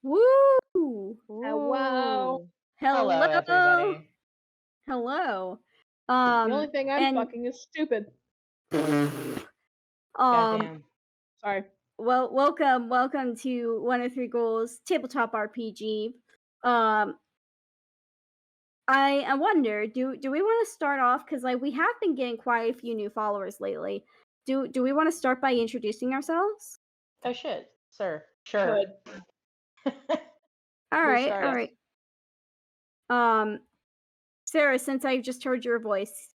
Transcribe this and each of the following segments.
Woo! Hello. Ooh. Hello. Hello, everybody. Hello. The only thing I'm And fucking is stupid. um, Goddamn. Sorry. well, welcome to 103 Goals Tabletop RPG. I wonder, do we want to start off, because like we have been getting quite a few new followers lately. Do we want to start by introducing ourselves? Oh shit, sir. Sure. Good. All We'll right, start. all right. Sarah, since I've just heard your voice,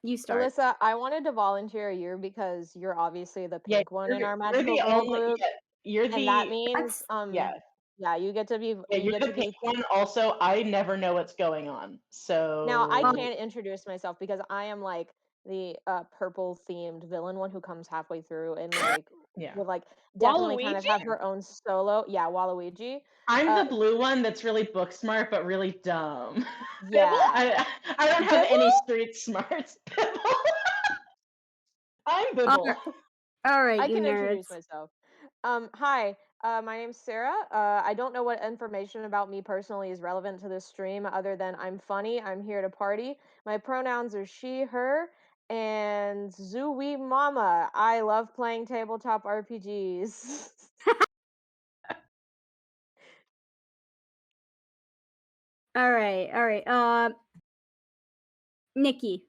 you start. Alyssa, I wanted to volunteer you because you're obviously the Yeah, pink one in our you're magical the girl only. group, Yeah, you're the. and that means Yeah, yeah, you get to be yeah, you you're get the to be. pink one. Also, I never know what's going on. So Now I can't introduce myself because I am like the purple themed villain one who comes halfway through and like yeah, would like definitely kind of Waluigi? have her own solo. Yeah, Waluigi. I'm the blue one that's really book smart but really dumb. Yeah. I don't have any street smarts. I'm Bibble. All right, I you can nerds. introduce myself. Hi, my name's Sarah. I don't know what information about me personally is relevant to this stream other than I'm funny, I'm here to party. My pronouns are she, her, and Zooey Mama. I love playing tabletop RPGs. All right. Nikki.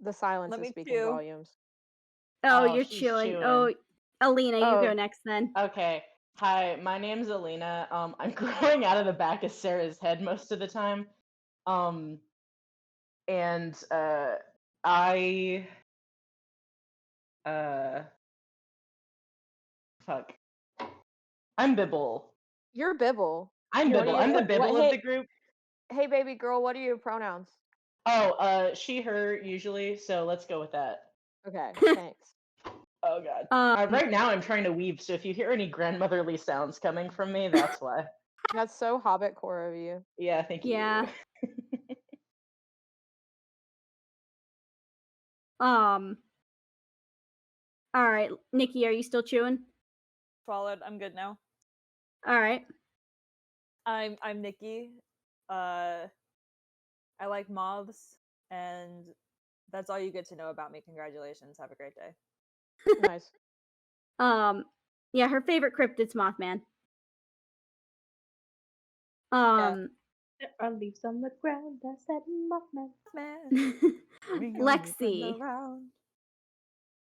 The silence Let is me speaking chew. volumes. Oh, Oh, you're she's chewing. chewing. Oh, Alina, you go Oh. next then. Okay. Hi, my name's Alina. I'm growing out of the back of Sarah's head most of the time. And I fuck. I'm Bibble. You're Bibble. I'm What are Bibble. your- I'm the what- Bibble of hey, the group. hey, baby girl, what are your pronouns? Oh, she, her usually. So let's go with that. Okay, thanks. Oh god. Um, Right now I'm trying to weave, so if you hear any grandmotherly sounds coming from me, that's why. That's so Hobbit core of you. Yeah, thank you. Yeah. All right, Nikki, are you still chewing? Swallowed. I'm good now. All right. I'm Nikki. I like moths, and that's all you get to know about me. Congratulations. Have a great day. Nice. Yeah, her favorite cryptid's Mothman. There are leaves on the ground. I said Mothman. Man, Lexi.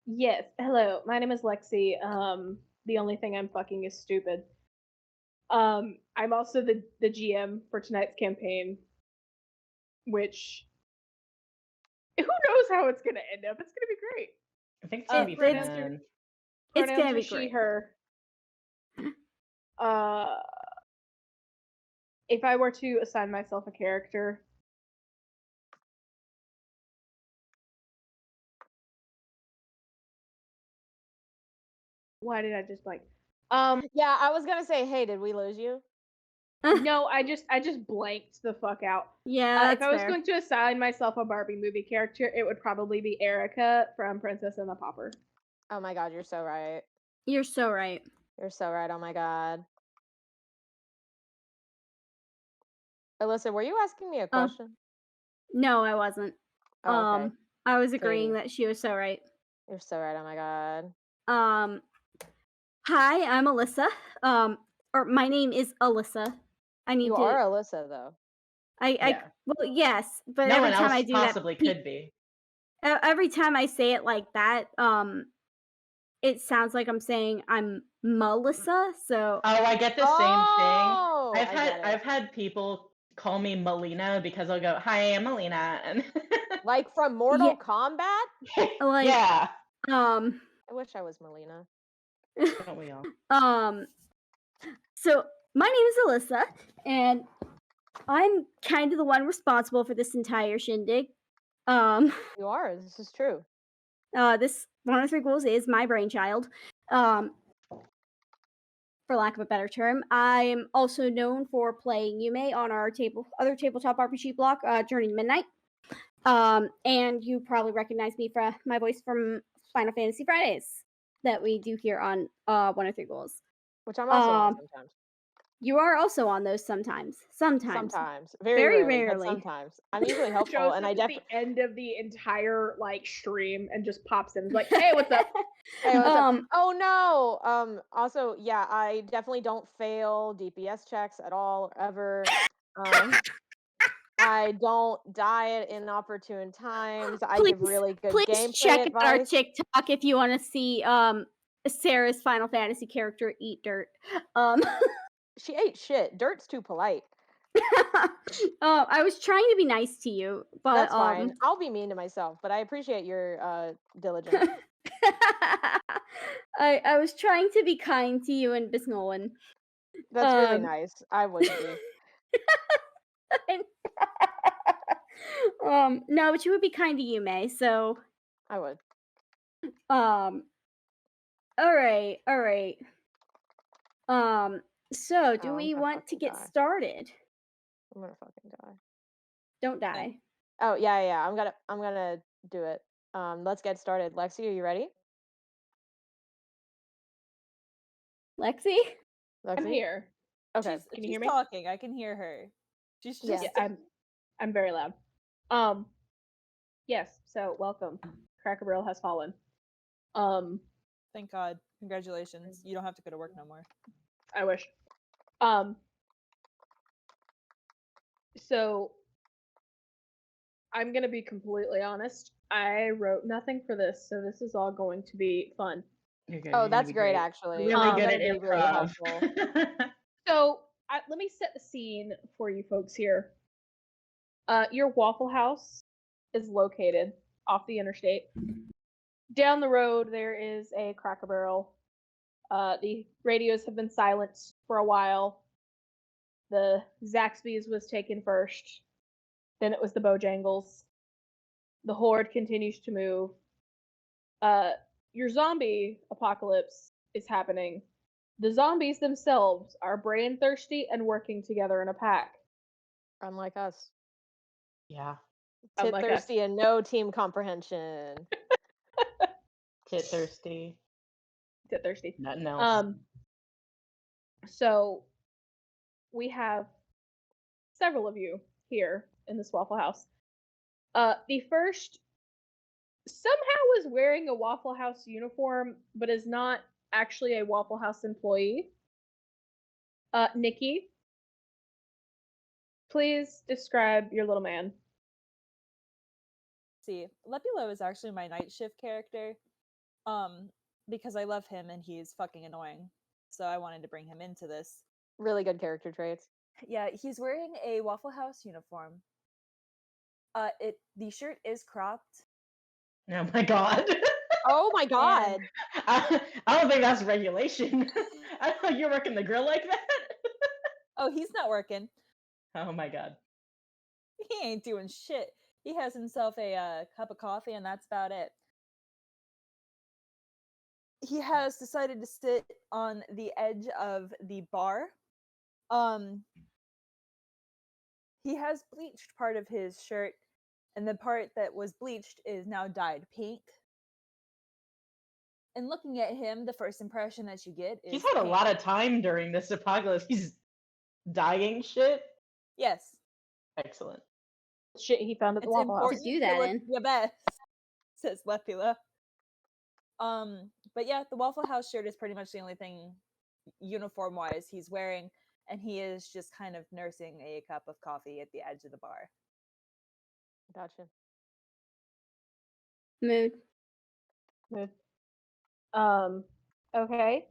Yes. Hello. My name is Lexi. The only thing I'm fucking is stupid. I'm also the GM for tonight's campaign, which who knows how it's gonna end up. It's gonna be great. I think it's gonna be pronouns fun. are- It's Pronouns gonna are be she, great. her. If I were to assign myself a character, why did I just blank? Yeah, I was gonna say, hey, did we lose you? No, I just blanked the fuck out. Yeah, if I was fair. going to assign myself a Barbie movie character, it would probably be Erica from Princess and the Pauper. Oh my god, you're so right. You're so right. You're so right. Oh my god. Alyssa, were you asking me a question? No, I wasn't. Oh, okay. I was agreeing Katie. that she was so right. You're so right. Oh my god. Hi, I'm Alyssa. Or my name is Alyssa. You are Alyssa, though. Well, yes, but no every one time else I do possibly that, could be. every time I say it like that, it sounds like I'm saying I'm Melissa. So Oh, I get the same Oh, thing. I get it. I've had people call me Melina because I'll go, "Hi, I'm Melina," and Like from Mortal Kombat? like yeah. I wish I was Melina. Don't we all? So my name is Alyssa, and I'm kind of the one responsible for this entire shindig. You are. This is true. This 103 Ghouls is my brainchild. For lack of a better term, I'm also known for playing Yume on our other tabletop RPG block, Journey to Midnight. And you probably recognize me from my voice from Final Fantasy Fridays. that we do here on 103 Goals. which I'm also on Um, sometimes. you are also on those sometimes. Sometimes. Sometimes, very Very rarely, but rarely. sometimes. I'm usually helpful, Shows and up I at definitely. the end of the entire like stream and just pops in like, "Hey, what's up?" Hey, what's up? Um, Oh no. Also, yeah, I definitely don't fail DPS checks at all ever. I don't die at inopportune times. I give really good please gameplay check out our advice. TikTok if you want to see Sarah's Final Fantasy character eat dirt. She ate shit. Dirt's too polite. I was trying to be nice to you, but That's fine. I'll be mean to myself, but I appreciate your diligence. I was trying to be kind to you and Miss Nolan. That's really nice. I wouldn't be. No, but you would be kind to Yume, so I would. all right. So do Oh, I'm we gonna want to fucking get die. started? I'm gonna fucking die. Don't die. Oh yeah. I'm gonna do it. Let's get started. Lexi, are you ready? Lexi? Lexi? I'm here. Okay. Can you hear She's me? talking. I can hear her. She's just Yeah. Yeah, I'm very loud. Yes. So welcome. Cracker Barrel has fallen. thank God. Congratulations. You don't have to go to work no more. I wish. So I'm gonna be completely honest. I wrote nothing for this, so this is all going to be fun. You're good. Oh, you're gonna that's be great, actually. Really I'm good gonna at be really improv. helpful. So let me set the scene for you folks here. Your Waffle House is located off the interstate. Down the road, there is a Cracker Barrel. The radios have been silent for a while. The Zaxby's was taken first. Then it was the Bojangles. The Horde continues to move. Your zombie apocalypse is happening. The zombies themselves are brain thirsty and working together in a pack. Unlike us. Yeah. Tit Unlike us. thirsty and no team comprehension. Tit thirsty. Tit thirsty. Nothing else. So we have several of you here in this Waffle House. The first somehow is wearing a Waffle House uniform, but is not actually a Waffle House employee. Nikki, please describe your little man. See, Lepilo is actually my night shift character. Because I love him and he's fucking annoying. So I wanted to bring him into this. Really good character traits. Yeah, he's wearing a Waffle House uniform. The shirt is cropped. Oh my god. Oh my god. I don't think that's regulation. I thought you're working the grill like that. Oh, he's not working. Oh my god. He ain't doing shit. He has himself a cup of coffee and that's about it. He has decided to sit on the edge of the bar. He has bleached part of his shirt, and the part that was bleached is now dyed pink. And looking at him, the first impression that you get is He's had a pink. lot of time during this apocalypse. He's dying shit. Yes. Excellent. Shit he found at the It's Waffle House. important To do that look in. your best, says Lepula. But yeah, the Waffle House shirt is pretty much the only thing uniform-wise he's wearing, and he is just kind of nursing a cup of coffee at the edge of the bar. Gotcha. Mood. Okay.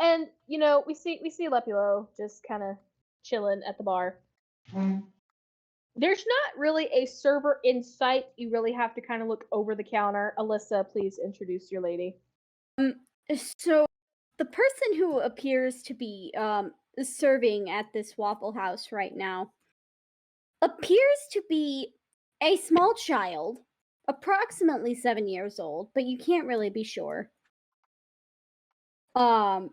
And you know, we see Lepulo just kind of chilling at the bar. There's not really a server in sight. You really have to kind of look over the counter. Alyssa, please introduce your lady. So the person who appears to be serving at this Waffle House right now appears to be a small child, approximately 7 years old, but you can't really be sure. And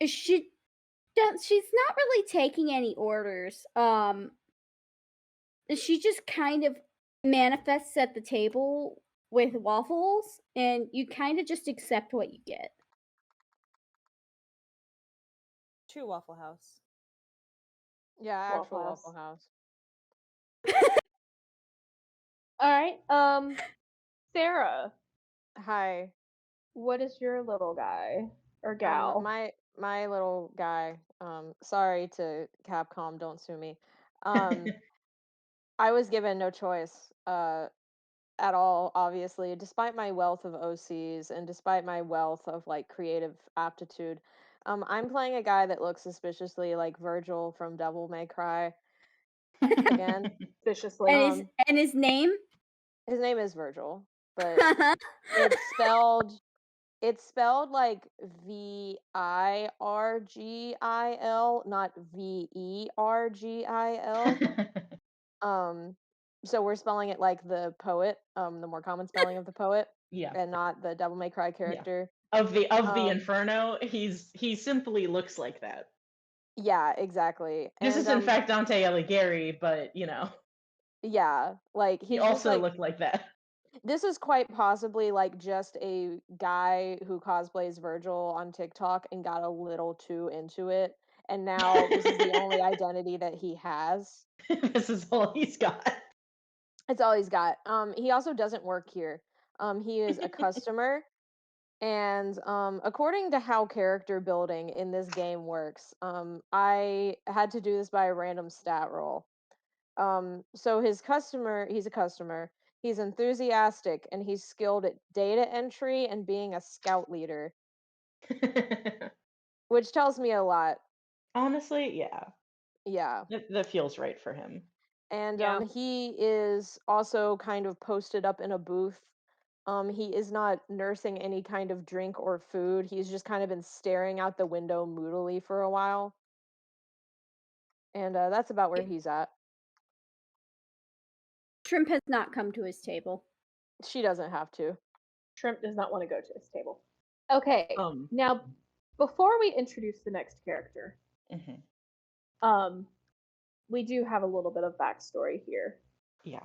she's not really taking any orders. She just kind of manifests at the table with waffles, and you kind of just accept what you get. True Waffle House. Yeah, actual Waffle Waffle House. All right. Sarah, Hi. what is your little guy or gal? My little guy. Sorry to Capcom, don't sue me. I was given no choice. At all, obviously, despite my wealth of OCs and despite my wealth of like creative aptitude. I'm playing a guy that looks suspiciously like Virgil from Devil May Cry again. Viciously. And his name? His name is Virgil, but it's spelled like Virgil, not Vergil. So we're spelling it like the poet, the more common spelling of the poet, Yeah. and not the Devil May Cry character. Of the Um, Inferno, he simply looks like that. Yeah, exactly. This And is in fact Dante Alighieri, but yeah, like he he's just also like looked like that. this is quite possibly like just a guy who cosplays Virgil on TikTok and got a little too into it, and now this is the only identity that he has. This is all he's got. It's all he's got. He also doesn't work here. He is a customer. And according to how character building in this game works, I had to do this by a random stat roll. So he's a customer. He's enthusiastic and he's skilled at data entry and being a scout leader, which tells me a lot. Honestly, yeah. Yeah. That feels right for him. And Yeah. he is also kind of posted up in a booth. He is not nursing any kind of drink or food. He's just kind of been staring out the window moodily for a while. And that's about where he's at. Shrimp has not come to his table. She doesn't have to. Shrimp does not want to go to his table. Okay. Um. Now, before we introduce the next character, Mhm. we do have a little bit of backstory here. Yeah.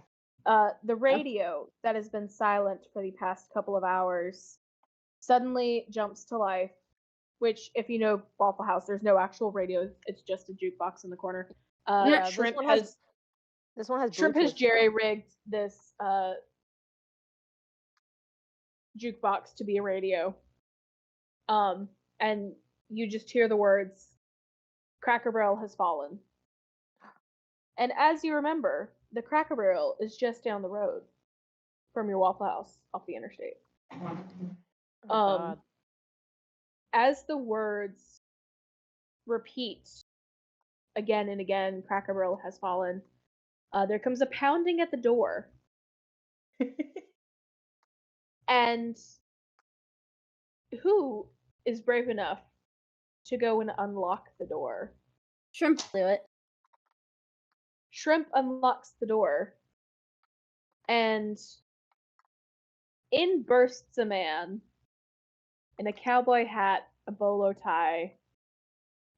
The radio that has been silent for the past couple of hours suddenly jumps to life. Which, if you know Waffle House, there's no actual radio; it's just a jukebox in the corner. Yeah, Shrimp this one has Shrimp has Bluetooth. jerry rigged this jukebox to be a radio. And you just hear the words, "Cracker Barrel has fallen." And as you remember, the Cracker Barrel is just down the road from your Waffle House off the interstate. Oh, God. As the words repeat again and again, "Cracker Barrel has fallen," there comes a pounding at the door. And who is brave enough to go and unlock the door? Shrimp do it. Shrimp unlocks the door, and in bursts a man in a cowboy hat, a bolo tie,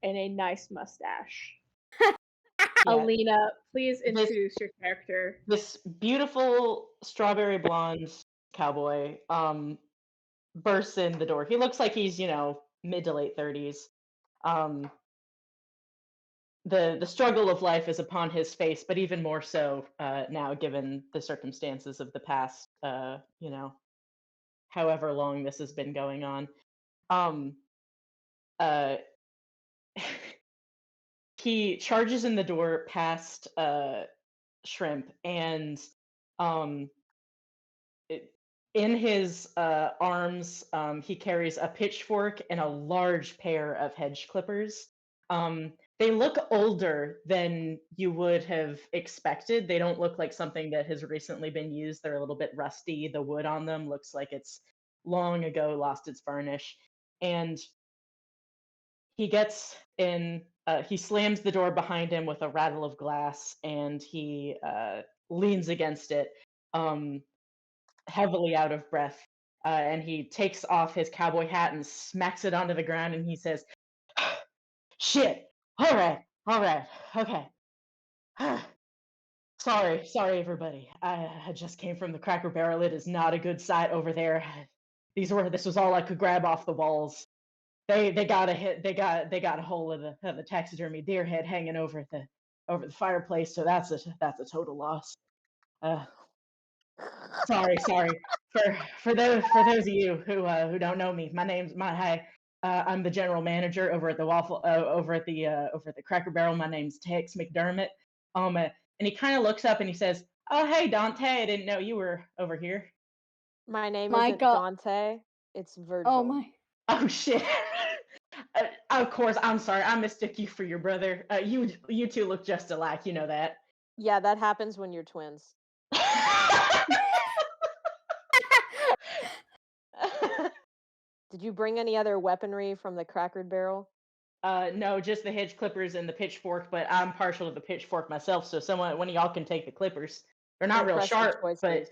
and a nice mustache. Yeah. Alina, please introduce your character. This beautiful strawberry blonde cowboy bursts in the door. He looks like he's, mid to late 30s. The struggle of life is upon his face, but even more so now, given the circumstances of the past, however long this has been going on. He charges in the door past Shrimp, and in his arms, he carries a pitchfork and a large pair of hedge clippers. They look older than you would have expected. They don't look like something that has recently been used. They're a little bit rusty. The wood on them looks like it's long ago lost its varnish. And he gets in, he slams the door behind him with a rattle of glass, and he leans against it, heavily out of breath. And he takes off his cowboy hat and smacks it onto the ground, and he says, "Shit! All right, okay. Sorry, everybody. I just came from the Cracker Barrel. It is not a good sight over there. This was all I could grab off the walls. They got a hold of the taxidermy deer head hanging over the fireplace. So that's a total loss. Sorry. For those of you who don't know me, I'm the general manager over at the over at the Cracker Barrel. My name's Tex McDermott. And he kind of looks up and he says, "Oh, hey Dante, I didn't know you were over here." My name My isn't God. Dante. It's Virgil. Oh my. Oh shit. Of course, I'm sorry. I mistook you for your brother. You two look just alike. You know that. Yeah, that happens when you're twins. Did you bring any other weaponry from the Cracker Barrel? No, just the hedge clippers and the pitchfork. But I'm partial to the pitchfork myself. So one of y'all can take the clippers. They're not real Impressive sharp, but choices.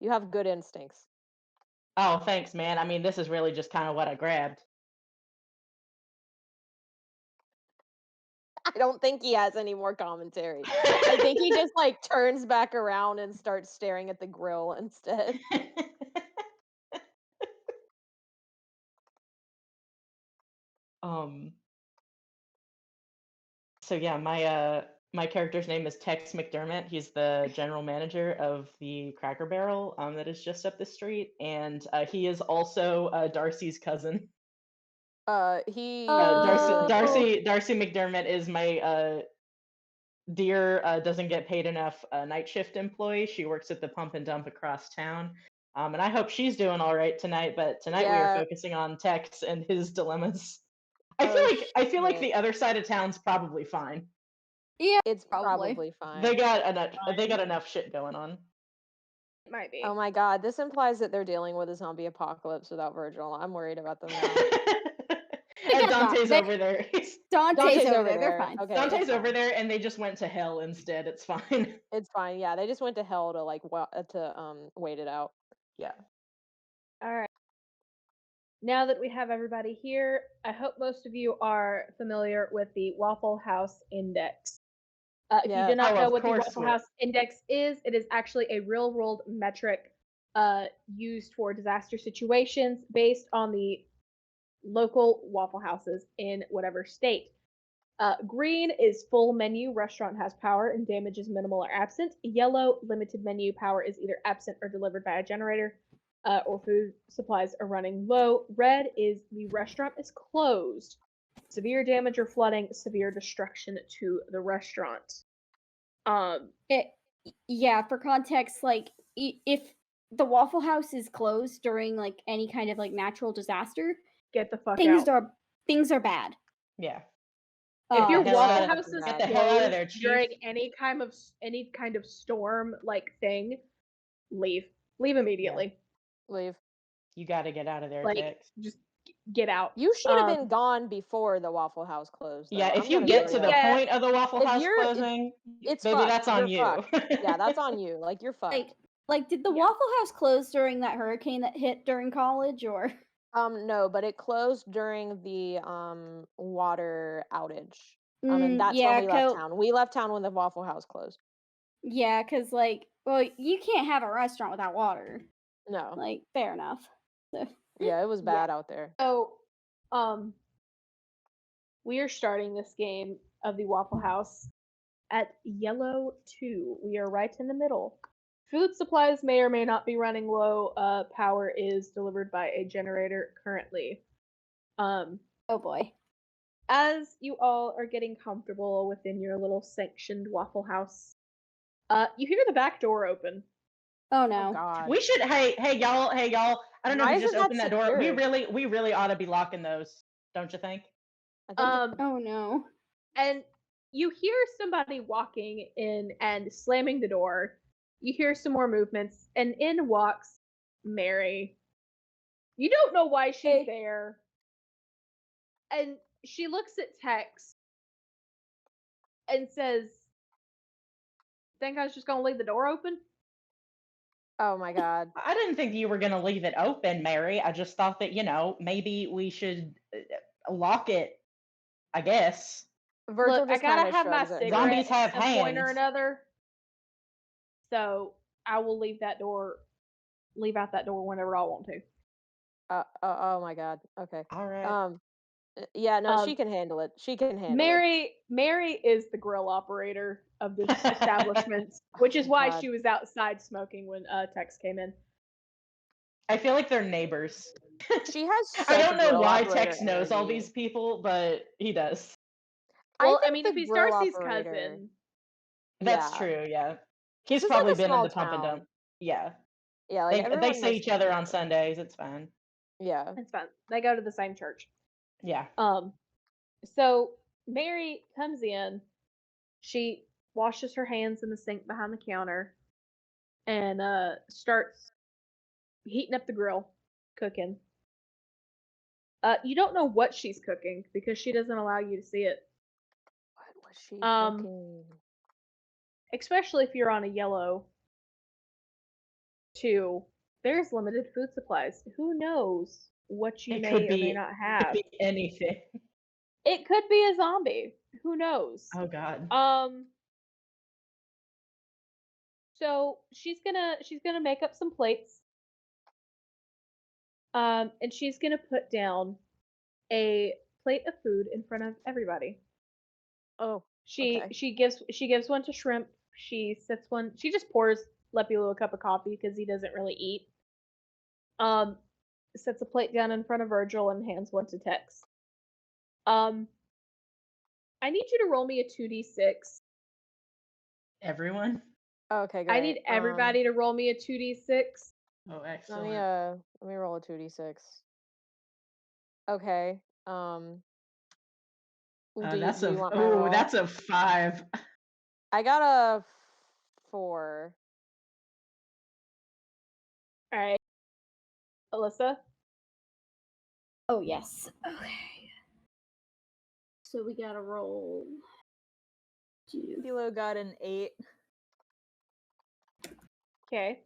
You have good instincts. oh, thanks, man. I mean, this is really just kind of what I grabbed. I don't think he has any more commentary. I think he just like turns back around and starts staring at the grill instead. So yeah, my character's name is Tex McDermott. He's the general manager of the Cracker Barrel that is just up the street, and he is also Darcy's cousin. He Darcy McDermott is my dear doesn't get paid enough night shift employee. She works at the pump and dump across town. And I hope she's doing all right tonight. But tonight we are Yeah. focusing on Tex and his dilemmas. Oh, I feel like shit. the other side of town's probably fine. Yeah, It's probably. probably fine. They got enough shit going on. It might be. Oh my god, this implies that they're dealing with a zombie apocalypse without Virgil. I'm worried about them now. And Dante's over there. Dante's over there. They're fine. Okay, Dante's it's over fine. there, and they just went to hell instead. It's fine. It's fine. Yeah, they just went to hell to like wait it out. Yeah. All right. Now that we have everybody here, I hope most of you are familiar with the Waffle House Index. If you Yeah. do not Oh, know of what the course Waffle we- House Index is, it is actually a real-world metric used for disaster situations based on the local Waffle Houses in whatever state. Green is full menu, restaurant has power, and damage is minimal or absent. Yellow, limited menu, power is either absent or delivered by a generator, or food supplies are running low. Red is the restaurant is closed. Severe damage or flooding, severe destruction to the restaurant. Yeah, for context, like if the Waffle House is closed during like any kind of like natural disaster, Get the fuck things out. things are bad. Yeah. If your Get the hell Waffle out of- House is get the hell out of closed there, Chief. during any kind of storm like thing, leave immediately. Leave. You got to get out of there, Like Tex. just get out. You should have been gone before the Waffle House closed. Though. Yeah, if I'm you gonna get tell to you. the Yeah. point of the Waffle If House you're- closing, it's baby, fucked. that's on You're you. fucked. Yeah, that's on you. Like you're fucked. Like did the Yeah. Waffle House close during that hurricane that hit during college or No, but it closed during the water outage. And that's yeah, when we left town. We left town when the Waffle House closed. Yeah, because like, well, you can't have a restaurant without water. No. Like, fair enough. So, Yeah, it was Yeah. bad out there. So, we are starting this game of the Waffle House at yellow 2. We are right in the middle. Food supplies may or may not be running low. Power is delivered by a generator currently. oh boy. As you all are getting comfortable within your little sanctioned Waffle House, you hear the back door open. Oh Oh no. god. We should. Hey, y'all. I don't know Why if you isn't just that opened that door. secured? We really ought to be locking those, don't you think? I think Oh no. And you hear somebody walking in and slamming the door. You hear some more movements, and in walks Mary. You don't know why she's there. And she looks at Tex and says, think I was just gonna leave the door open? oh my god. I didn't think you were gonna leave it open, Mary. I just thought that maybe we should lock it. I guess. Virgil Look, I just gotta kinda have my shrugs it. cigarette Zombies have at some point or hands. another. So I will leave out that door whenever I want to. Oh my god. Okay. All right. Yeah, no, she Um, can handle it. She can handle it. Mary is the grill operator of this establishment, which is why God. she was outside smoking when Tex came in. I feel like they're neighbors. She has I such don't know grill why operator Tex knows all energy. these people, but he does. Well, I think mean, if the he's grill Darcy's operator. cousin, That's Yeah. true, yeah. This He's is like probably a been in small the pump and dump. town. Yeah. Yeah, like They everyone see knows each other on people. Sundays, it's fine. Yeah. it's fine. They go to the same church. Yeah. So Mary comes in. She washes her hands in the sink behind the counter and starts heating up the grill, cooking. You don't know what she's cooking because she doesn't allow you to see it. What was she Um, cooking? Especially if you're on a yellow 2, there's limited food supplies. Who knows what you It may could or may be not have? anything. It could be a zombie. Who knows? Oh god. So she's gonna make up some plates. And she's gonna put down a plate of food in front of everybody. Oh, She okay. she gives one to Shrimp. She sets one. She just pours Lepilu a cup of coffee because he doesn't really eat. Sets a plate down in front of Virgil and hands one to Tex. I need you to roll me a 2d6. Everyone? Okay, great. I need everybody to roll me a 2d6. Oh, Let excellent. me roll a 2d6. Okay. Do you want my roll? That's a 5. I got a 4. All right, Alyssa. Oh yes. Okay. So we gotta roll. Philo got an 8. Okay.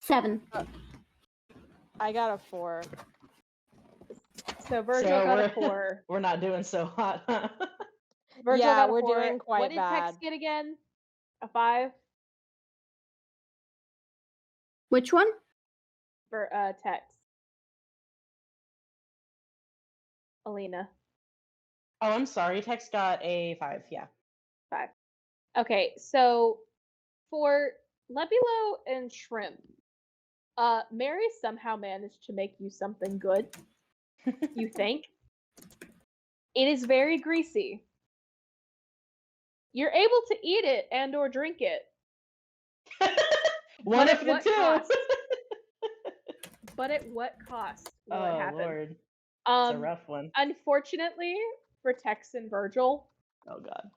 Seven. I got a 4. So Virgil got a 4. We're not doing so hot, huh? Virgil Yeah, got a we're 4. doing quite What did Tex bad. get again? A 5 Which one? for Tex. Alina. Oh, I'm sorry. Tex got a 5, yeah. 5. Okay, so for Lebulo and Shrimp, Mary somehow managed to make you something good. You think? It is very greasy. You're able to eat it and or drink it. One But of at the what two. cost? But at what cost will it Oh happen? Lord. It's a rough one. Unfortunately for Tex and Virgil, Oh god.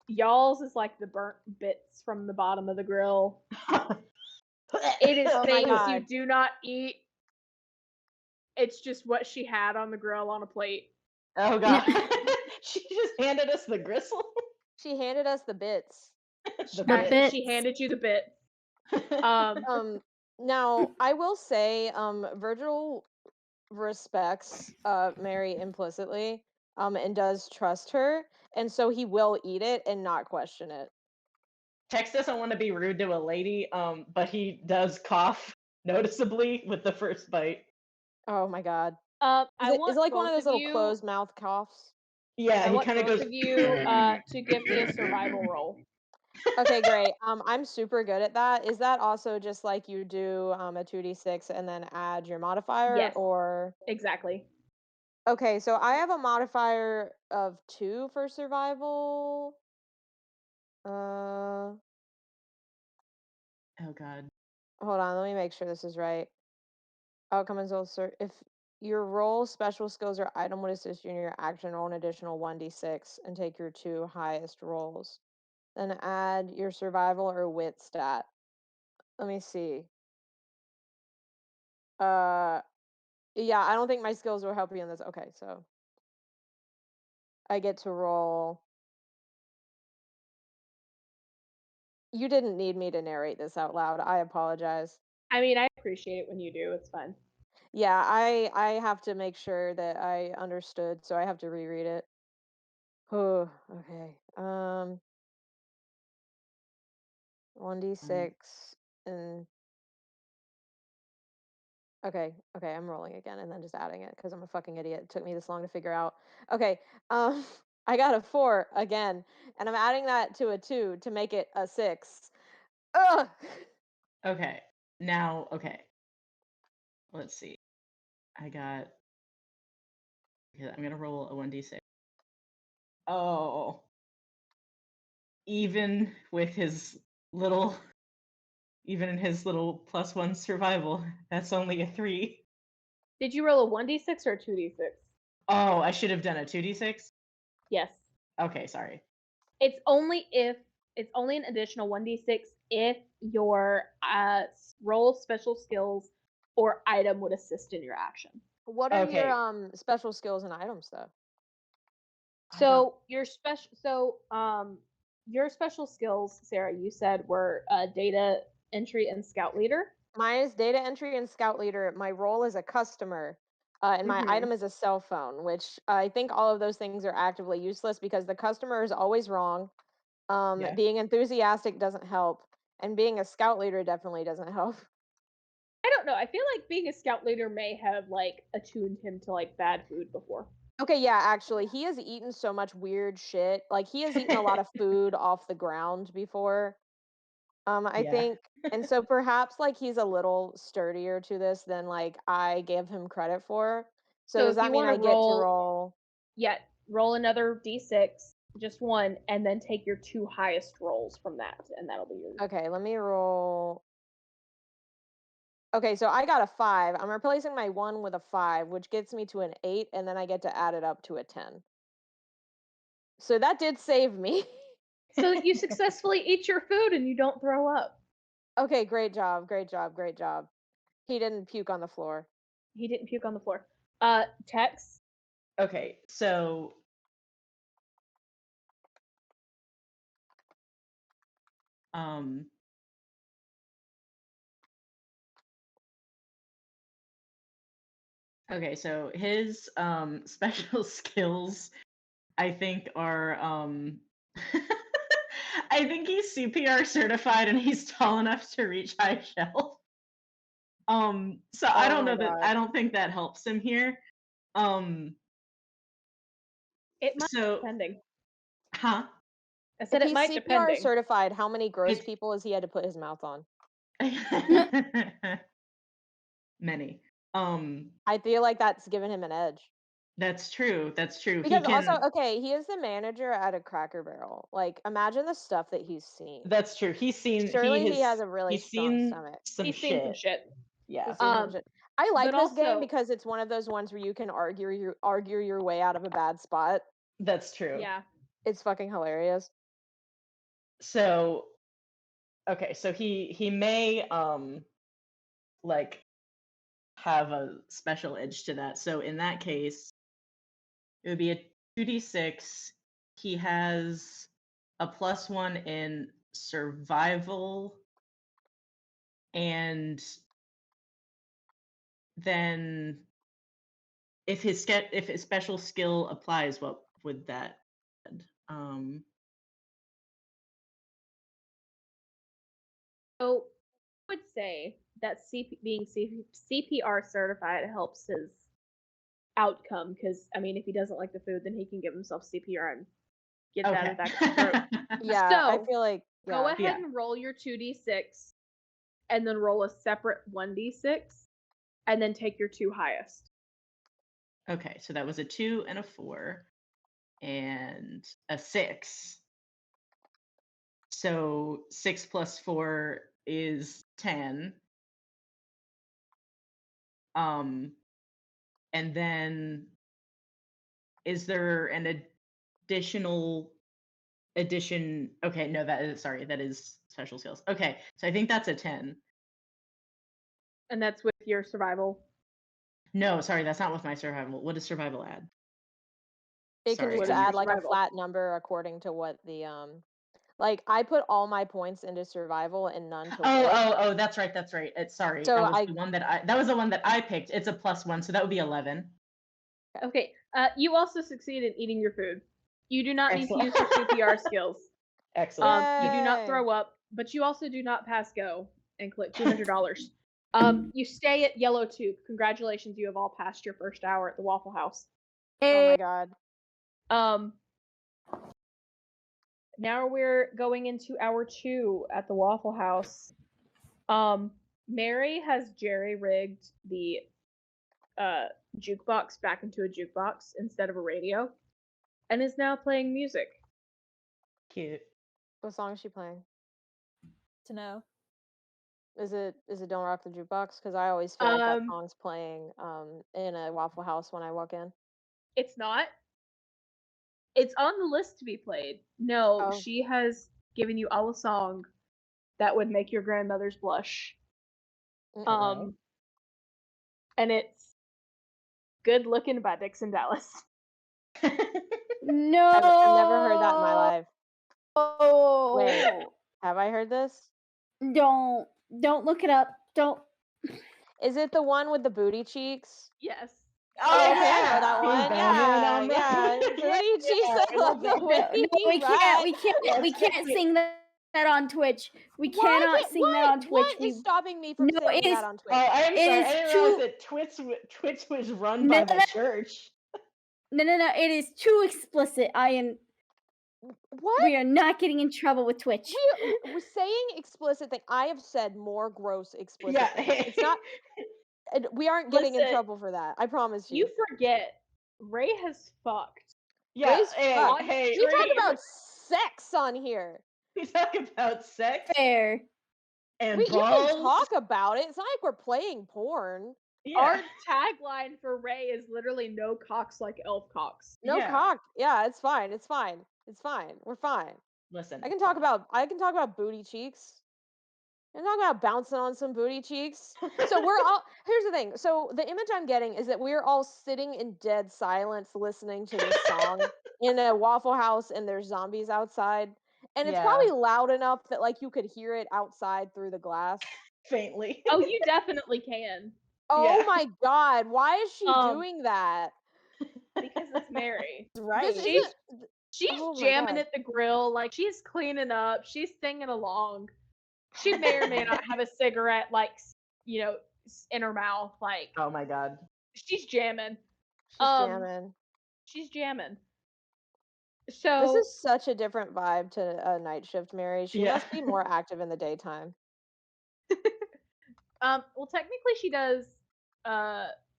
y'all's is like the burnt bits from the bottom of the grill. It is Oh my things you God. do not eat. It's just what she had on the grill on a plate. Oh god. She just handed us the gristle. She handed us the bits. The bits. She handed you the bit. Now I will say, Virgil respects Mary implicitly, and does trust her, and so he will eat it and not question it. Tex doesn't want to be rude to a lady, but he does cough noticeably with the first bite. Oh my God. I Is want it like one of both those little you- closed mouth coughs? Yeah, I he want kind of both goes. of you to give me a survival roll. Okay, great. I'm super good at that. Is that also just like you do a 2d6 and then add your modifier? Yes. Or Exactly. okay, so I have a modifier of 2 for survival. Oh god. Hold on, let me make sure this is right. Outcome is also if your roll, special skills, or item would assist you in your action, roll an additional 1d6 and take your 2 highest rolls. Then add your survival or wit stat. Let me see. Yeah, I don't think my skills will help you in this. Okay, so I get to roll. You didn't need me to narrate this out loud. I apologize. I mean, I appreciate it when you do. It's fun. Yeah, I have to make sure that I understood, so I have to reread it. Oh, okay. 1d6 and okay, I'm rolling again and then just adding it because I'm a fucking idiot. It took me this long to figure out. Okay, I got a 4 again, and I'm adding that to a 2 to make it a 6. Ugh! Okay. Now, okay. Let's see. I got. Okay, I'm gonna roll a 1d6. Oh. Even with his little. Even in his little +1 survival, that's only a 3. Did you roll a 1d6 or a 2d6? Oh, I should have done a 2d6? Yes. Okay, sorry. It's only an additional 1d6 if your roll special skills or item would assist in your action. What are Okay. your special skills and items though? So your special skills, Sarah, you said were data entry and scout leader. Mine is data entry and scout leader. My role is a customer, and my Mhm. item is a cell phone, which I think all of those things are actively useless because the customer is always wrong. Yeah. Being enthusiastic doesn't help, and being a scout leader definitely doesn't help. I don't know. I feel like being a scout leader may have like attuned him to like bad food before. Okay, yeah, actually, he has eaten so much weird shit. Like he has eaten a lot of food off the ground before. I Yeah. think, and so perhaps like he's a little sturdier to this than like I gave him credit for. So So does if that you mean wanna I get to roll- roll? Yeah, roll another d6, just one, and then take your 2 highest rolls from that, and that'll be your. Okay, let me roll. Okay, so I got a 5. I'm replacing my 1 with a 5, which gets me to an 8, and then I get to add it up to a 10. So that did save me. So you successfully eat your food and you don't throw up. Okay, great job, great job, great job. He didn't puke on the floor. He didn't puke on the floor. Tex. Okay, so okay, so his special skills I think are I think he's CPR certified and he's tall enough to reach high shelf. So I Oh don't my know that God. I don't think that helps him here. It might So depending. huh? I said If it he's might CPR depending. certified, how many gross It- people has he had to put his mouth on? Many. I feel like that's given him an edge. That's true. That's true. He Because also, can. okay, he is the manager at a Cracker Barrel. Like, imagine the stuff that he's seen. That's true. He's seen. Surely he has has. a really He's strong seen stomach. some He's seen some shit. shit. Yeah. He's seen some shit. I like but this game also- because it's one of those ones where you can argue your way out of a bad spot. That's true. Yeah. It's fucking hilarious. So okay, so he may like have a special edge to that. So in that case, it would be a 2d6. He has a +1 in survival, and then if his special skill applies, what would that add? So I would say that being CPR certified helps his outcome because I mean, if he doesn't like the food, then he can give himself CPR and get Okay. that back in the throat. Yeah, I So, feel like Go yeah. ahead Yeah. and roll your 2d6, and then roll a separate 1d6, and then take your 2 highest. Okay, so that was a 2 and a 4 and a 6. So 6 plus 4 is 10. And then is there an additional addition? Okay, no, that is special skills. Okay, so I think that's a 10. And that's with your survival. No, sorry, that's not with my survival. What does survival add? It can Sorry, just What is your add like a survival? flat number according to what the Like I put all my points into survival and none to Oh, wit. oh, that's right. That's right. Sorry, So that was the one that I picked. It's a +1, so that would be 11. Okay. You also succeed in eating your food. You do not need to use Excellent. your CPR skills. Excellent. You do not Yay. throw up, but you also do not pass go and collect $200. You stay at Yellow Tube. Congratulations, you have all passed your first hour at the Waffle House. Oh my god. Now we're going into hour 2 at the Waffle House. Mary has jerry-rigged the jukebox back into a jukebox instead of a radio, and is now playing music. Cute. What song is she playing? To know. Is it Don't Rock the Jukebox? Because I always feel like that song's playing in a Waffle House when I walk in. It's not. It's on the list to be played. No, Oh. she has given you all a song that would make your grandmothers blush. Mm-mm. And it's Good Looking by Dixon Dallas. No. I've never heard that in my life. Wait, have I heard this? Don't look it up. Don't. Is it the one with the booty cheeks? Yes. Oh, okay, I know yeah. that He's one. banging Yeah, on yeah. the- Booty cheeks Yeah, I love the way We can't. We Let's can't sing that on Twitch. We Why cannot can't- sing that on Twitch. What is stopping me from No, singing it is- that on Twitch? Oh, I'm It sorry. is I didn't too- realize that Twitch was run by the church. No. It is too explicit. What? We are not getting in trouble with Twitch. We're saying explicit thing. I have said more gross explicit Yeah. things. It's not. We aren't getting in Listen, trouble for that. I promise you. You forget, Ray has fucked. Yeah. Ray's fucked. Hey, You talk Ray, about sex on here. we talk about sex Fair. and You balls. can talk about it. It's not like we're playing porn. Yeah. Our tagline for Ray is literally "No cocks like elf cocks." No Yeah. cock. Yeah, it's fine. It's fine. It's fine. We're fine. Listen. I can talk about booty cheeks. I'm talking about bouncing on some booty cheeks. So we're all here's the thing. So the image I'm getting is that we're all sitting in dead silence listening to this song in a Waffle House and there's zombies outside. And it's Yeah. probably loud enough that like you could hear it outside through the glass. faintly. Oh, you definitely can, Oh Yeah. my god, why is she Um, doing that? because it's Mary. Right. This She's- isn't She's Oh my jamming God. at the grill, like she's cleaning up, she's singing along. She may or may not have a cigarette, like in her mouth. Like Oh my god. she's jamming. she's jamming. She's jamming. This So is such a different vibe to a night shift, Mary. She Yeah. must be more active in the daytime. well, technically she does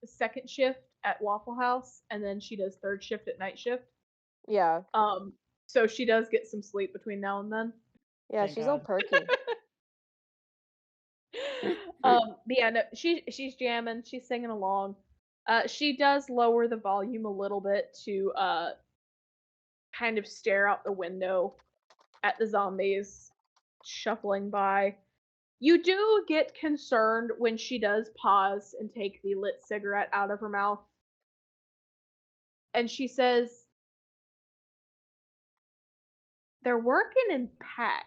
second shift at Waffle House, and then she does third shift at night shift. Yeah. So she does get some sleep between now and then. Yeah, Thank she's all God. perky. But yeah, no, she's jamming, she's singing along. She does lower the volume a little bit to kind of stare out the window at the zombies shuffling by. You do get concerned when she does pause and take the lit cigarette out of her mouth. And she says, "They're working in packs."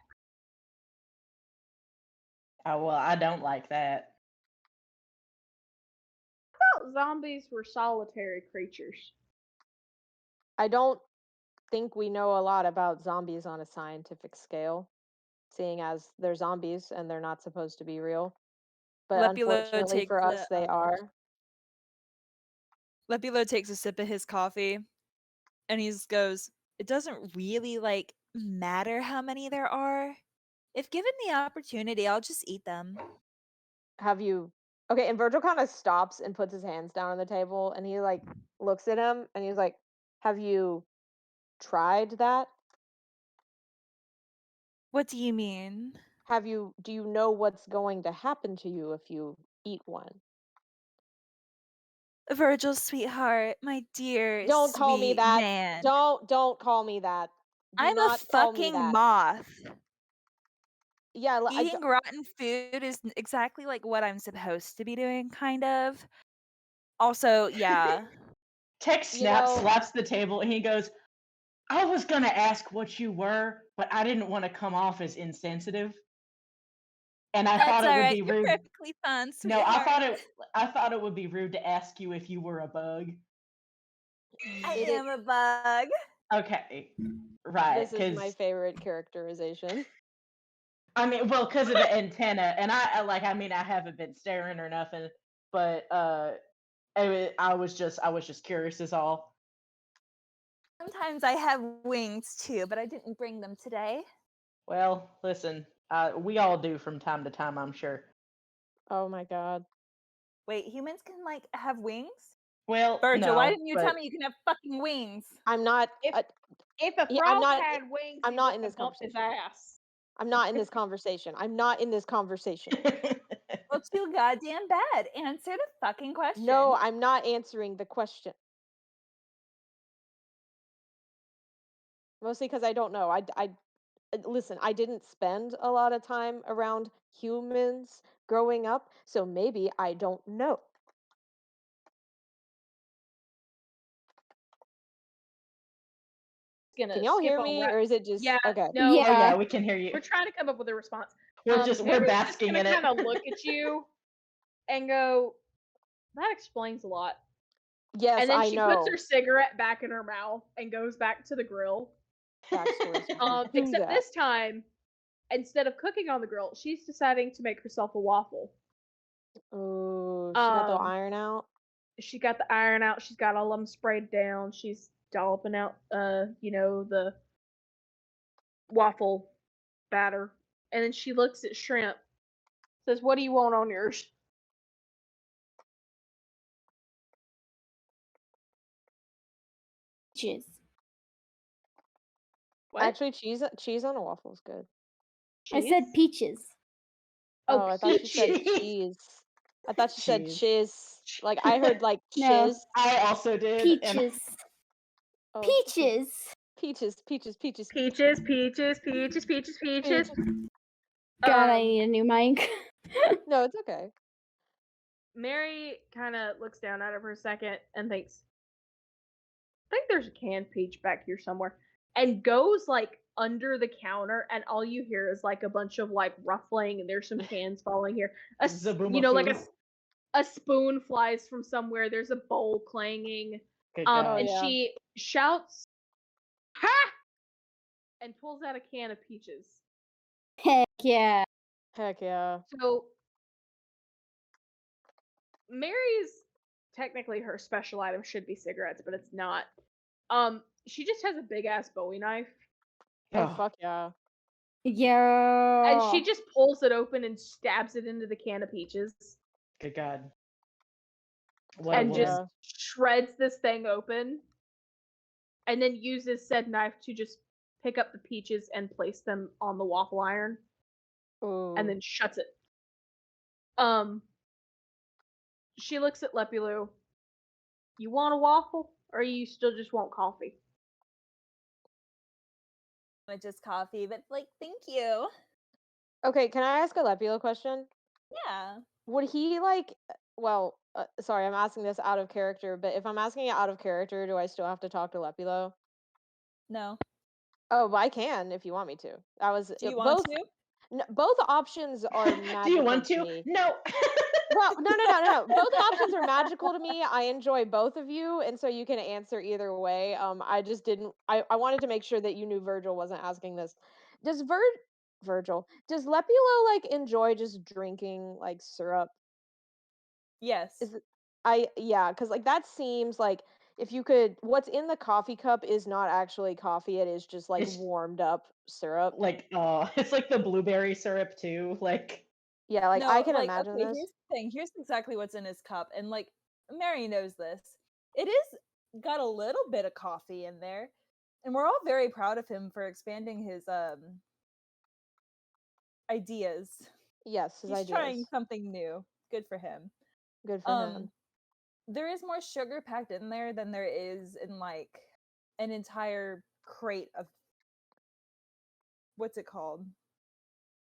Oh well, I don't like that. I thought zombies were solitary creatures. I don't think we know a lot about zombies on a scientific scale, seeing as they're zombies and they're not supposed to be real. But Lepulo unfortunately for takes us, they are. Lepulo takes a sip of his coffee and he goes, "It doesn't really matter how many there are. If given the opportunity, I'll just eat them." Have you? Okay, and Virgil kind of stops and puts his hands down on the table, and he like looks at him, and he's like, "Have you tried that? What do you mean? Do you know what's going to happen to you if you eat one?" Virgil, sweetheart, my dear, Don't call me sweet that. man. Don't call me that. Do I'm a not call me fucking that. moth. Yeah, Eating rotten food is exactly like what I'm supposed to be doing, kind of. Also, yeah. Tech You snaps, know- slaps the table, and he goes, I was gonna ask what you were, but I didn't want to come off as insensitive, and I thought That's it all would right. be You're rude. perfectly fine, No, sweetheart. I thought it would be rude to ask you if you were a bug. I It am a bug. Okay, right? This is my Because favorite characterization. I mean, well, because of the antenna, and I mean, I haven't been staring or nothing, but I was just curious, is all. Sometimes I have wings too, but I didn't bring them today. Well, listen, we all do from time to time, I'm sure. Oh my god. Wait, humans can like have wings? Well, Virgil, why no, didn't you tell but me you can have fucking wings? I'm not If if a yeah, I'm frog not had wings, I'm he not in wouldn't this have bumped his conversation. ass. I'm not in this conversation. I'm not in this conversation. Well, too goddamn bad. Answer the fucking question. No, I'm not answering the question. Mostly because I don't know. Listen, I didn't spend a lot of time around humans growing up, so maybe I don't know. Gonna Can y'all skip hear on me, rap. or is it just Yeah, okay? no, Oh yeah, Yeah. we can hear you. we're trying to come up with a response. We're Mary's just basking gonna in it. kind of look at you and go, "That explains a lot." Yes, And then I she puts know. her cigarette back in her mouth and goes back to the grill. Backstory. Do Except that. this time, instead of cooking on the grill, she's deciding to make herself a waffle. Oh, she got the Um, iron out. she got the iron out. She's got all of them sprayed down. She's dolloping out, the waffle batter. And then she looks at Shrimp, says, "What do you want on yours?" Peaches. What? Actually, cheese on a waffle is good. I said Cheese? peaches. Oh, Oh, I thought she said peaches. cheese. I thought she said Cheese. chiz. Like I heard like No. chiz. I also did, and Peaches. Oh, Peaches. peaches. Peaches, peaches, peaches, peaches, peaches. Peaches. God, I Um, need a new mic. No, it's okay. Mary kind of looks down at it for a second and thinks, "I think there's a canned peach back here somewhere," and goes like under the counter, and all you hear is like a bunch of like ruffling, and there's some cans falling here. Like Zaboomafoo. a spoon flies from somewhere. There's a bowl clanging. Good Oh, God. And yeah. she shouts, "Ha!" and pulls out a can of peaches. Heck yeah. Heck yeah. So Mary's technically her special item should be cigarettes, but it's not. She just has a big ass Bowie knife, Oh, Oh, fuck yeah. Yeah. and she just pulls it open and stabs it into the can of peaches, good God. What a and woman. just shreds this thing open, and then uses said knife to just pick up the peaches and place them on the waffle iron, Ooh. and then shuts it. She looks at Lepulu. "You want a waffle, or you still just want coffee?" With just coffee, but like, thank you. Okay, can I ask a Lepula question? Yeah. Would he like? Well, sorry, I'm asking this out of character, but if I'm asking it out of character, do I still have to talk to Lepulo? No. Oh, but I can if you want me to. I was Do you want to? both options are magical Do you want to to? me. No. Well, no. Both options are magical to me. I enjoy both of you, and so you can answer either way. I just didn't. I wanted to make sure that you knew Virgil wasn't asking this. Does Virgil does Lepulo like enjoy just drinking like syrup? Yes. Is it, yeah, because like that seems like if you could, what's in the coffee cup is not actually coffee. It is just like It's warmed up syrup. like it's like the blueberry syrup too. Like Yeah, like No, I can like, imagine okay, this. here's the thing. Here's exactly what's in his cup. And like Mary knows this. It is got a little bit of coffee in there. And we're all very proud of him for expanding his ideas. Yes, his He's ideas. trying something new. Good for him. Good for him. There is more sugar packed in there than there is in like an entire crate of what's it called?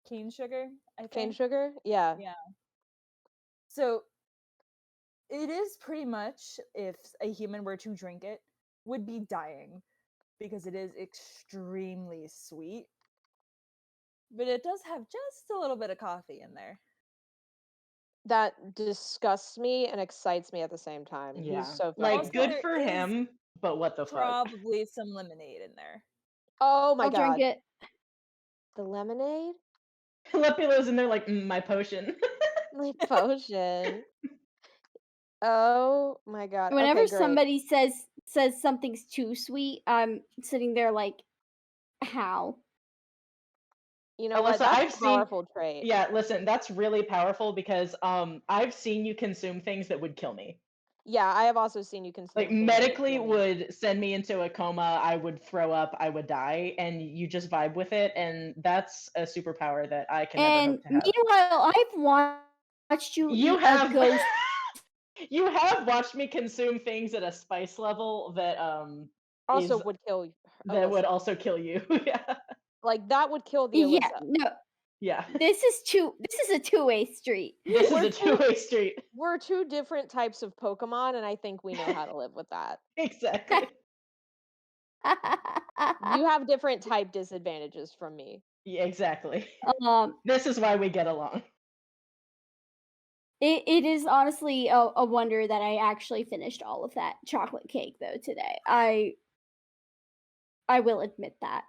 Cane sugar, I Cane think. sugar? Yeah. Yeah. So it is pretty much, if a human were to drink it, would be dying because it is extremely sweet. But it does have just a little bit of coffee in there. That disgusts me and excites me at the same time. Yeah. He's so Like, fucking good there for is him, but what the fuck? Probably some lemonade in there. Oh my I'll god. drink it. The lemonade? Lepilo's in there like, my potion. My potion. Oh my god. Whenever Okay, great. somebody says something's too sweet, I'm sitting there like, how? You know what? Alyssa, That's I've a seen. powerful trait. Yeah, listen, that's really powerful because I've seen you consume things that would kill me. Yeah, I have also seen you consume Like, things that medically kill me. would send me into a coma. I would throw up. I would die, and you just vibe with it, and that's a superpower that I can never And hope to have. meanwhile, I've watched you You eat have a ghost. you have watched me consume things at a spice level that Also is would kill that would Alyssa. also kill you. Yeah. Like that would kill the Yeah, Alyssa. no, Yeah. this is a two-way street. This is We're a two-way street. We're two different types of Pokemon, and I think we know how to live with that. Exactly. You have different type disadvantages from me. Yeah, exactly. um, This is why we get along. it is honestly a wonder that I actually finished all of that chocolate cake though today. I will admit that.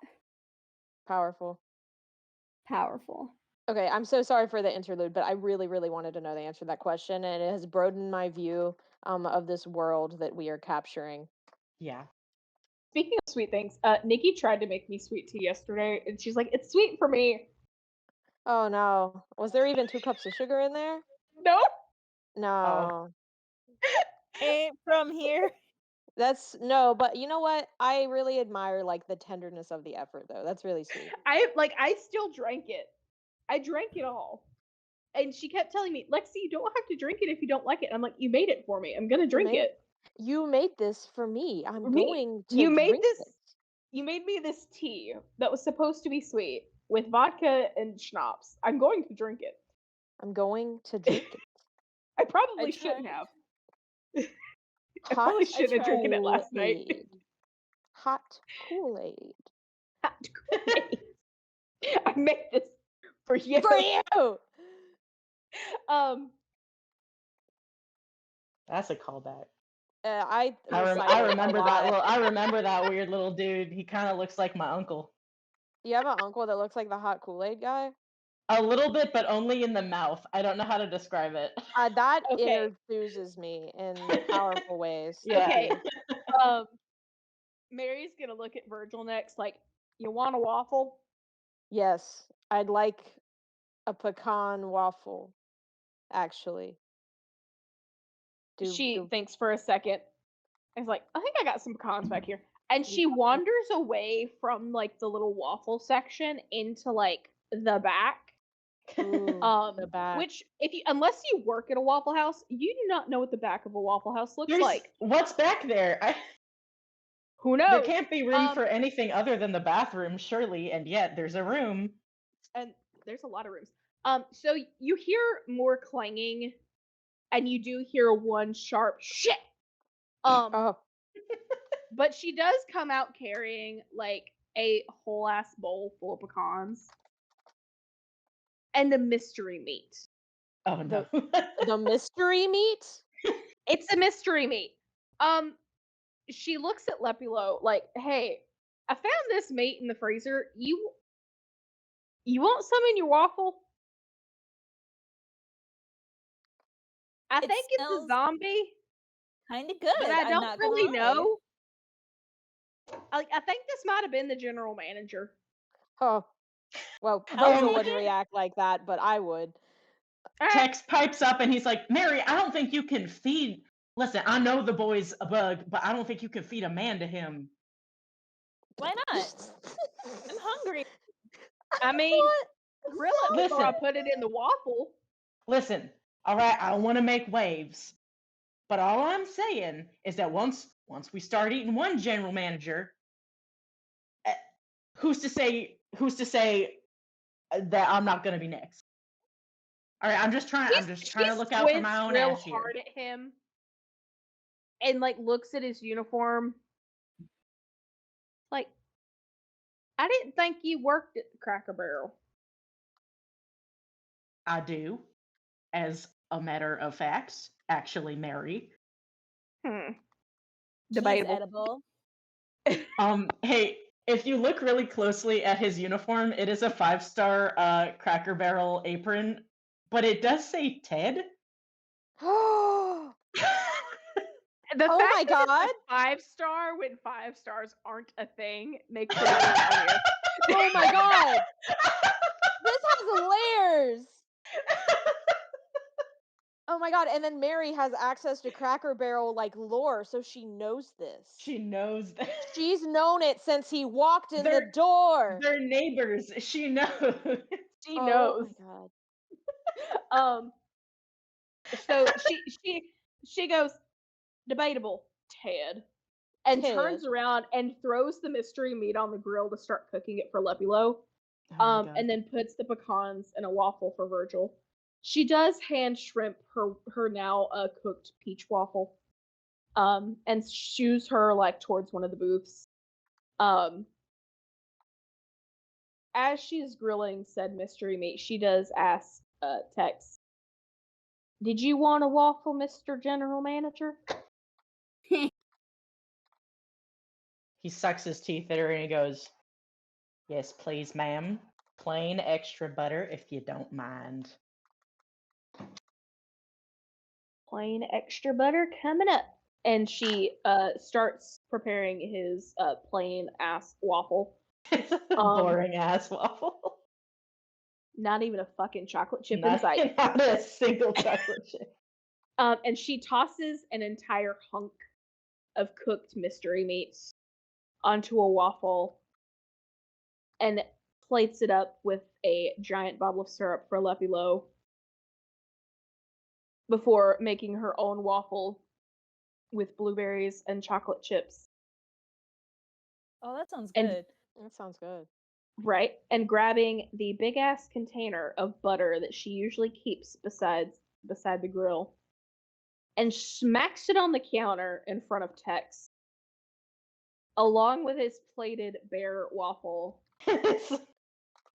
Powerful. Powerful. Okay, I'm so sorry for the interlude, but I really, really wanted to know the answer to that question, and it has broadened my view of this world that we are capturing. Yeah. Speaking of sweet things, Nikki tried to make me sweet tea yesterday, and she's like, "It's sweet for me." Oh no. Was there even 2 cups of sugar in there? No. No. Ain't from here. That's no, but you know what? I really admire like the tenderness of the effort though. That's really sweet. I still drank it. I drank it all. And she kept telling me, "Lexi, you don't have to drink it if you don't like it." I'm like, "You made it for me. I'm gonna drink made it." You made this for me. I'm For me. going to You made drink this. it. You made me this tea that was supposed to be sweet with vodka and schnapps. I'm going to drink it. I'm going to drink it. I probably I shouldn't tried. have. I Hot probably shouldn't have drinking it last night. Kool-Aid. Hot Kool-Aid. Hot Kool-Aid. I made this for you. For you. That's a callback. I I recite it a remember lot. that little. I remember that weird little dude. He kind of looks like my uncle. You have an uncle that looks like the hot Kool-Aid guy? A little bit, but only in the mouth. I don't know how to describe it. That Okay. enthuses me in powerful ways. Yeah. Okay. Mary's gonna look at Virgil next, like, "You want a waffle?" Yes, I'd like a pecan waffle, actually. She thinks for a second. Is like, "I think I got some pecans back here." And she wanders away from like the little waffle section into like the back. Ooh, the back. Which unless you work at a Waffle House, you do not know what the back of a Waffle House looks like. What's back there? Who knows? There can't be room for anything other than the bathroom, surely, and yet there's a room. And there's a lot of rooms. So you hear more clanging, and you do hear one sharp shit. Oh, But she does come out carrying like a whole ass bowl full of pecans and a mystery meat. Oh no. the mystery meat? It's a mystery meat. She looks at Lepilo like, "Hey, I found this meat in the freezer. You want some in your waffle?" I It think it's a smells zombie, kind of good. but I I'm don't not gonna really lie. know. Like, I think this might have been the general manager. Oh, well, I'll Virgil take wouldn't it. react like that, but I would. Tex pipes up and he's like, "Mary, I don't think you can feed. Listen, I know the boy's a bug, but I don't think you can feed a man to him." Why not? I'm hungry. I mean, grill it before I Listen. put it in the waffle. Listen, all right, I don't want to make waves, but all I'm saying is that once we start eating one general manager, who's to say that I'm not going to be next? All right, I'm just trying to look out for my own real ass here. hard at him and like looks at his uniform. Like, I didn't think you worked at the Cracker Barrel. I do, as a matter of fact, actually marry. Cheese Debatable. edible. Hey, if you look really closely at his uniform, it is a 5-star Cracker Barrel apron, but it does say Ted. Oh The my fact that god! it's a 5-star when 5 stars aren't a thing makes it even funnier. Oh my god! This has layers! Oh my god, and then Mary has access to Cracker Barrel like lore, so she knows this. She knows that. She's known it since he walked in the They're- door. They're neighbors. She knows. She Oh knows. my god. So she goes, debatable, Ted, and turns Ted. around and throws the mystery meat on the grill to start cooking it for Lepilo. Oh my God. And then puts the pecans in a waffle for Virgil. She does hand Shrimp her now cooked peach waffle, and shoos her like towards one of the booths. As she's grilling said mystery meat, she does ask Tex, "Did you want a waffle, Mr. General Manager?" He sucks his teeth at her and he goes, "Yes, please, ma'am. Plain extra butter if you don't mind." Plain extra butter coming up. And she starts preparing his plain ass waffle. Boring ass waffle. Not even a fucking chocolate chip Not, inside. not a single chocolate chip. And she tosses an entire hunk of cooked mystery meats onto a waffle and plates it up with a giant bottle of syrup for Lepilo before making her own waffle with blueberries and chocolate chips. Oh, that sounds And- good. That sounds good. Right, and grabbing the big ass container of butter that she usually keeps beside the grill, and smacks it on the counter in front of Tex, along with his plated bear waffle, A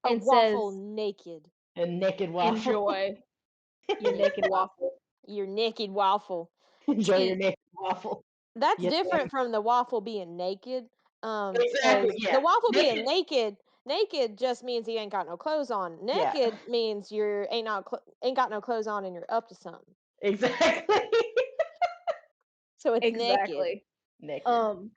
and waffle says, naked. A naked waffle. "Enjoy your naked waffle." Your naked waffle. Enjoy See, your naked waffle. That's Yes, different from the waffle being naked. Exactly, 'Cause yeah. the waffle being Naked. naked just means he ain't got no clothes on. Yeah. Naked means you're ain't got no clothes on and you're up to something. Exactly. So it's naked. Exactly. Naked.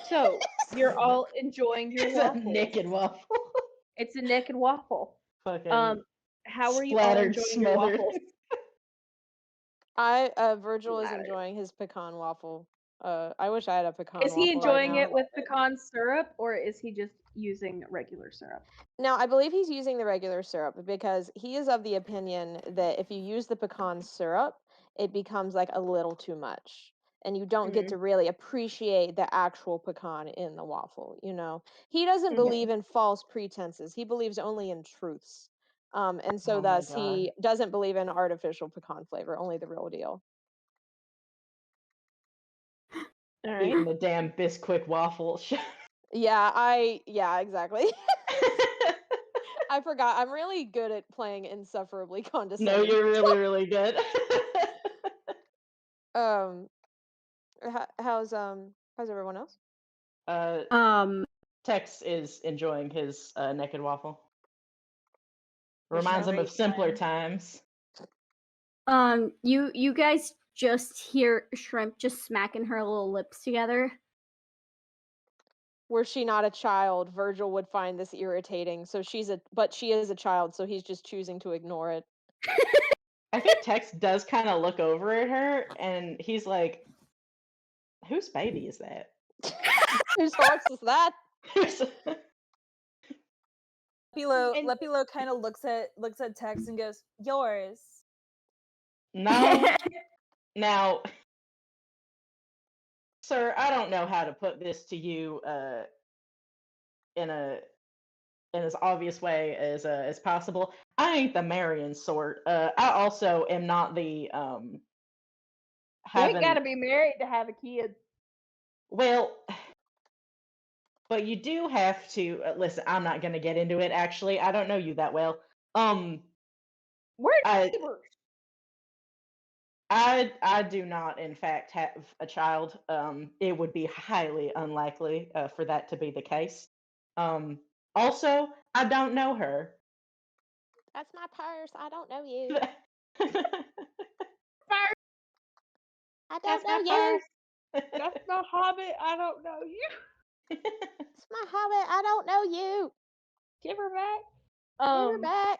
So you're all enjoying your It's a waffle. naked waffle. It's a naked waffle. Fucking How are you all splattered, enjoying your smothered. waffles? Virgil is Ladder. enjoying his pecan waffle. I wish I had a pecan Is waffle. he enjoying right now. it with pecan syrup, or is he just using regular syrup? Now, I believe he's using the regular syrup because he is of the opinion that if you use the pecan syrup, it becomes like a little too much. And you don't get to really appreciate the actual pecan in the waffle, you know. He doesn't Mhm. believe in false pretenses. He believes only in truths. And so Oh my thus he doesn't believe in artificial pecan flavor, only the real deal. All right. Eating the damn Bisquick waffle. Yeah, exactly. I forgot. I'm really good at playing insufferably No, condescending. you're really, really good. How's everyone else? Tex is enjoying his naked waffle. He's Reminds him having of a simpler great times. You guys just hear Shrimp just smacking her little lips together. Were she not a child, Virgil would find this irritating. So she is a child, so he's just choosing to ignore it. I think Tex does kind of look over at her, and he's like, "Whose baby is that?" Whose horse is that? Lepilo kind of looks at Tex and goes, "Yours." No. Now, sir, I don't know how to put this to you in as obvious way as possible. I ain't the marrying sort. I also am not the You ain't having. gotta be married to have a kid. Well, But you do have to listen. I'm not going to get into it. Actually, I don't know you that well. We're I neighbors. I do not, in fact, have a child. It would be highly unlikely for that to be the case. Also, I don't know her. That's my purse. I don't know you. Fire. I That's don't know my you. purse. That's my hobbit. I don't know you. It's my hobbit. I don't know you. Give her back. Give her back.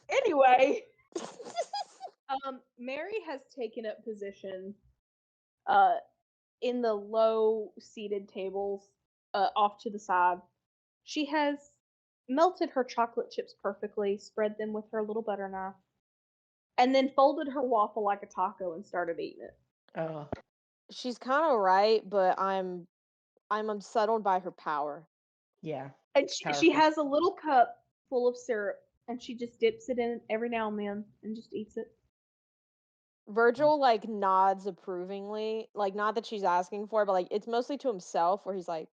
Anyway, Mary has taken up position in the low seated tables off to the side. She has melted her chocolate chips perfectly, spread them with her little butter knife, and then folded her waffle like a taco and started eating it. Oh, She's kind of right, but I'm unsettled by her power. yeah. And she Powerful. has a little cup full of syrup, and she just dips it in every now and then and just eats it. Virgil like nods approvingly, like not that she's asking for it, but like it's mostly to himself where he's like,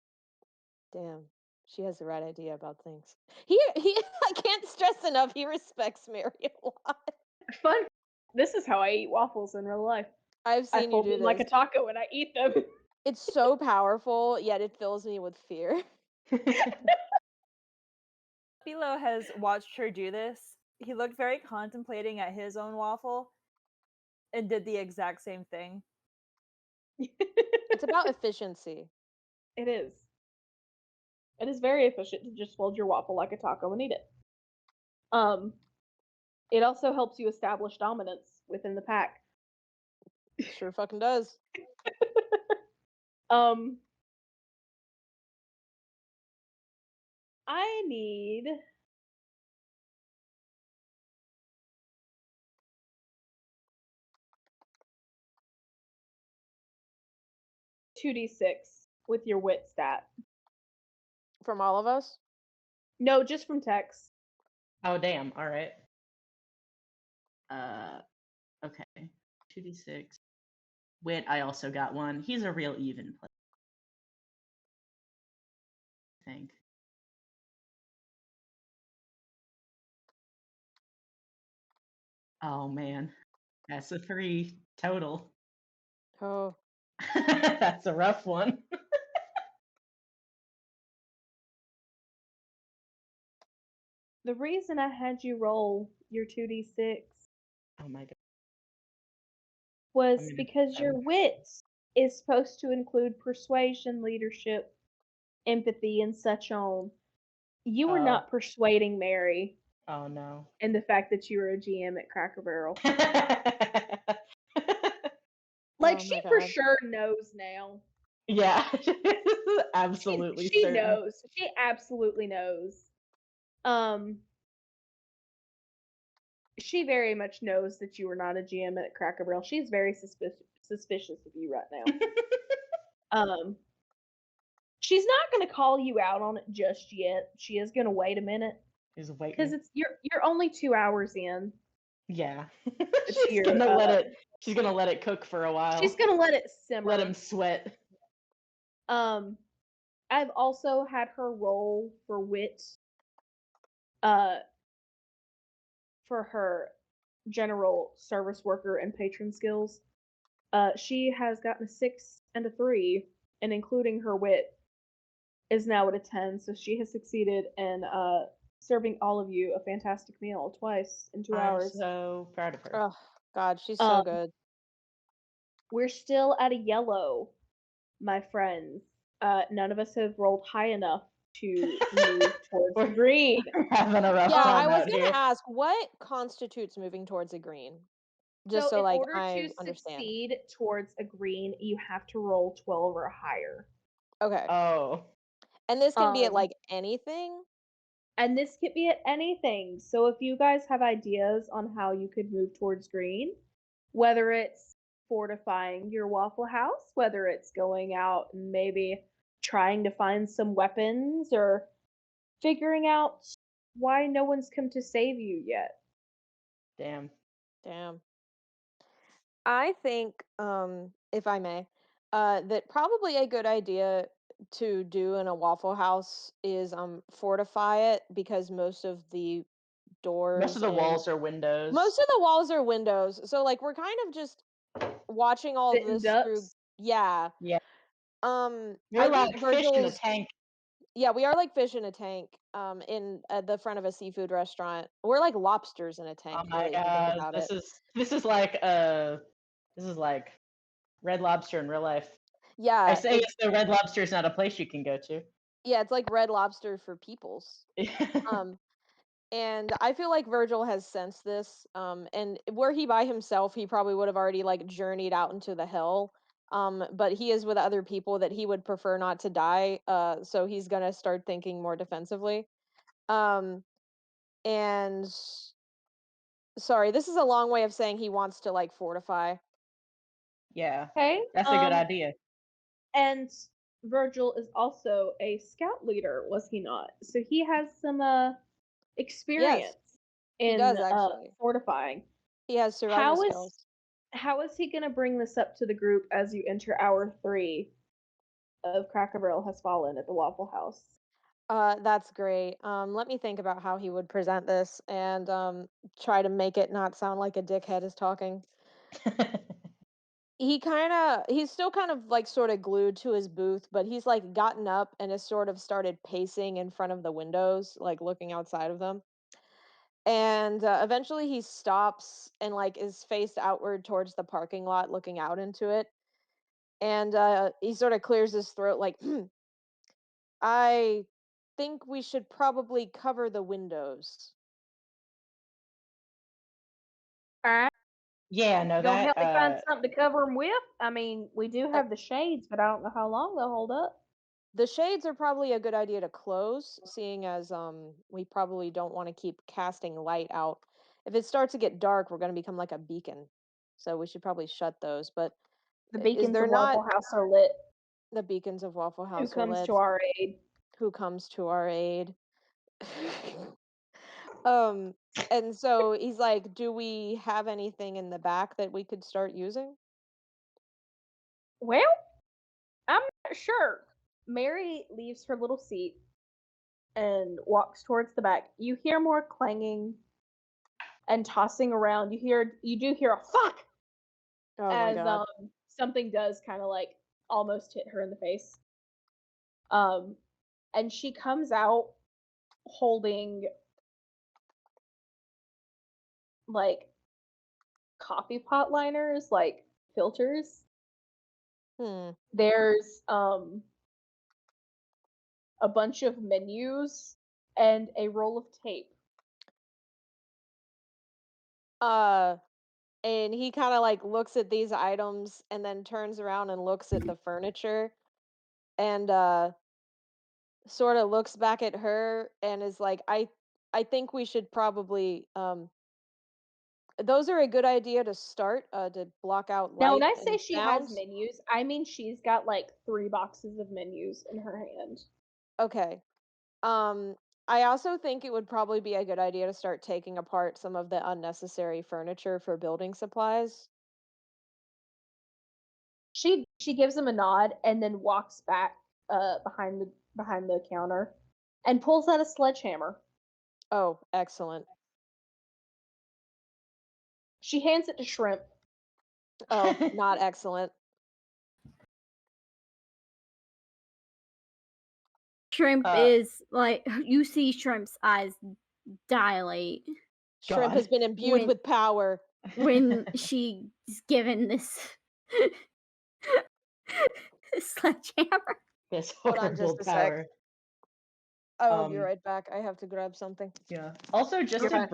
"Damn, she has the right idea about things." He I can't stress enough he respects Mary a lot. Fun. This is how I eat waffles in real life. I've I seen you fold do them like a this. taco and I eat them. It's so powerful, yet it fills me with fear. Philo has watched her do this. He looked very contemplating at his own waffle and did the exact same thing. It's about efficiency. It is. It is very efficient to just fold your waffle like a taco and eat it. It also helps you establish dominance within the pack. Sure fucking does. I need $2d6 with your wit stat. From all of us? No, just from Tex. Oh, damn. All right. Okay. 2d6. Wit, I also got one. He's a real even player, I think. Oh, man. That's a 3 total. Oh. That's a rough one. The reason I had you roll your 2d6 Oh, my God. was gonna- because your wit is supposed to include persuasion, leadership, empathy, and such on. You were Oh. not persuading Mary Oh, no. in the fact that you were a GM at Cracker Barrel. Like, Oh she my for God. sure knows now. Yeah. Absolutely She certain. knows. She absolutely knows. She very much knows that you are not a GM at Cracker Barrel. She's very suspicious of you right now. She's not going to call you out on it just yet. She is going to wait a minute He's waiting. because you're only 2 hours in. Yeah. She's She's gonna let it. She's gonna let it cook for a while. She's going to let it simmer. Let him sweat. I've also had her roll for wit. For her general service worker and patron skills. She has gotten a 6 and a 3, and including her wit, is now at a 10. So she has succeeded in serving all of you a fantastic meal twice in 2 hours. I'm so proud of her. Oh God, she's so good. We're still at a yellow, my friends. None of us have rolled high enough to move towards green. We're having a rough Yeah, I time was out gonna here. ask what constitutes moving towards a green? Just so in like order I to understand. succeed towards a green, you have to roll 12 or higher. Okay. Oh. And this can be at Um, like anything? And this could be at anything. So if you guys have ideas on how you could move towards green, whether it's fortifying your Waffle House, whether it's going out and maybe trying to find some weapons or figuring out why no one's come to save you yet. Damn. Damn. I think if I may, that probably a good idea to do in a Waffle House is fortify it because most of the Most of doors the and walls are windows. most of the walls are windows. So like we're kind of just watching all of Sitting this through. ducks. Yeah. Yeah. You're I think like fish in a Virgil's. tank. Yeah, we are like fish in a tank. In the front of a seafood restaurant. We're like lobsters in a Oh tank. my Really, if you think god, about it. this is like Red Lobster in real life. I Yeah, say it's the Red Lobster is not a place you can go to. yeah, it's like Red Lobster for peoples. Um, and I feel like Virgil has sensed this. And were he by himself, he probably would have already like journeyed out into the hell. But he is with other people that he would prefer not to die. So he's gonna start thinking more defensively. And sorry, this is a long way of saying he wants to like fortify. Yeah, Okay. that's a good idea. And Virgil is also a scout leader, was he not? So he has some experience He in does actually. fortifying. He has survival How is skills. how is he going to bring this up to the group as you enter hour 3 of Cracker Barrel Has Fallen at the Waffle House? That's great. Let me think about how he would present this and try to make it not sound like a dickhead is talking. He's still kind of like sort of glued to his booth, but he's like gotten up and has sort of started pacing in front of the windows, like looking outside of them. And eventually he stops and like is faced outward towards the parking lot, looking out into it. And he sort of clears his throat, like, I think we should probably cover the windows. All right. Yeah, no, You gonna help me find that something to cover them with? I mean, we do have the shades, but I don't know how long they'll hold up. The shades are probably a good idea to close, seeing as we probably don't want to keep casting light out. If it starts to get dark, we're going to become like a beacon. So we should probably shut those. But The is beacons there of not Waffle House are lit. the beacons of Waffle Who House are comes lit? to our aid? Who comes to our aid? um and so he's like, do we have anything in the back that we could start using? Well, I'm not sure. Mary leaves her little seat and walks towards the back. You hear more clanging and tossing around. You do hear a fuck Oh my as god. something does kind of like almost hit her in the face. Um and she comes out holding like coffee pot liners, like filters. Hmm. There's a bunch of menus and a roll of tape. uh and he kind of like looks at these items and then turns around and looks at the furniture and sort of looks back at her and is like, I think we should probably those are a good idea to start to block out Now, when light I say and she has sounds. menus, I mean she's got like 3 boxes of menus in her hand. Okay. um I also think it would probably be a good idea to start taking apart some of the unnecessary furniture for building supplies. She gives him a nod and then walks back behind the counter and pulls out a sledgehammer. Oh, excellent. She hands it to Shrimp. Oh, not excellent. Shrimp is like you see Shrimp's eyes dilate Shrimp God. has been imbued When- with power. when she's given this sledgehammer. This Hold on just horrible a sec. power. I will be Um, right back. I have to grab something. Yeah. Also, just a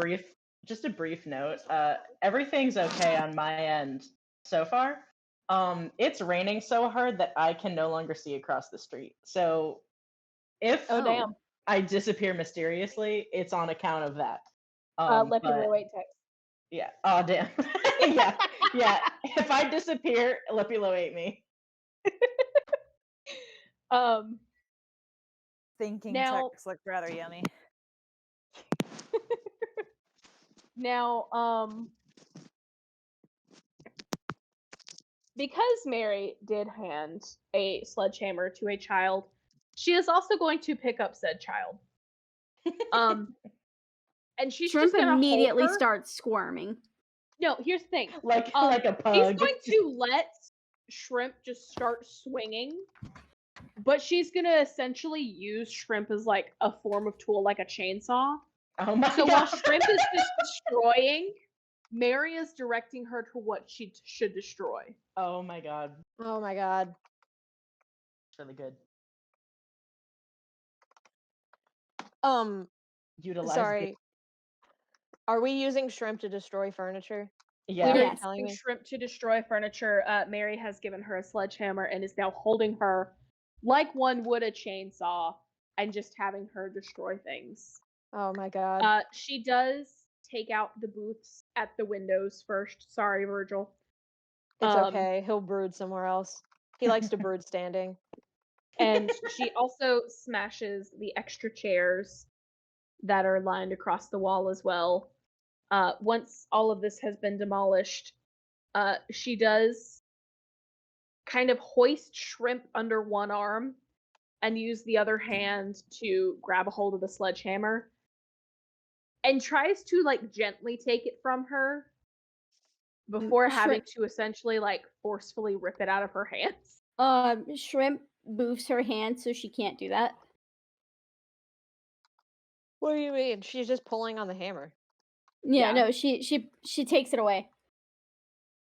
brief note. Everything's okay on my end so far. It's raining so hard that I can no longer see across the street. So if Oh damn. I disappear mysteriously, it's on account of that. Let But people wait text. yeah. Oh damn. Yeah. Yeah. If I disappear, Lepilo ate me. Um Thinking Now- text looked rather yummy. Now because Mary did hand a sledgehammer to a child, she is also going to pick up said child. And she's Shrimp just gonna immediately hold her. starts squirming. No, here's the thing. like a pug. She's going to let Shrimp just start swinging, but she's gonna essentially use Shrimp as like a form of tool, like a chainsaw. Oh my So god. while Shrimp is just destroying, Mary is directing her to what she should destroy. Oh my god. Oh my god. It's really good. Utilize Sorry. Are we using Shrimp to destroy furniture? Yeah. We are Yes. using Shrimp to destroy furniture. Mary has given her a sledgehammer and is now holding her like one would a chainsaw and just having her destroy things. Oh my god. She does take out the booths at the windows first. Sorry, Virgil. It's okay. He'll brood somewhere else. He likes to brood standing. And she also smashes the extra chairs that are lined across the wall as well. Once all of this has been demolished, she does kind of hoist Shrimp under one arm and use the other hand to grab a hold of the sledgehammer and tries to like gently take it from her before having to essentially like forcefully rip it out of her hands. Shrimp moves her hand so she can't do that. What do you mean? She's just pulling on the hammer. Yeah, Yeah. no, she takes it away.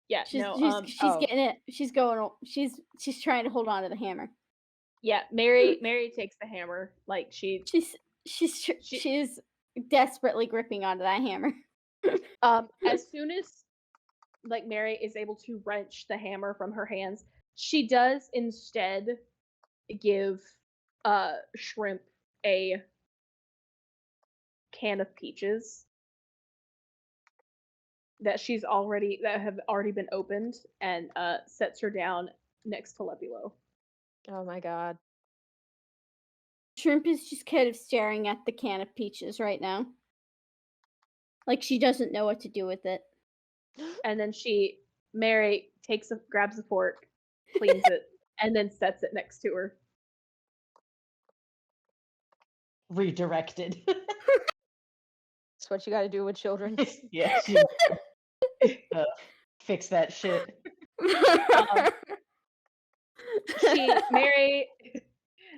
Yeah, She's no, she's getting it. She's going. She's trying to hold on to the hammer. yeah, Mary takes the hammer. Like She's desperately gripping onto that hammer. as soon as like Mary is able to wrench the hammer from her hands, she does instead give Shrimp a can of peaches that have already been opened, and sets her down next to Lebulo. Oh my god. Shrimp is just kind of staring at the can of peaches right now. Like she doesn't know what to do with it. And then Mary grabs a fork, cleans it, and then sets it next to her. Redirected. That's what you got to do with children. Yeah. Fix that shit.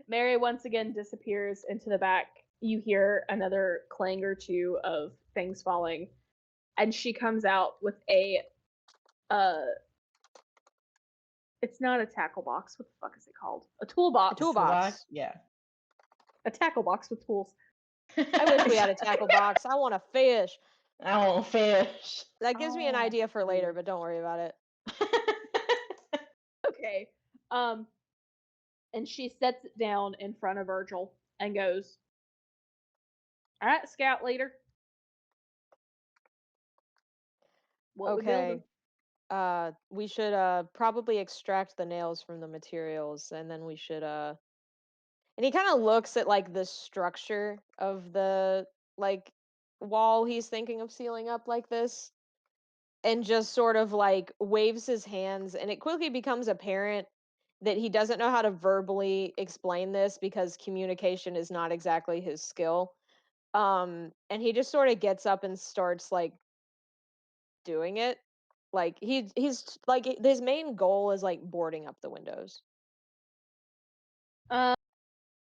Mary once again disappears into the back. You hear another clang or two of things falling, and she comes out with a it's not a tackle box. What the fuck is it called? A toolbox. A toolbox. Yeah. A tackle box with tools. I wish we had a tackle box. I want a fish. I want fish. That gives me an idea for later, but don't worry about it. Okay. And she sets it down in front of Virgil and goes, "All right, scout leader. What we building?" Okay. We should probably extract the nails from the materials, and then we should and he kind of looks at like the structure of the like wall he's thinking of sealing up like this, and just sort of like waves his hands, and it quickly becomes apparent that he doesn't know how to verbally explain this because communication is not exactly his skill. And he just sort of gets up and starts like doing it. Like he's like his main goal is like boarding up the windows.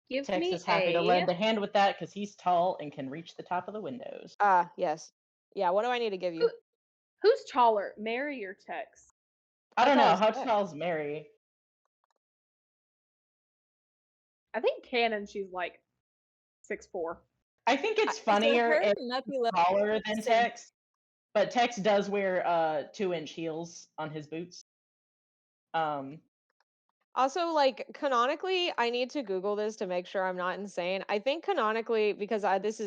Give Tex me is happy to lend a hand with that because he's tall and can reach the top of the windows. Yes. Yeah, what do I need to give you? Who's taller, Mary or Tex? I don't know. thought it How was Tex. tall's Mary? I think canon she's like 6'4". I think it's So funnier her if might be he's like taller than six. Tex, but Tex does wear 2-inch heels on his boots. Also, like canonically, I need to Google this to make sure I'm not insane. I think canonically, because this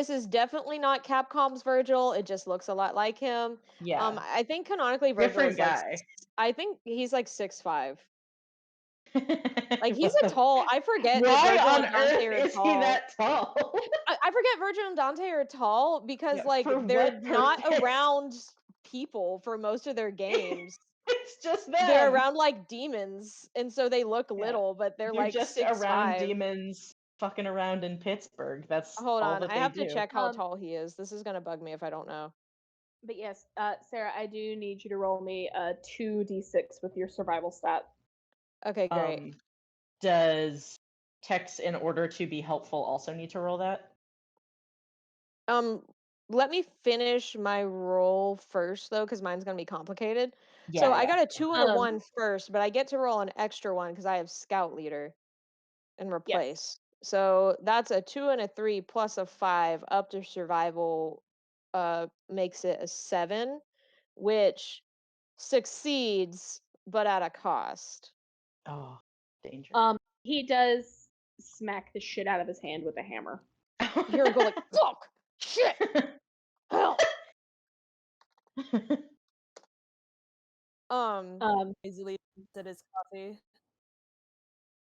is definitely not Capcom's Virgil. It just looks a lot like him. Yeah. I think canonically Virgil Different is like guy. I think he's like 6'5". Like he's What a the- tall. I forget that Why Virgil on and Dante earth are is he tall. that tall? I forget Virgil and Dante are tall because Yeah, like for they're what not purpose? around people for most of their games. It's just them. They're around like demons, and so they look little, but they're You're like just 6'5". around demons fucking around in Pittsburgh. That's Hold all on, that I they have do. to check how tall he is. This is gonna bug me if I don't know. But yes, Sarah, I do need you to roll me a 2d6 with your survival stat. Okay, great. Does Tex, in order to be helpful, also need to roll that? Let me finish my roll first though, because mine's gonna be complicated. Yeah, So I yeah. got a 2 and a Um, 1 first, but I get to roll an extra one because I have Scout Leader and replace. So that's a 2 and a 3 plus a 5 up to survival, makes it a 7, which succeeds, but at a cost. Oh, danger. He does smack the shit out of his hand with a hammer. You hear him go like, fuck, shit, hell. Easily did his coffee.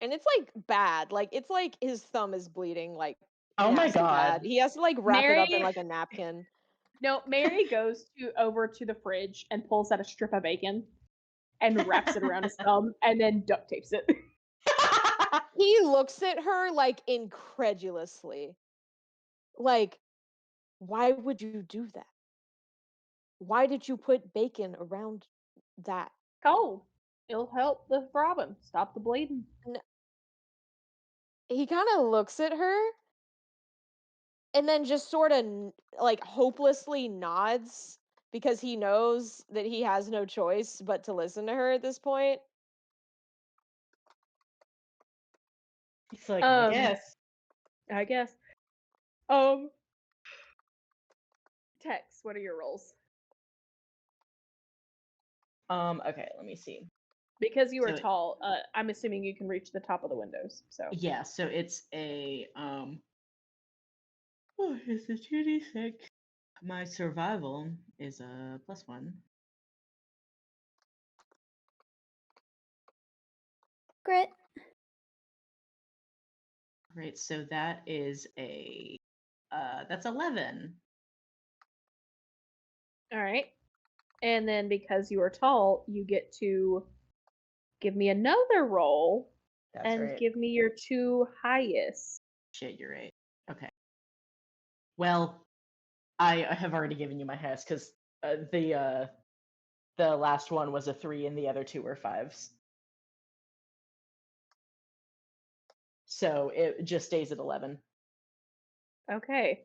And it's like bad. Like it's like his thumb is bleeding like Oh my nasty bad. God. He has to like wrap it up in Mary- like a napkin. No, Mary goes over to the fridge and pulls out a strip of bacon and wraps it around his thumb and then duct tapes it. He looks at her like incredulously. Like, why would you do that? Why did you put bacon around that? Cold. It'll help the throbbing, stop the bleeding. He kind of looks at her and then just sort of like hopelessly nods because he knows that he has no choice but to listen to her at this point. He's like, I guess. Tex, what are your rolls? Okay, let me see. Because you are So- tall, I'm assuming you can reach the top of the windows. So Yeah, so it's a it's a 2d6. My survival is a +1. Grit. Great, so that is a that's 11. all right. And then because you are tall, you get to give me another roll That's and right. give me your 2 highest. Shit, you're right. Okay. Well, I have already given you my highest because the last one was a 3 and the other 2 were 5s. So it just stays at 11. Okay.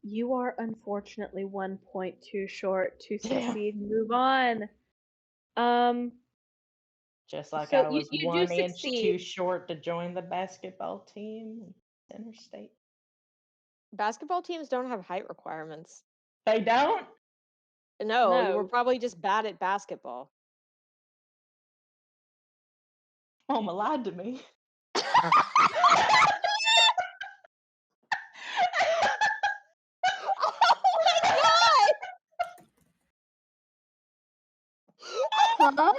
You are unfortunately 1 point too short to Damn. succeed and move on. Just like So I was you do 1 inch succeed. too short to join the basketball team in Interstate. Basketball teams don't have height requirements. They don't? No, you were No. probably just bad at basketball. Mama lied to me. Huh?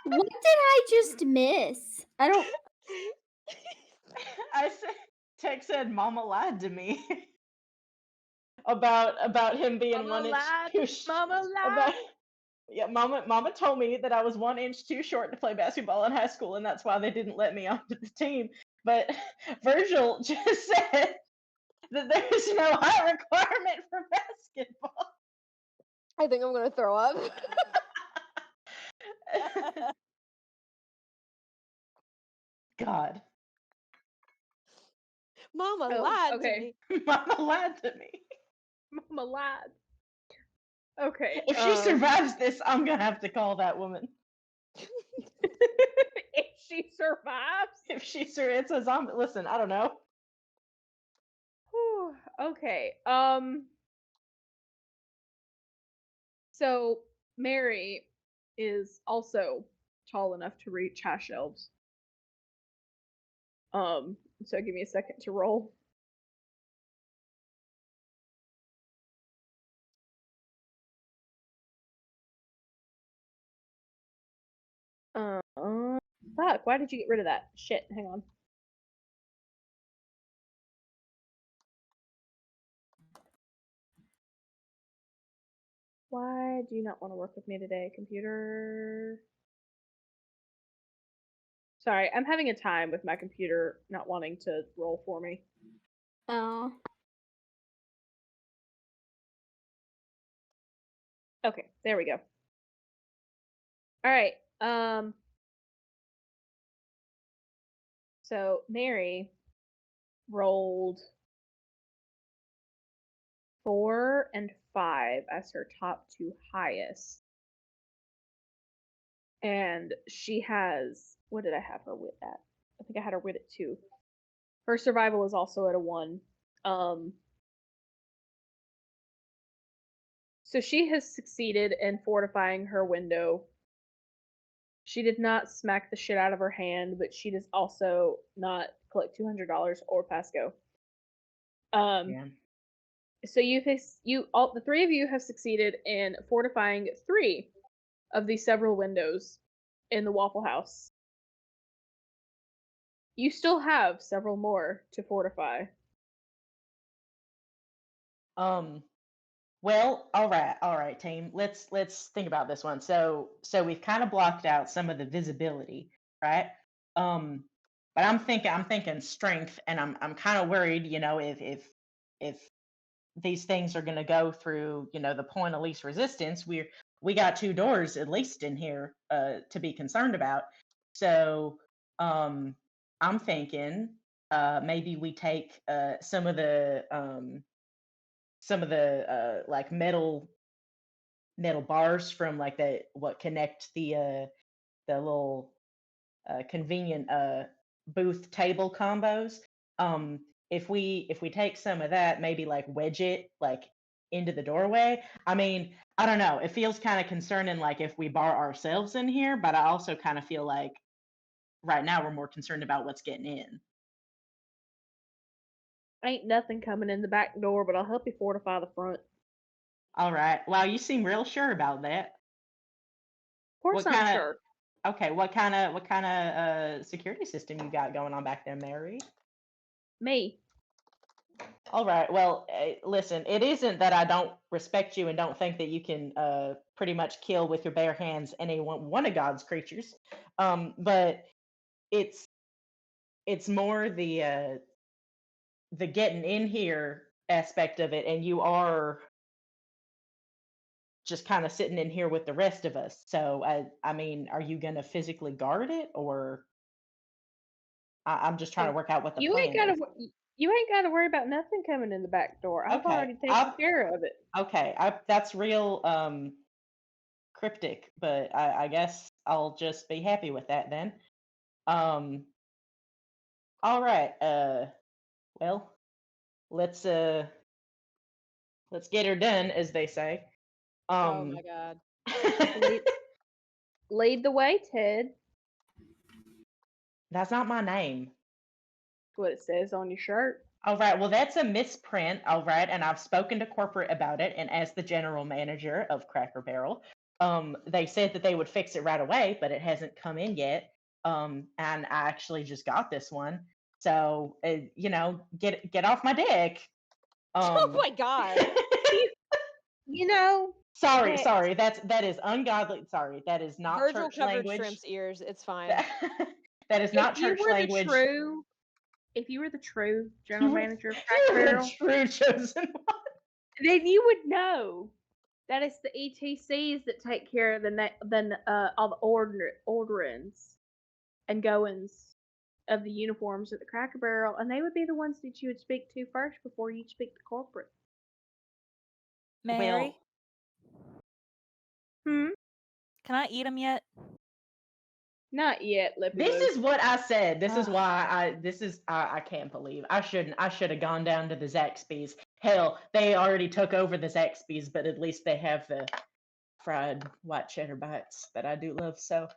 What did I just miss? I don't. I said, Tech said, "Mama lied to me." about him being Mama 1 inch lied. too Mama about, lied. yeah, Mama told me that I was 1 inch too short to play basketball in high school, and that's why they didn't let me onto the team. But Virgil just said that there's no height requirement for basketball. I think I'm gonna throw up. God. Mama Oh, lied okay. to me. Mama lied to me. Mama lied. Okay. If she survives this, I'm gonna have to call that woman. If she survives. If it's a zombie. Listen, I don't know. Whew, okay. So Mary is also tall enough to reach high shelves. So give me a second to roll. Fuck, why did you get rid of that? Shit, hang on. Why do you not want to work with me today, computer? Sorry, I'm having a time with my computer not wanting to roll for me. Oh. Okay, there we go. All right. So Mary rolled 4 and 5 as her top two highest. And she has, what did I have her wit at? I think I had her wit at 2. Her survival is also at a 1. So she has succeeded in fortifying her window. She did not smack the shit out of her hand, but she does also not collect $200 or pass go. Yeah. So the three of you have succeeded in fortifying 3 of the several windows in the Waffle House. You still have several more to fortify. Well, all right, team. Let's think about this one. So we've kind of blocked out some of the visibility, right? But I'm thinking strength, and I'm kind of worried, if these things are going to go through, the point of least resistance. We got 2 doors at least in here to be concerned about. So I'm thinking maybe we take some of the like metal bars from like what connect the little convenient booth table combos. If we take some of that, maybe like wedge it like into the doorway. I mean, I don't know. It feels kind of concerning, like if we bar ourselves in here, but I also kind of feel like right now we're more concerned about what's getting in. Ain't nothing coming in the back door, but I'll help you fortify the front. All right. Wow, you seem real sure about that. Of course, What I'm kind of sure. okay? What kind of security system you got going on back there, Mary? Me. All right. Well, listen, it isn't that I don't respect you and don't think that you can pretty much kill with your bare hands any one of God's creatures. But it's more the getting in here aspect of it, and you are just kind of sitting in here with the rest of us. So I mean, are you gonna physically guard it, or I'm just trying to Oh, work out what the you ain't plan gotta. is. You ain't gotta worry about nothing coming in the back door. I've Okay. already taken care of it. Okay. That's real cryptic, but I guess I'll just be happy with that then. Um, all right. Well, let's get her done, as they say. Oh my god. Lead the way, Ted. That's not my name. That's what it says on your shirt. All right. Well, that's a misprint. All right, and I've spoken to corporate about it, and as the general manager of Cracker Barrel, they said that they would fix it right away, but it hasn't come in yet. And I actually just got this one, so get off my dick. Oh my god. You know, Sorry, that is ungodly. Sorry, that is not Virgil church covered language. Shrimp's ears. It's fine. That is not if you church were language. if you were the true general manager of You Cracker were the Barrel, true chosen one. then you would know that it's the ETCs that take care of all the orderings and goings of the uniforms at the Cracker Barrel, and they would be the ones that you would speak to first before you'd speak to corporate. Mary, Hmm. can I eat them yet? Not yet, Lippy This Lou. is what I said. This is Ugh. why I can't believe I should have gone down to the Zaxby's. Hell, they already took over the Zaxby's, but at least they have the fried white cheddar bites that I do love. So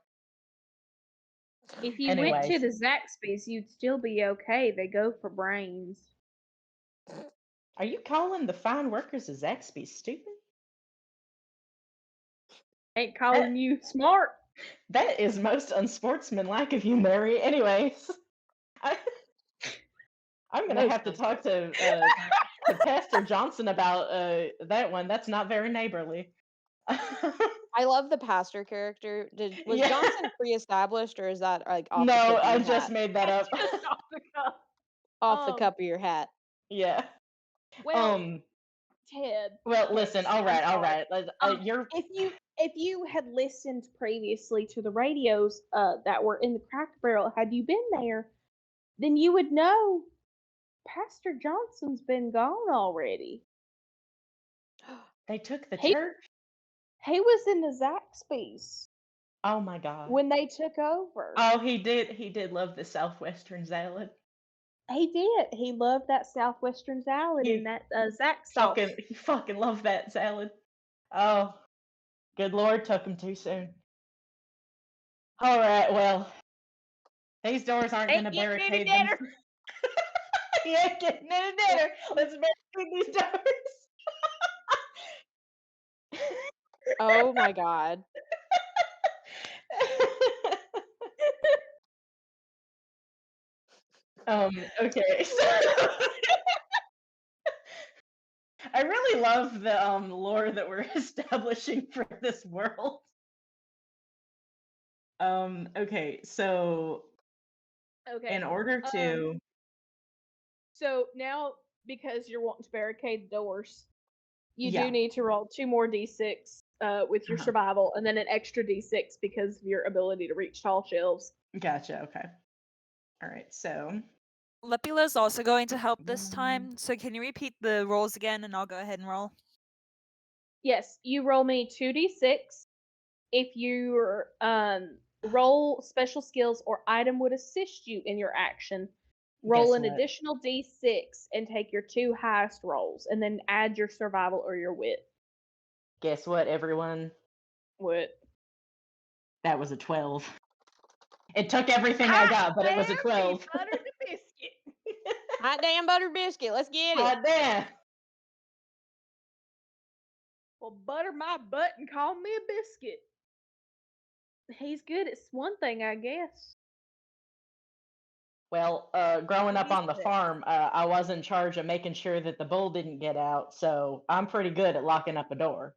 If you went to anyways, the Zaxby's, you'd still be okay. They go for brains. are you calling the fine workers of Zaxby's stupid? Ain't calling you smart. That is most unsportsmanlike of you, Mary. Anyways, I'm gonna Most have to talk to Pastor Johnson about that one. That's not very neighborly. I love the pastor character. Was Yeah. Johnson pre-established, or is that like off the No, tip of I your just hat? made that up. Just off the cuff. Off the Um, cup of your hat. Yeah. Well, Um. Ted. Well, Tex, listen. All I'm right. All sorry. right. You're. If you had listened previously to the radios that were in the Cracker Barrel, had you been there, then you would know Pastor Johnson's been gone already. They took the He church. he was in the Zaxby's Oh my god. when they took over. Oh, he did. He did love the southwestern salad. He did. He loved that southwestern salad He and that Zax sauce. He fucking loved that salad. Oh, good lord, took him too soon. All right. Well, these doors aren't Ain't gonna getting any barricade them. better. He ain't getting any dinner. Let's barricade these doors. Oh my god. Okay. So I really love the lore that we're establishing for this world. Okay, so Okay. in order to So now, because you're wanting to barricade the doors, you Yeah. do need to roll 2 more d6 with your Uh-huh. survival, and then an extra d6 because of your ability to reach tall shelves. Gotcha, okay. All right, so Lepila's also going to help this Mm. time, so can you repeat the rolls again and I'll go ahead and roll? Yes, you roll me 2d6. If your roll special skills or item would assist you in your action, roll Guess an what? additional d6 and take your 2 highest rolls, and then add your survival or your wit. Guess what, everyone? Wit. That was a 12. It took everything I got, but it was a Damn, 12. he buttered the biscuit. Hot damn buttered biscuit. Let's get it. God damn. Well, butter my butt and call me a biscuit. He's good at one thing, I guess. Well, growing What up do you on the say? farm, I was in charge of making sure that the bull didn't get out, so I'm pretty good at locking up a door.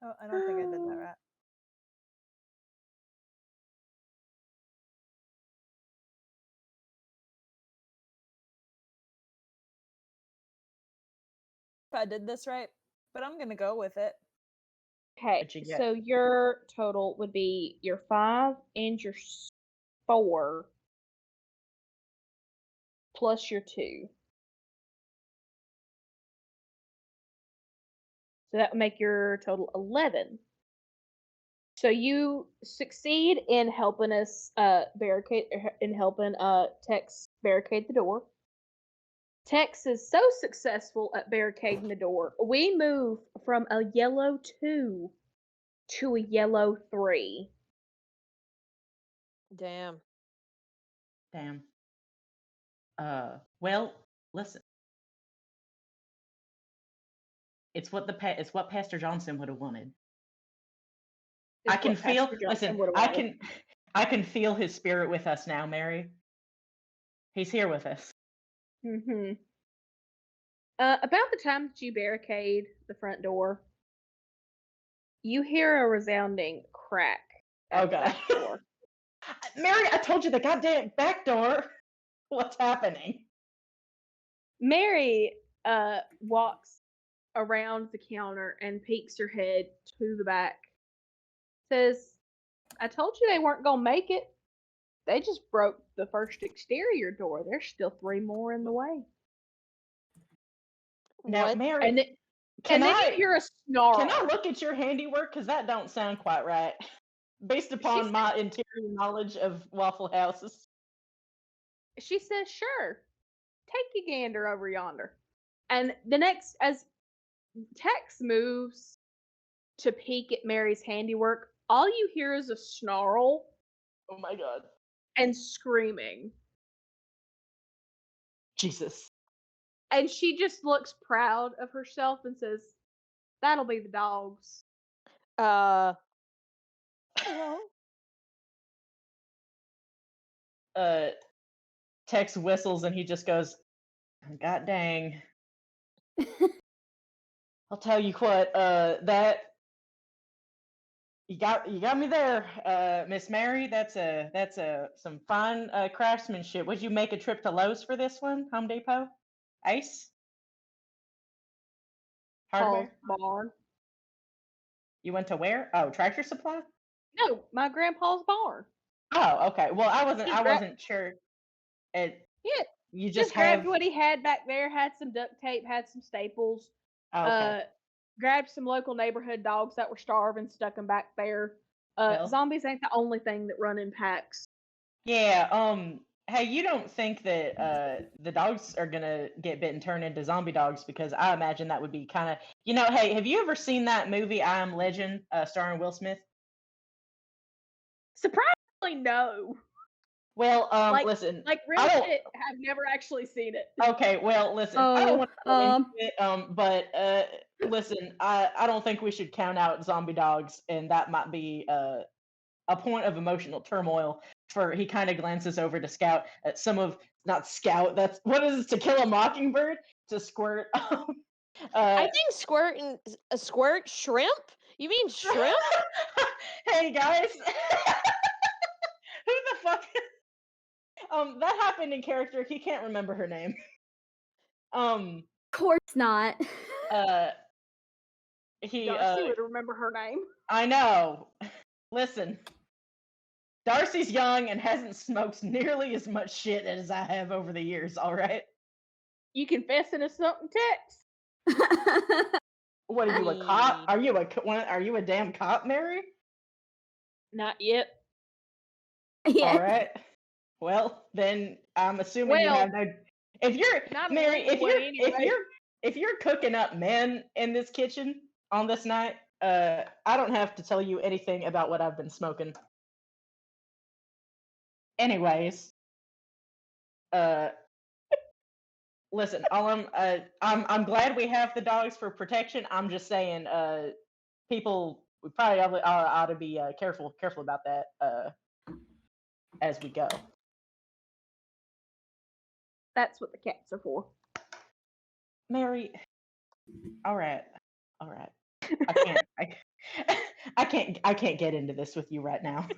Oh, I don't think I did that right. If I did this right, but I'm gonna go with it. Okay, What'd you get? so your total would be your 5 and your 4 plus your 2. So that would make your total 11. So you succeed in helping us in helping Tex barricade the door. Tex is so successful at barricading the door, we move from a yellow 2 to a yellow 3. Damn. Damn. Well, listen. It's what Pastor Johnson would have wanted. Is I can what feel. Pastor Johnson Listen, would've I wanted. can feel his spirit with us now, Mary. He's here with us. Mm-hmm. About the time that you barricade the front door, you hear a resounding crack at the Okay. back door. Mary, I told you the goddamn back door. What's happening? Mary walks around the counter and peeks her head to the back. Says, I told you they weren't gonna make it. They just broke the first exterior door. There's still 3 more in the way. Now, What? Mary, And then, can you I hear a snarl. can I look at your handiwork? Because that don't sound quite right, based upon She my interior knowledge of Waffle Houses. She says, sure, take a gander over yonder. And the next, as Tex moves to peek at Mary's handiwork, all you hear is a snarl Oh my god, and screaming. Jesus! And she just looks proud of herself and says, that'll be the dogs. Uh. Tex whistles and he just goes, "God dang, I'll tell you what, that you got me there, Miss Mary. That's some fine craftsmanship. Would you make a trip to Lowe's for this one? Home Depot, Ace, Paul's Hardware. barn. You went to where? Oh, Tractor Supply. No, my grandpa's barn. Oh, okay. Well, I He wasn't sure. It Yeah, you just grabbed what he had back there. Had some duct tape. Had some staples. Oh, okay. Grabbed some local neighborhood dogs that were starving. Stuck them back there. Well. Zombies ain't the only thing that run in packs. Yeah. Hey, you don't think that the dogs are gonna get bit and turn into zombie dogs? Because I imagine that would be kind of, Hey, have you ever seen that movie I Am Legend, starring Will Smith? Surprisingly, no. Well, listen. Like real shit, I've never actually seen it. Okay, well, listen. I don't want to go into it, but listen. I don't think we should count out zombie dogs, and that might be a point of emotional turmoil. For he kind of glances over to Scout at not Scout. That's what is it, To Kill a Mockingbird? To Squirt. I think squirt shrimp. You mean shrimp? Hey guys, who the fuck? That happened in character. He can't remember her name. Of course not. He Darcy would remember her name. I know. Listen, Darcy's young and hasn't smoked nearly as much shit as I have over the years. All right. You confessing to something, Tex? What are you, a cop? Are you a damn cop, Mary? Not yet. Yeah. All right. Well, then I'm assuming you have no. If you're not Mary, anyway. if you're cooking up men in this kitchen on this night, I don't have to tell you anything about what I've been smoking. Anyways, listen, I'm glad we have the dogs for protection. I'm just saying, people, we probably ought to be careful about that as we go. That's what the cats are for. Mary, all right. I can't get into this with you right now.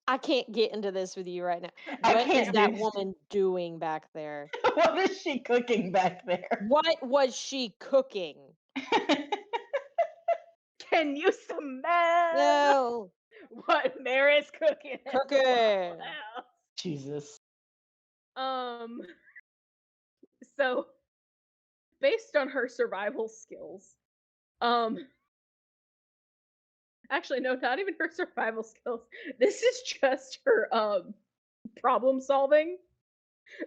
I can't get into this with you right now. I What is can't that do- woman doing back there? What is she cooking back there? What was she cooking? Can you smell No. what Mary's cooking? at the Cooking. Waffle House? Jesus. So based on her survival skills, actually no, not even her survival skills. This is just her problem solving.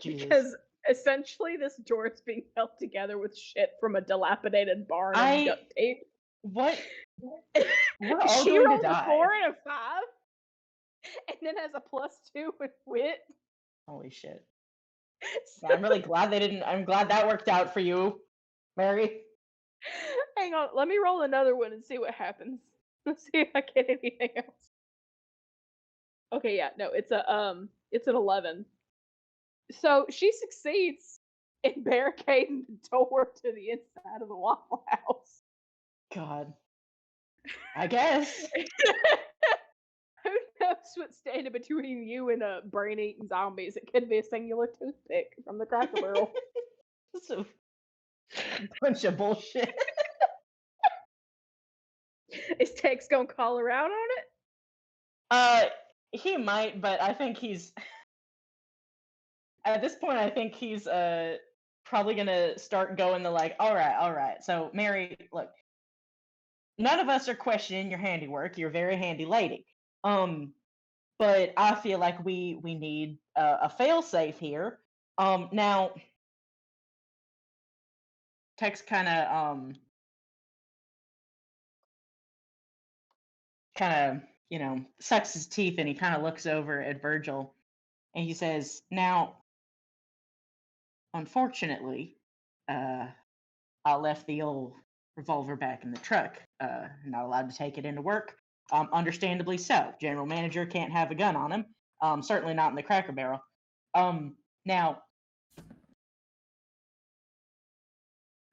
Jesus. Because essentially this door is being held together with shit from a dilapidated barn and duct tape. What? We're all She going rolled to die. a 4 and a 5, and then has a +2 with wit. Holy shit. So, I'm really glad I'm glad that worked out for you, Mary. hang on, let me roll another one and see what happens. Let's see if I get anything else. Okay, yeah, no, it's an 11. So she succeeds in barricading the door to the inside of the Waffle House. God. I guess. Who knows what's standing between you and brain-eating zombies? It could be a singular toothpick from the Cracker Barrel. It's a bunch of bullshit. Is Tex gonna call her out on it? He might, but I think he's at this point. I think he's probably gonna start going to like, all right. So Mary, look, none of us are questioning your handiwork. You're a very handy lady. But I feel like we need a fail-safe here. Now, Tex kind of sucks his teeth, and he kind of looks over at Virgil, and he says, "Now, unfortunately, I left the old revolver back in the truck. Not allowed to take it into work. Understandably so. General manager can't have a gun on him. Certainly not in the Cracker Barrel. Now,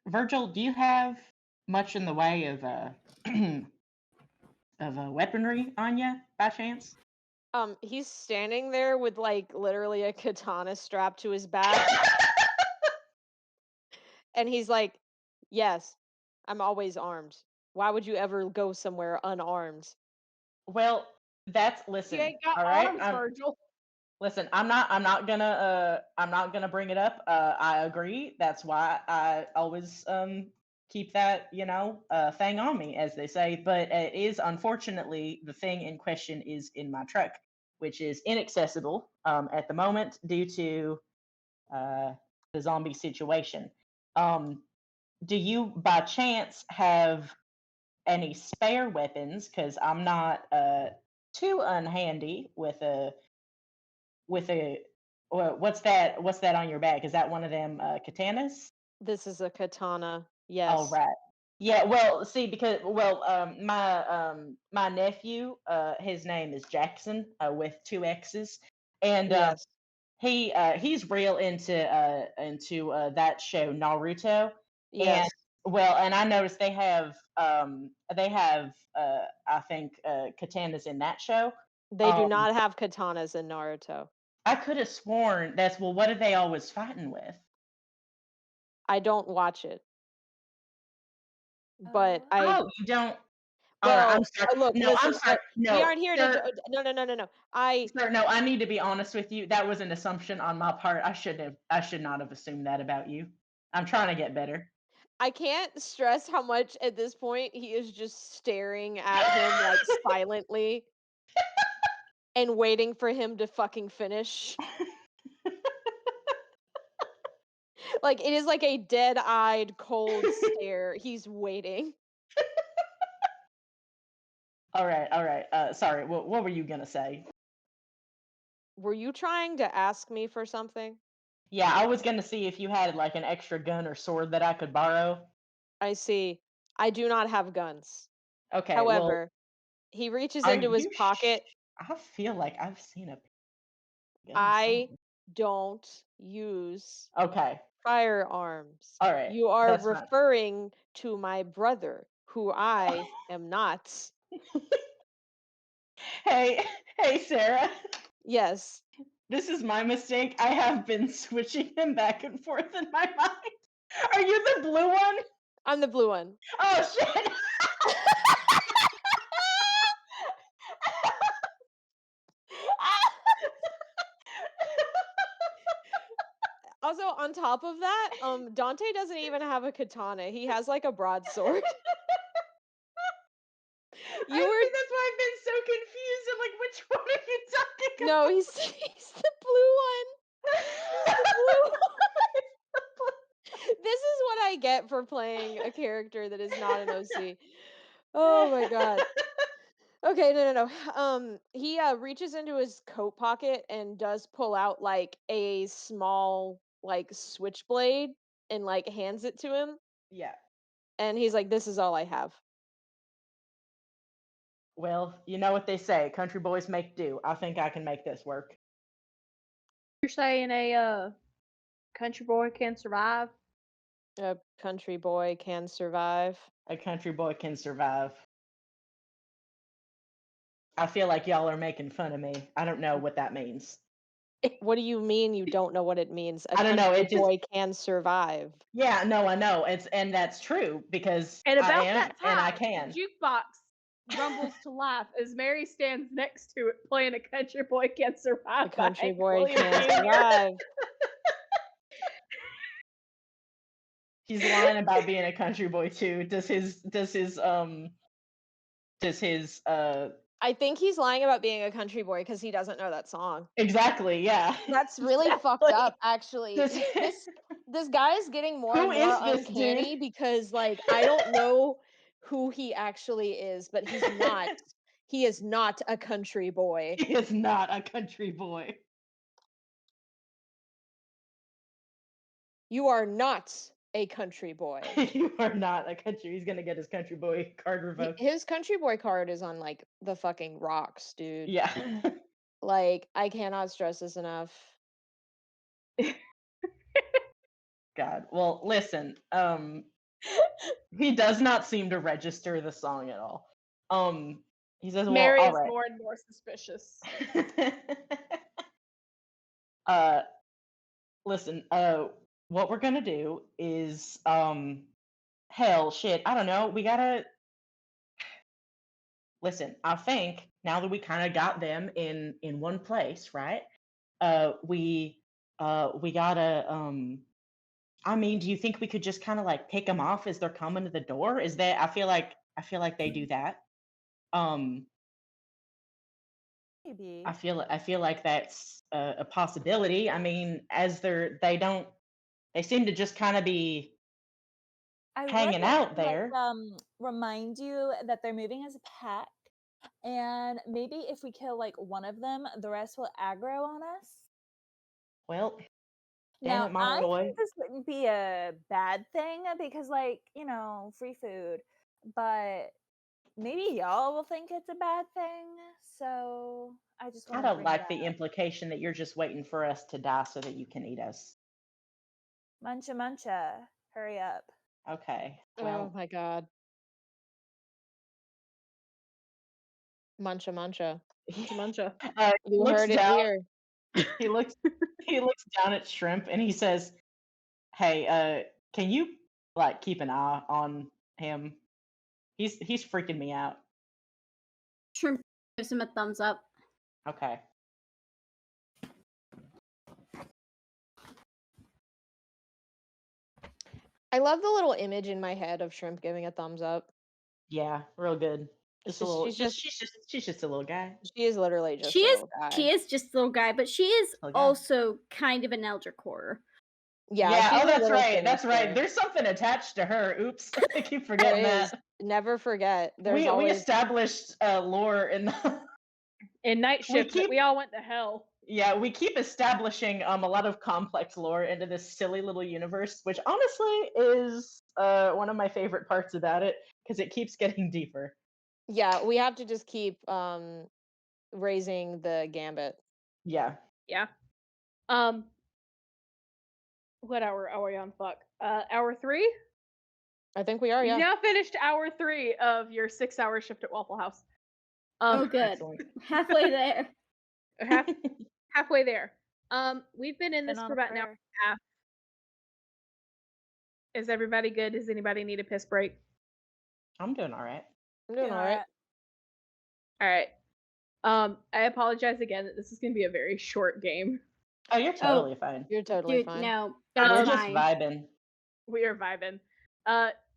Virgil, do you have much in the way of weaponry on you by chance? He's standing there with like literally a katana strapped to his back, and he's like, "Yes, I'm always armed. Why would you ever go somewhere unarmed?" Well, that's He listen. ain't got All right, arms, Virgil. listen. I'm not gonna bring it up. I agree. That's why I always keep that thing on me, as they say. But it is unfortunately the thing in question is in my truck, which is inaccessible at the moment due to the zombie situation. Um, do you by chance have any spare weapons? Because I'm not too unhandy with a what's that? What's that on your back? Is that one of them katanas? This is a katana. Oh, Yes. right. Yeah, well, see, because my nephew, his name is Jackson, with two X's, and Yes. he's real into that show Naruto, and Yes. and I noticed they have I think katanas in that show. They do Um, not have katanas in Naruto. I could have sworn that's well, what are they always fighting with? I don't watch it, but I Oh, you don't. All right, I'm well, sorry. look, No, I'm listen, sorry. we No, aren't here to sir, no, no, no, no, no. sir. No, I need to be honest with you. That was an assumption on my part. I should not have assumed that about you. I'm trying to get better. I can't stress how much at this point he is just staring at him like silently and waiting for him to fucking finish. Like it is like a dead-eyed cold stare. He's waiting. All right, all right. Sorry. What were you gonna say? Were you trying to ask me for something? Yeah, I was gonna see if you had like an extra gun or sword that I could borrow. I see. I do not have guns. Okay, well, However, he reaches are into his you? pocket. I feel like I've seen a gun I somewhere. don't use Okay, firearms. all right, You are that's fine. referring to my brother, who I am not. Hey, hey, Sarah. Yes, This is my mistake. I have been switching them back and forth in my mind. Are you the blue one? I'm the blue one. Oh shit! Also, on top of that, Dante doesn't even have a katana. He has like a broadsword. You were That's why I've been so confused. I'm like, which one are you talking no, about? he's the blue one. He's the blue one. This is what I get for playing a character that is not an OC. Oh my god. Okay, no, no, no. He reaches into his coat pocket and does pull out like a small like switchblade and like hands it to him, Yeah. and he's like, "This is all I have." Well, you know what they say, country boys make do. I think I can make this work. You're saying a country boy can survive? A country boy can survive. A country boy can survive. I feel like y'all are making fun of me. I don't know what that means. What do you mean you don't know what it means? A I don't know. country It just boy can survive. yeah, no, I know. And that's true because And I about am that and I time, can. the jukebox rumbles to life as Mary stands next to it playing A Country Boy Can Survive A by country Hank boy Williams can Jr. survive. He's lying about being a country boy too. Does his I think he's lying about being a country boy because he doesn't know that song. exactly, yeah. That's really fucked Exactly. up, actually. Does This guy is getting more Who and more is this dude? uncanny because like I don't know who he actually is, but he's not. He is not a country boy. He is not a country boy. You are not a country boy. You are not a country. He's gonna get his country boy card revoked. His country boy card is on like the fucking rocks, dude. Yeah. Like I cannot stress this enough. God. Well, listen. He does not seem to register the song at all. He says, "Well, Mary all is right." more and more suspicious. uh, listen. What we're gonna do is, hell, shit. I don't know. We gotta listen. I think now that we kind of got them in one place, right? We gotta I mean, do you think we could just kind of like pick them off as they're coming to the door? Is that I feel like they do that. Um, Maybe. I feel like that's a possibility. I mean, as they seem to just kind of be I would hanging like out to there. remind you that they're moving as a pack, and maybe if we kill like one of them, the rest will aggro on us. Well, damn Now, it, my I boy. think this wouldn't be a bad thing because, like, free food, but maybe y'all will think it's a bad thing. So I just I want to don't bring like that the up. implication that you're just waiting for us to die so that you can eat us. Muncha muncha, hurry up. Okay. Oh Well, my god. Muncha muncha. Mancha. he You looks heard it down. here. He looks he looks down at Shrimp and he says, "Hey, can you like keep an eye on him? He's freaking me out." Shrimp gives him a thumbs up. Okay. I love the little image in my head of Shrimp giving a thumbs up. Yeah, real good. It's Just a little. she's just She's just a little guy. she is literally just She a is little guy. she is just a little guy, but she is Little guy. also kind of an eldritch horror. Yeah, she's Oh, a that's little right. That's right. sinister. There's something attached to her. Oops, I keep There forgetting is. that. Never forget. There's We always established lore in the. In Night We Shift, that keep- we all went to hell. Yeah, we keep establishing a lot of complex lore into this silly little universe, which honestly is one of my favorite parts about it because it keeps getting deeper. yeah, we have to just keep raising the gambit. Yeah. Yeah. What hour are we on? Fuck. Hour 3? I think we are, You yeah. now finished hour 3 of your 6-hour shift at Waffle House. Oh, good. Excellent. Halfway there. Halfway there. We've been in Been this on for a about an hour prayer. and a half. Is everybody good? Does anybody need a piss break? I'm doing all right. I'm doing all right. All right. I apologize again that this is going to be a very short game. Oh, you're totally fine. You're totally Dude, fine. no, We're that's just fine. vibing. We are vibing.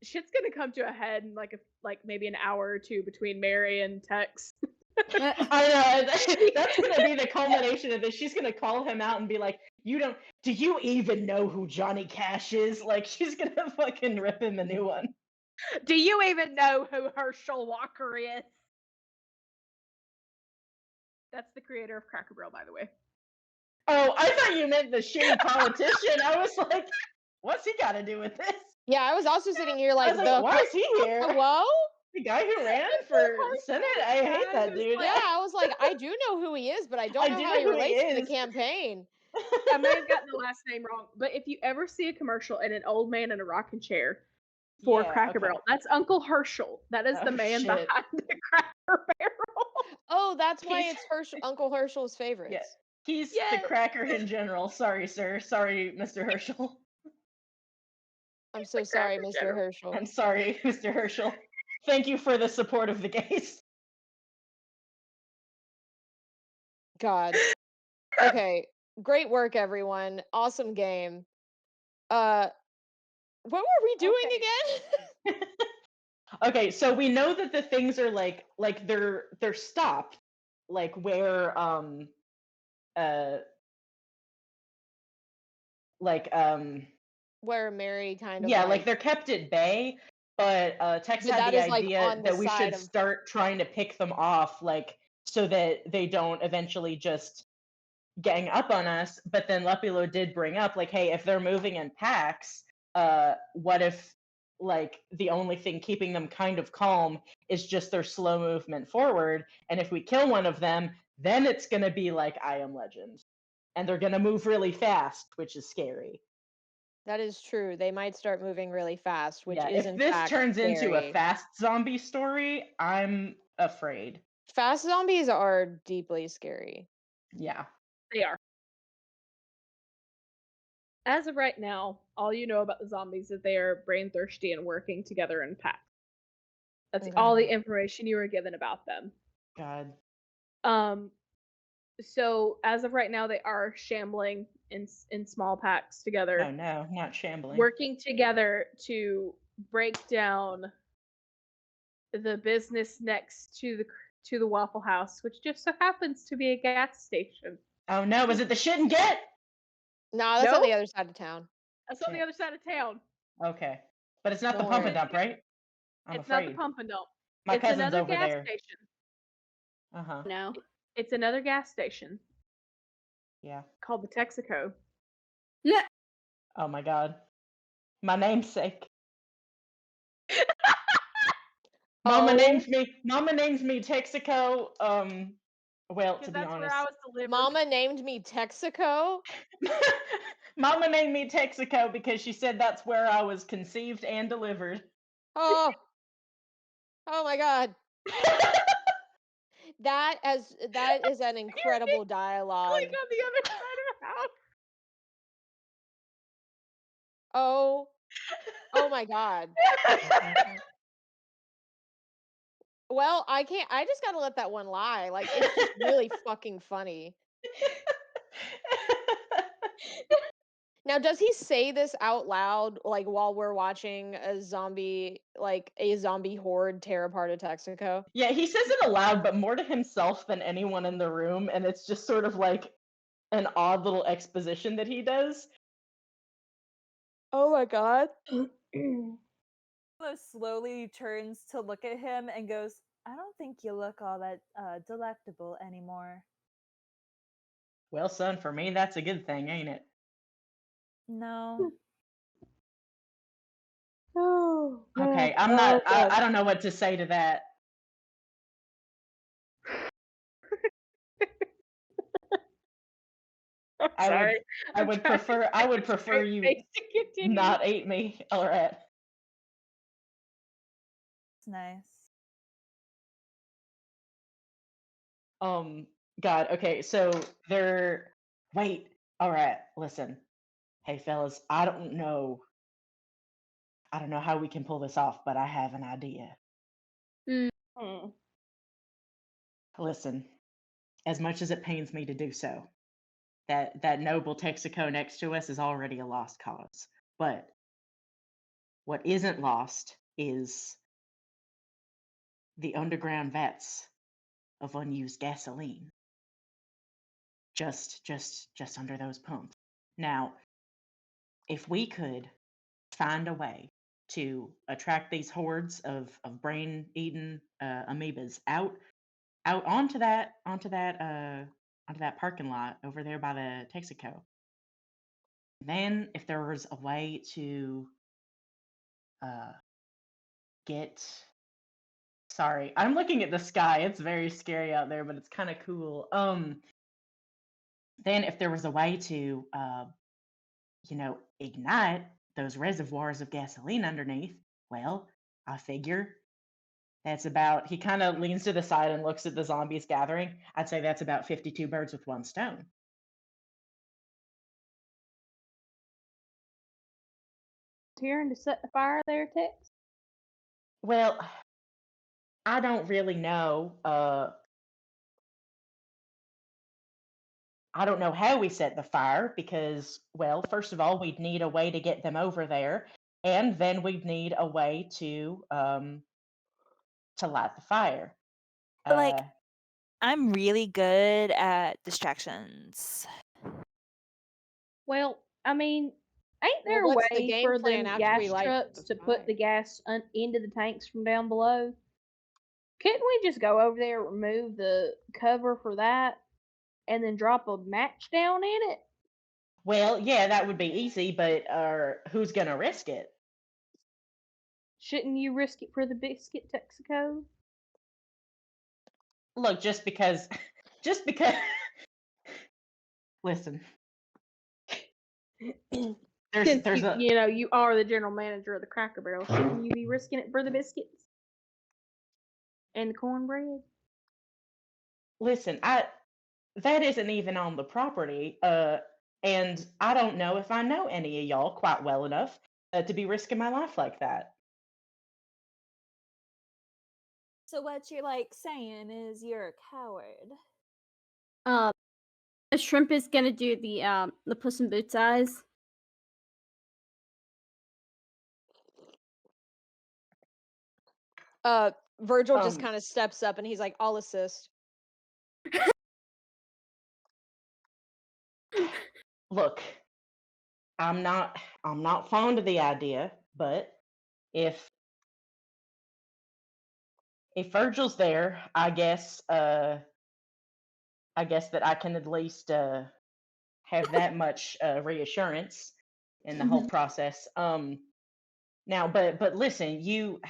Shit's gonna come to a head in like maybe an hour or two between Mary and Tex. I know. That's gonna be the culmination of this. She's gonna call him out and be like, do you even know who Johnny Cash is?" Like, she's gonna fucking rip him a new one. Do you even know who Herschel Walker is? That's the creator of Cracker Barrel, by the way. Oh, I thought you meant the shitty politician. I was like, what's he got to do with this? Yeah, I was also sitting here I like, was like, why is he here? hello? The guy who ran for Senate? I hate that dude. Yeah, I was like, I do know who he is, but I don't I know do how know he who he relates to the is. campaign. I may have gotten the last name wrong, but if you ever see a commercial and an old man in a rocking chair for Yeah, Cracker okay. Barrel, that's Uncle Herschel. That is the Oh, man shit. behind the Cracker Barrel. Oh, that's why He's- it's Uncle Herschel's favorites. Yeah. He's Yes. the cracker in general. Sorry, sir. Sorry, Mr. Herschel. I'm so sorry, Mr. Herschel. I'm sorry, Mr. Herschel. Thank you for the support of the gays. God. Okay. Great work, everyone. Awesome game. What were we doing again? Okay, so we know that the things are like they're stopped, like where Where Mary kind of yeah, like they're kept at bay, but Tex But had that the is, like, idea on the that we side should of- start trying to pick them off, like so that they don't eventually just gang up on us. But then Lepilo did bring up, like, hey, if they're moving in packs, what if like the only thing keeping them kind of calm is just their slow movement forward, and if we kill one of them, then it's gonna be like I Am Legend. and they're gonna move really fast, which is scary. That is true. They might start moving really fast, which Yeah, is if in this fact turns into a scary. fast zombie story, I'm afraid. Fast zombies are deeply scary. Yeah. They are. As of right now, all you know about the zombies is they are brain thirsty and working together in packs. That's Okay. all the information you were given about them. God. So as of right now, they are shambling in small packs Oh together, no, not shambling. working together to break down the business next to the Waffle House, which just so happens to be a gas station. Oh no, is it the shit and get? No, that's on No? the other side of town. That's on the Shit. other side of town. Okay. But it's not the Don't pump worry. and dump, right? I'm It's not the afraid. pump and dump. My It's cousin's another over gas there. station. Uh-huh. No. It's another gas station Yeah. called the Texaco. Yeah. Oh my god. My namesake. Mama Oh, named me Texaco. Well, Because to be that's where honest. I was delivered. Mama named me Texaco. Mama named me Texaco because she said that's where I was conceived and delivered. Oh, oh my God. That is an incredible dialogue. Like on the other side of the house. Oh my God. Well, I can't. I just gotta let that one lie. Like it's just really fucking funny. Now, does he say this out loud, like while we're watching a zombie horde tear apart a Texaco? Yeah, he says it aloud, but more to himself than anyone in the room, and it's just sort of like an odd little exposition that he does. Oh my God. Carlo slowly turns to look at him and goes, I don't think you look all that delectable anymore. Well, son, for me, that's a good thing, ain't it? No. Oh. Okay, I'm Oh, not. God. I don't know what to say to that. I'm I would. sorry. I I'm would trying prefer. I would prefer straight you face to continue. not ate me. All right. It's nice. God. Okay. So they're. Wait. All right. Listen. Hey, fellas. I don't know how we can pull this off, but I have an idea. Hmm. Listen. As much as it pains me to do so, that noble Texaco next to us is already a lost cause. But what isn't lost is the underground vats of unused gasoline. Just under those pumps. Now, if we could find a way to attract these hordes of brain-eating amoebas out onto that parking lot over there by the Texaco. Then, if there was a way to get. Sorry, I'm looking at the sky. It's very scary out there, but it's kind of cool. Then, if there was a way to, ignite those reservoirs of gasoline underneath, well, I figure that's about. He kind of leans to the side and looks at the zombies gathering. I'd say that's about 52 birds with one stone. Tearing to set the fire there, Tex? Well, I don't really know. I don't know how we set the fire because, well, first of all, we'd need a way to get them over there, and then we'd need a way to light the fire. Like, I'm really good at distractions. Well, I mean, ain't Well, there a what's the way game for plan them after we gas light trucks the to put fire? the gas into the tanks from down below? Couldn't we just go over there, remove the cover for that, and then drop a match down in it? Well, yeah, that would be easy, but who's gonna risk it? Shouldn't you risk it for the biscuit, Texaco? Look, just because, just because, Listen, Since there's you a you know you are the general manager of the Cracker Barrel, shouldn't you be risking it for the biscuits and the cornbread? listen. I that isn't even on the property. And I don't know if I know any of y'all quite well enough to be risking my life like that. So what you're like saying is you're a coward. Um, the shrimp is gonna do the Puss in Boots eyes. Virgil just Um, kind of steps up and he's like, "I'll assist." Look, I'm not fond of the idea, but if if Virgil's there, I guess that I can at least have that much reassurance in the whole process. Now, but listen, y'all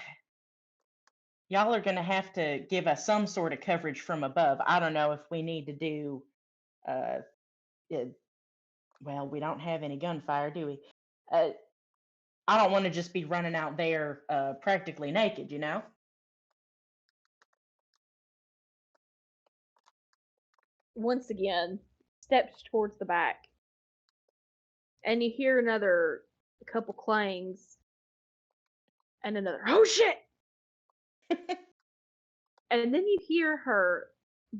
are gonna have to give us some sort of coverage from above. I don't know if we need to do. Uh, uh, well, we don't have any gunfire, do we? Uh, I don't want to just be running out there practically naked, you know. Once again, steps towards the back, and you hear another couple clangs, and another "oh shit," and then you hear her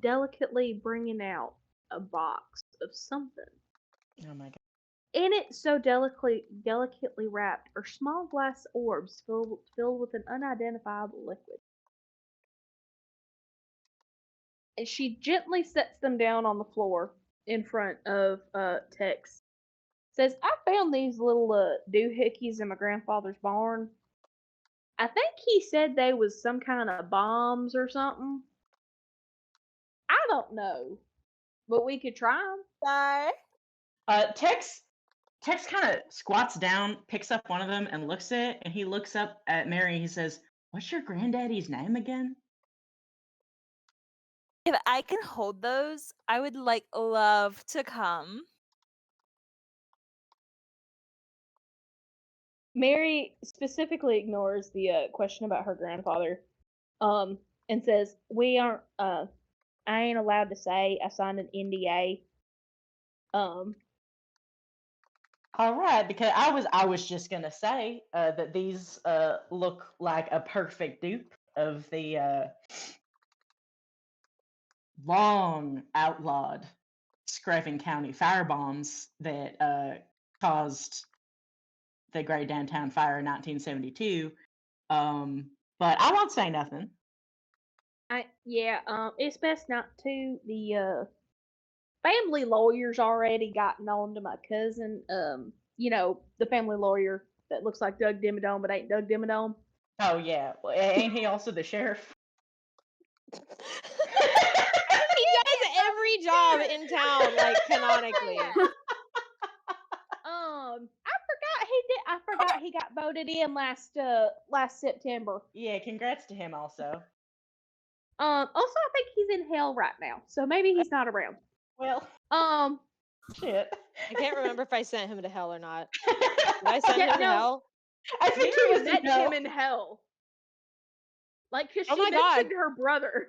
delicately bringing out a box of something. Oh my god. In it, so delicately wrapped, are small glass orbs filled with an unidentifiable liquid. And she gently sets them down on the floor in front of Tex. Says, "I found these little doohickeys in my grandfather's barn. I think he said they was some kind of bombs or something. I don't know, but we could try them." Die. Tex kind of squats down, picks up one of them, and looks at it. And he looks up at Mary. And he says, "What's your granddaddy's name again?" If I can hold those, I would like love to come. Mary specifically ignores the question about her grandfather, and says, "We aren't. I ain't allowed to say. I signed an NDA." Um, All right, because I was just gonna say that these look like a perfect dupe of the long outlawed Screven County firebombs that caused the Great Downtown Fire in 1972. But I won't say nothing. it's best not to. The family lawyer's already gotten on to my cousin. The family lawyer that looks like Doug Dimmadome but ain't Doug Dimmadome. Oh yeah, well, ain't he also the sheriff? He does every job in town, like canonically. I forgot he got voted in last September. Yeah, congrats to him also. Also, I think he's in hell right now, so maybe he's not around. Well, Um, shit. I can't remember if I sent him to hell or not. Did I send him to no. hell? I think he Mary was met in hell. him in hell. Like, cause Oh she my God. mentioned her brother,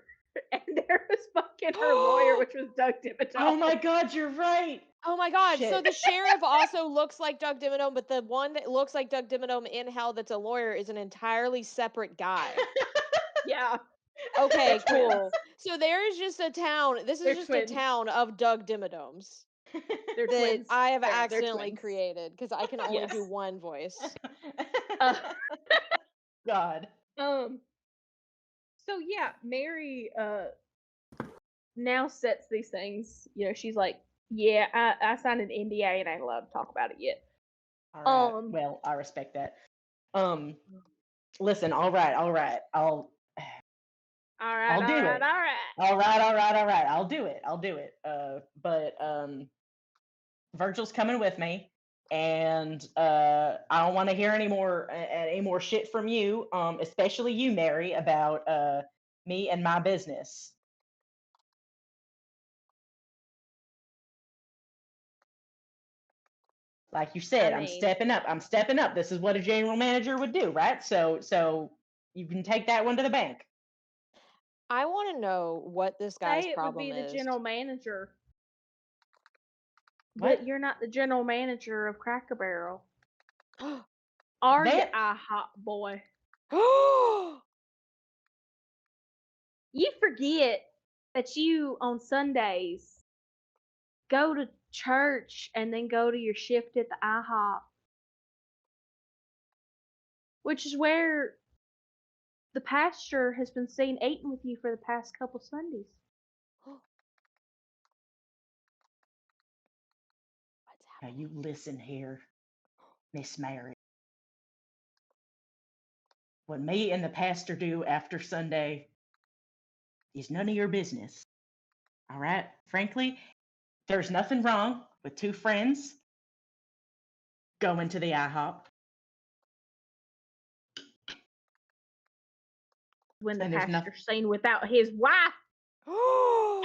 and there was fucking her lawyer, which was Doug Dimmadome. Oh my god, you're right. Oh my God. So Shit. the sheriff also looks like Doug Dimmadome, but the one that looks like Doug Dimmadome in hell that's a lawyer is an entirely separate guy. Yeah. Okay, They're twins. cool. So there is just a town. This They're is just twins. a town of Doug Dimmadomes They're that twins. I have They're accidentally twins. created because I can only do Yes. one voice. Uh, God. So yeah, Mary now sets these things. She's like, "Yeah, I signed an NDA and I ain't allowed to talk about it yet." All right. Well, I respect that. Listen. All right. I'll All right, do it. all right. All right. I'll do it. But Virgil's coming with me, and I don't want to hear any more shit from you, especially you, Mary, about me and my business. Like you said, I I'm mean- stepping up. I'm stepping up. This is what a general manager would do, right? So you can take that one to the bank. I want to know what this guy's Say it would problem be the is. general manager. What? But you're not the general manager of Cracker Barrel. Are you, That- IHOP boy? Oh, You forget that you on Sundays go to church and then go to your shift at the IHOP, which is where the pastor has been seen eating with you for the past couple Sundays. what's Now happening? you listen here, Miss Mary. What me and the pastor do after Sunday is none of your business. All right? Frankly, there's nothing wrong with two friends going to the IHOP. When the And there's pastor's seen without his wife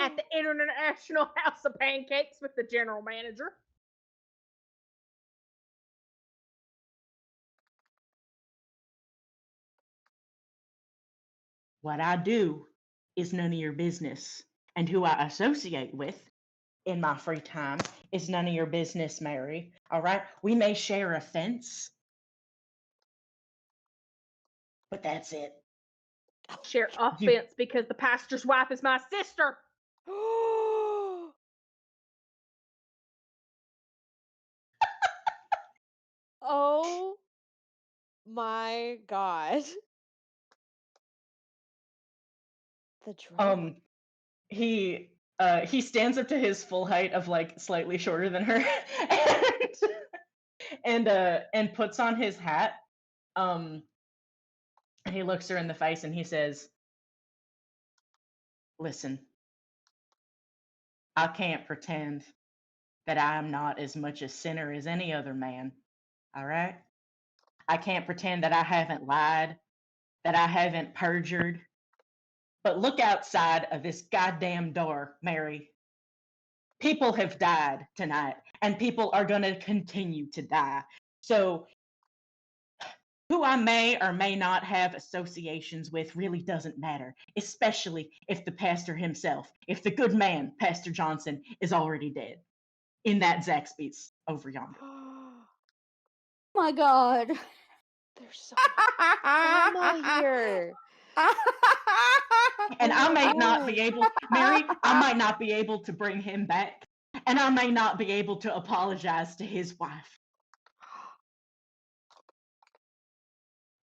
at the Oh, International House of Pancakes with the general manager. What I do is none of your business. And who I associate with in my free time is none of your business, Mary. All right? We may share a fence, but that's it. Share You- offense because the pastor's wife is my sister. oh my God. The drama. He stands up to his full height of like slightly shorter than her and puts on his hat. And he looks her in the face and he says, "Listen, I can't pretend that I am not as much a sinner as any other man. All right? I can't pretend that I haven't lied, that I haven't perjured. But look outside of this goddamn door, Mary. People have died tonight, and people are going to continue to die. So, who I may or may not have associations with really doesn't matter, especially if the pastor himself, if the good man, Pastor Johnson, is already dead in that Zaxby's over yonder." Oh my god. There's so much drama here. And Oh I my may not God. be able, Mary, I might not be able to bring him back, and I may not be able to apologize to his wife.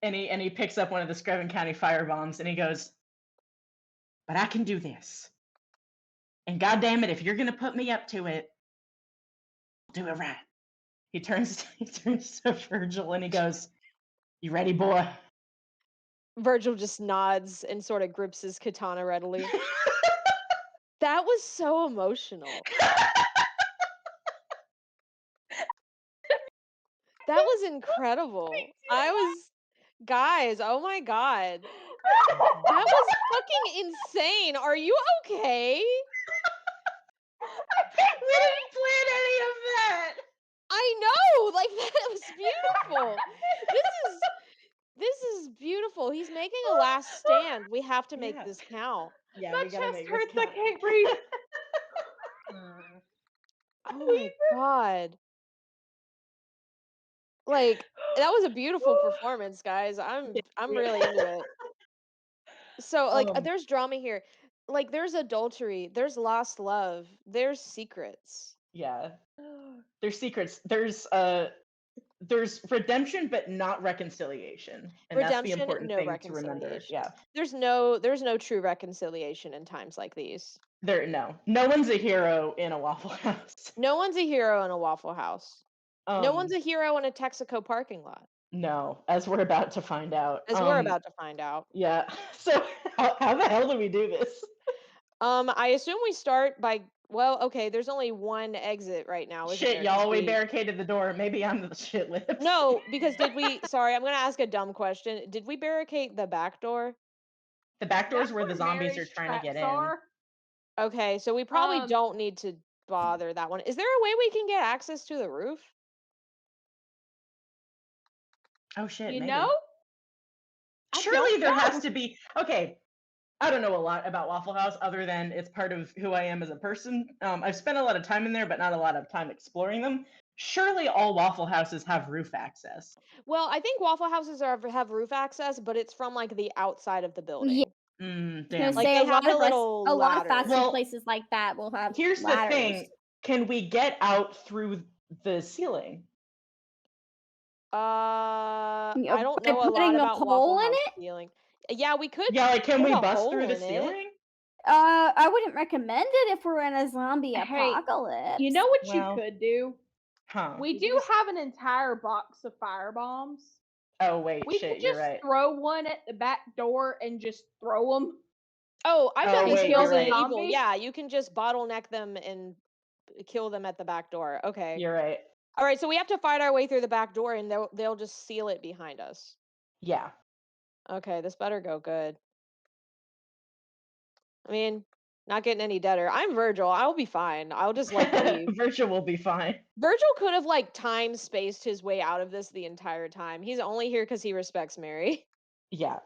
And he picks up one of the Screven County fire bombs and he goes, "But I can do this. And goddamn it, if you're gonna put me up to it, I'll do it right." He turns to Virgil and he goes, "You ready, boy?" Virgil just nods and sort of grips his katana readily. That was so emotional. That was incredible. Guys, oh my God. That was fucking insane. Are you okay? We didn't plan any of that. I know, like that was beautiful. This is beautiful. He's making a last stand. We have to make Yeah. this count. Yeah, My we gotta chest make hurts. this I count. can't breathe. Oh my God. Like that was a beautiful performance, guys. I'm really into it. So like there's drama here. Like there's adultery, there's lost love, there's secrets. Yeah. There's secrets. There's redemption, but not reconciliation. And that's the Redemption, important no thing to remember. reconciliation. Yeah. There's no true reconciliation in times like these. No one's a hero in a Waffle House. No one's a hero in a Waffle House. No one's a hero in a Texaco parking lot. No, as we're about to find out. As we're about to find out. Yeah. So how the hell do we do this? I assume we start by well, okay, there's only one exit right now, isn't Shit, there? 'Cause y'all, we barricaded the door. Maybe I'm the shit lips. No, because sorry, I'm gonna ask a dumb question. Did we barricade the back door? The back door's That's where the zombies are Mary's trying to get traps in. are. Okay, so we probably Um, don't need to bother that one. Is there a way we can get access to the roof? Oh shit, You maybe. know? I Surely don't there know. has to be. Okay, I don't know a lot about Waffle House other than it's part of who I am as a person. I've spent a lot of time in there, but not a lot of time exploring them. Surely all Waffle Houses have roof access. Well, I think Waffle Houses have roof access, but it's from like the outside of the building. I was Damn. gonna Like say they a lot have of little a lot of fast ladders. food Well, places like that will have Here's the ladders. thing: can we get out through the ceiling? I don't by know a lot putting a about Waffle hole in House it. ceiling. Yeah, we could Yeah, like can put we a bust hole through the in it. ceiling? I wouldn't recommend it if we're in a zombie Hey, apocalypse. You know what Well, you could do? Huh. We do have an entire box of fire bombs. Oh wait, We shit, could you're just right. throw one at the back door and just throw them. Oh, I've Oh, done this wait, in you're Resident right. Evil. Zombies? Yeah, you can just bottleneck them and kill them at the back door. Okay. You're right. All right, so we have to fight our way through the back door, and they'll just seal it behind us. Yeah. Okay, this better go good. I mean, not getting any deader. I'm Virgil. I'll be fine. I'll just like leave. Virgil will be fine. Virgil could have like time spaced his way out of this the entire time. He's only here because he respects Mary. Yeah.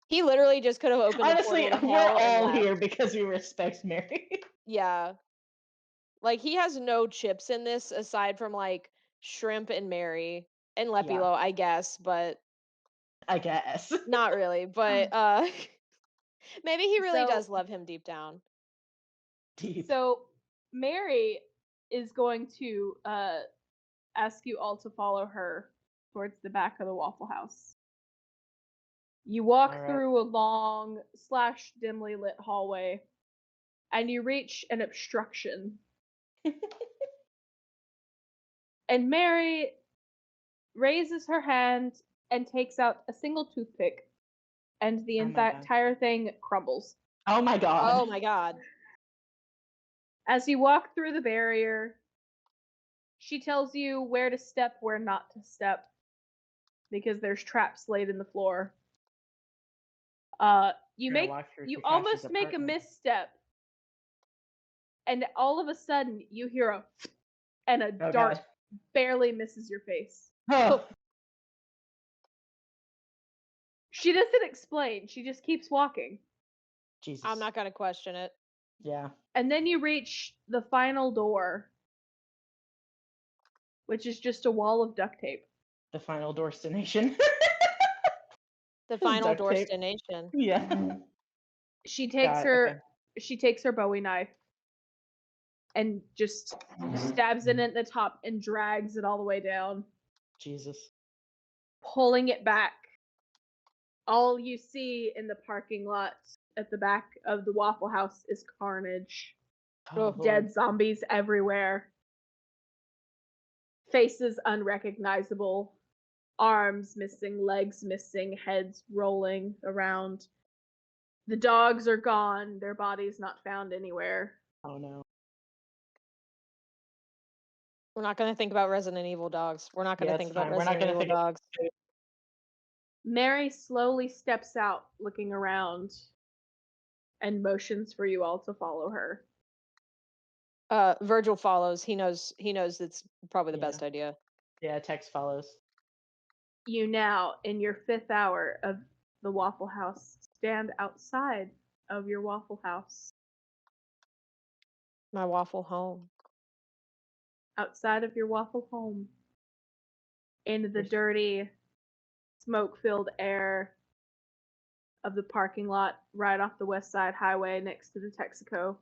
He literally just could have opened Honestly, a portal to we're hell and all left. here because we respect Mary. Yeah. Like he has no chips in this aside from like Shrimp and Mary and Lepilo, I guess, but I guess. not really. But maybe he really So- does love him deep down. Deep. So Mary is going to ask you all to follow her towards the back of the Waffle House. You walk Alright. through a long / dimly lit hallway, and you reach an obstruction. And Mary raises her hand and takes out a single toothpick, and the Oh my God. entire thing crumbles. Oh my god. Oh my god. As you walk through the barrier, she tells you where to step, where not to step, because there's traps laid in the floor. You We're gonna walk through you Takashi's almost make a apartment. misstep, and all of a sudden you hear a and a Oh dart god. barely misses your face. Oh. She doesn't explain. She just keeps walking. Jesus. I'm not gonna question it. Yeah. And then you reach the final door, which is just a wall of duct tape. The final destination. The final Duct tape. destination. Yeah. She takes Got it, her okay. she takes her Bowie knife and just stabs it at the top and drags it all the way down, Jesus. pulling it back. All you see in the parking lot at the back of the Waffle House is carnage. Oh, Dead Lord. zombies everywhere. Faces unrecognizable. Arms missing, legs missing, heads rolling around. The dogs are gone, their bodies not found anywhere. Oh no. We're not gonna think about Resident Evil dogs. We're not gonna Yeah, think it's about fine. We're not Resident gonna Evil think dogs. Mary slowly steps out, looking around, and motions for you all to follow her. Virgil follows. He knows it's probably the Yeah. best idea. Yeah, text follows. You now, in your 5th hour of the Waffle House, stand outside of your Waffle House. My waffle home. Outside of your Waffle home. In the There's- dirty, smoke-filled air of the parking lot right off the West Side Highway next to the Texaco.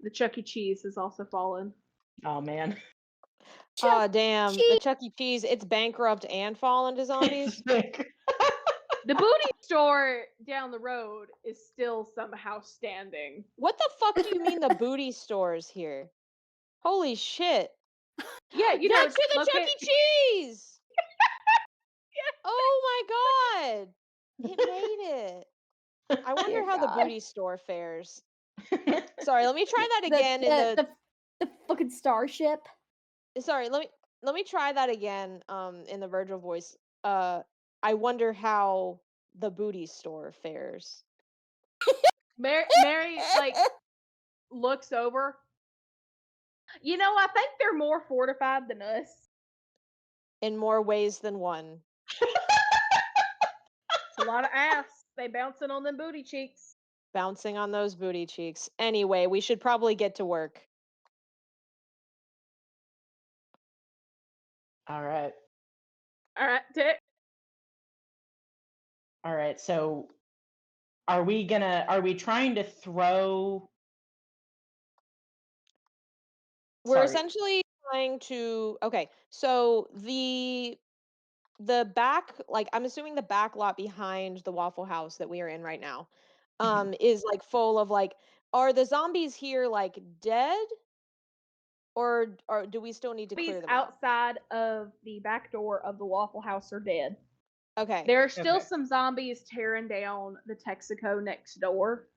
The Chuck E. Cheese has also fallen. Oh man. Oh damn! The Chuck E. Cheese. It's bankrupt and fallen to zombies. The booty store down the road is still somehow standing. What the fuck do you mean the booty stores here? Holy shit! Yeah, you know, Next to the look Chuck at- E. Cheese. Oh my god! It made it. I wonder Dear how the God. booty store fares. Sorry, let me try that again. The fucking starship. Sorry, let me try that again. In the Virgil voice. I wonder how the booty store fares. Mary like looks over. You know, I think they're more fortified than us. In more ways than one. It's a lot of ass. They bouncing on them booty cheeks. Bouncing on those booty cheeks. Anyway, we should probably get to work. All right. All right, Tick. All right. So are we trying to throw We're Sorry. essentially trying to so the back, like, I'm assuming the back lot behind the Waffle House that we are in right now, is like full of like, are the zombies here like dead? Or do we still need to clear Zombies them out? outside of the back door of the Waffle House are dead. Okay. There are still Okay. some zombies tearing down the Texaco next door.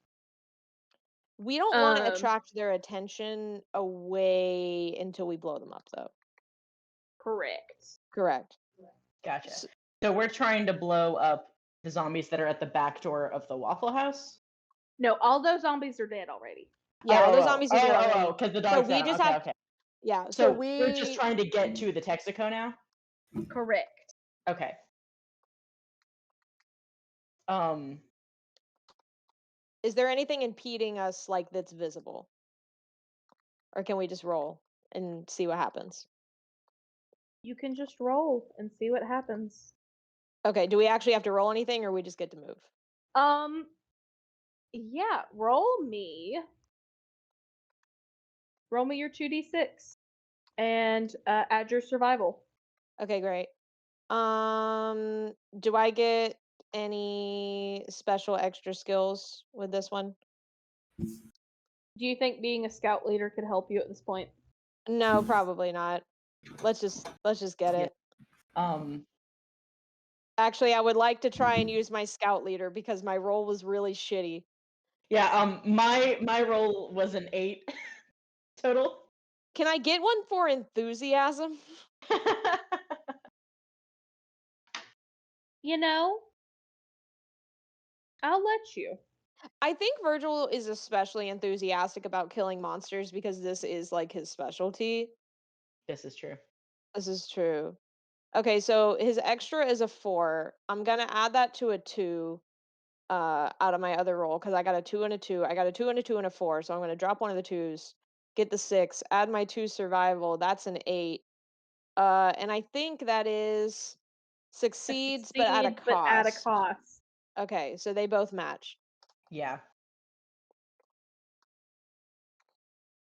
We don't want to Um, attract their attention away until we blow them up, though. Correct. Correct. Gotcha. S- So we're trying to blow up the zombies that are at the back door of the Waffle House? No, all those zombies are dead already. Yeah, all those zombies are dead already. because the So dog's we got 'em. just Okay, have okay. Yeah, So so we're just trying to get to the Texaco now? Correct. Okay. Is there anything impeding us like that's visible? Or can we just roll and see what happens? You can just roll and see what happens. Okay, do we actually have to roll anything or we just get to move? Yeah, roll me your 2d6 and add your survival. Okay, great. Do I get any special extra skills with this one? Do you think being a scout leader could help you at this point? No, probably not. Let's just get Yeah. it. Um Actually, I would like to try and use my scout leader because my roll was really shitty. yeah, my roll was an 8 total. Can I get one for enthusiasm? You know, I'll let you. I think Virgil is especially enthusiastic about killing monsters because this is like his specialty. This is true. This is true. Okay, so his extra is a 4. I'm gonna add that to a 2 out of my other roll because I got a 2 and a 2. I got a 2 and a 2 and a 4, so I'm gonna drop one of the 2s, get the 6, add my 2 survival. That's an 8. And I think that is succeeds but at a Succeed, but at a cost. cost. Okay, so they both match. Yeah.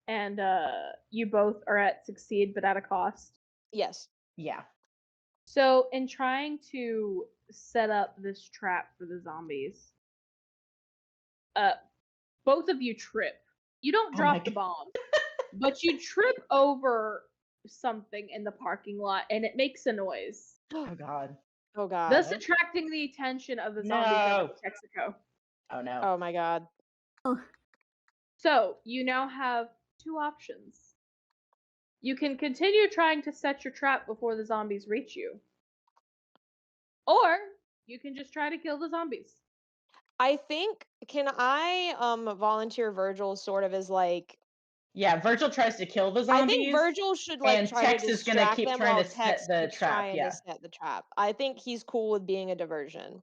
And you both are at succeed, but at a cost. Yes. Yeah. So, in trying to set up this trap for the zombies, both of you trip. You don't Oh drop my the God. bomb, but you trip over something in the parking lot, and it makes a noise, Oh god. Oh god. thus attracting the attention of the zombies No. in Texaco. Oh no. Oh my god. So, you now have two options. You can continue trying to set your trap before the zombies reach you, or you can just try to kill the zombies. I think can I volunteer Virgil sort of as like Yeah, Virgil tries to kill the I zombies. think Virgil should like and try Tex to is gonna distract keep them trying while to set Tex the keeps trap, trying yeah. to set the trap. I think he's cool with being a diversion.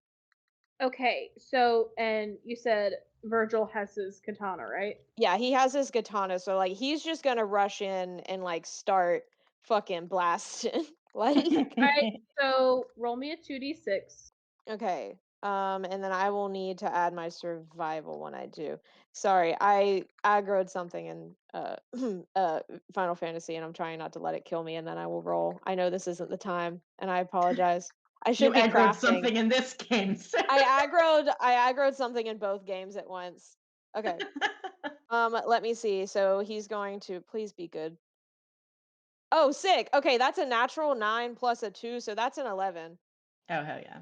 Okay, so, and you said Virgil has his katana, right? Yeah, he has his katana, so like he's just gonna rush in and like start fucking blasting. Like Alright, so roll me a 2d6. okay. And then I will need to add my survival when I do. Sorry, I aggroed something in Final Fantasy and I'm trying not to let it kill me and then I will roll. I know this isn't the time and I apologize. I You should be aggroed crafting. something in this game. So. I aggroed something in both games at once. Okay. Let me see. So he's going to please be good. Oh, sick. Okay, that's a natural 9 plus a 2, so that's an 11. Oh hell yeah.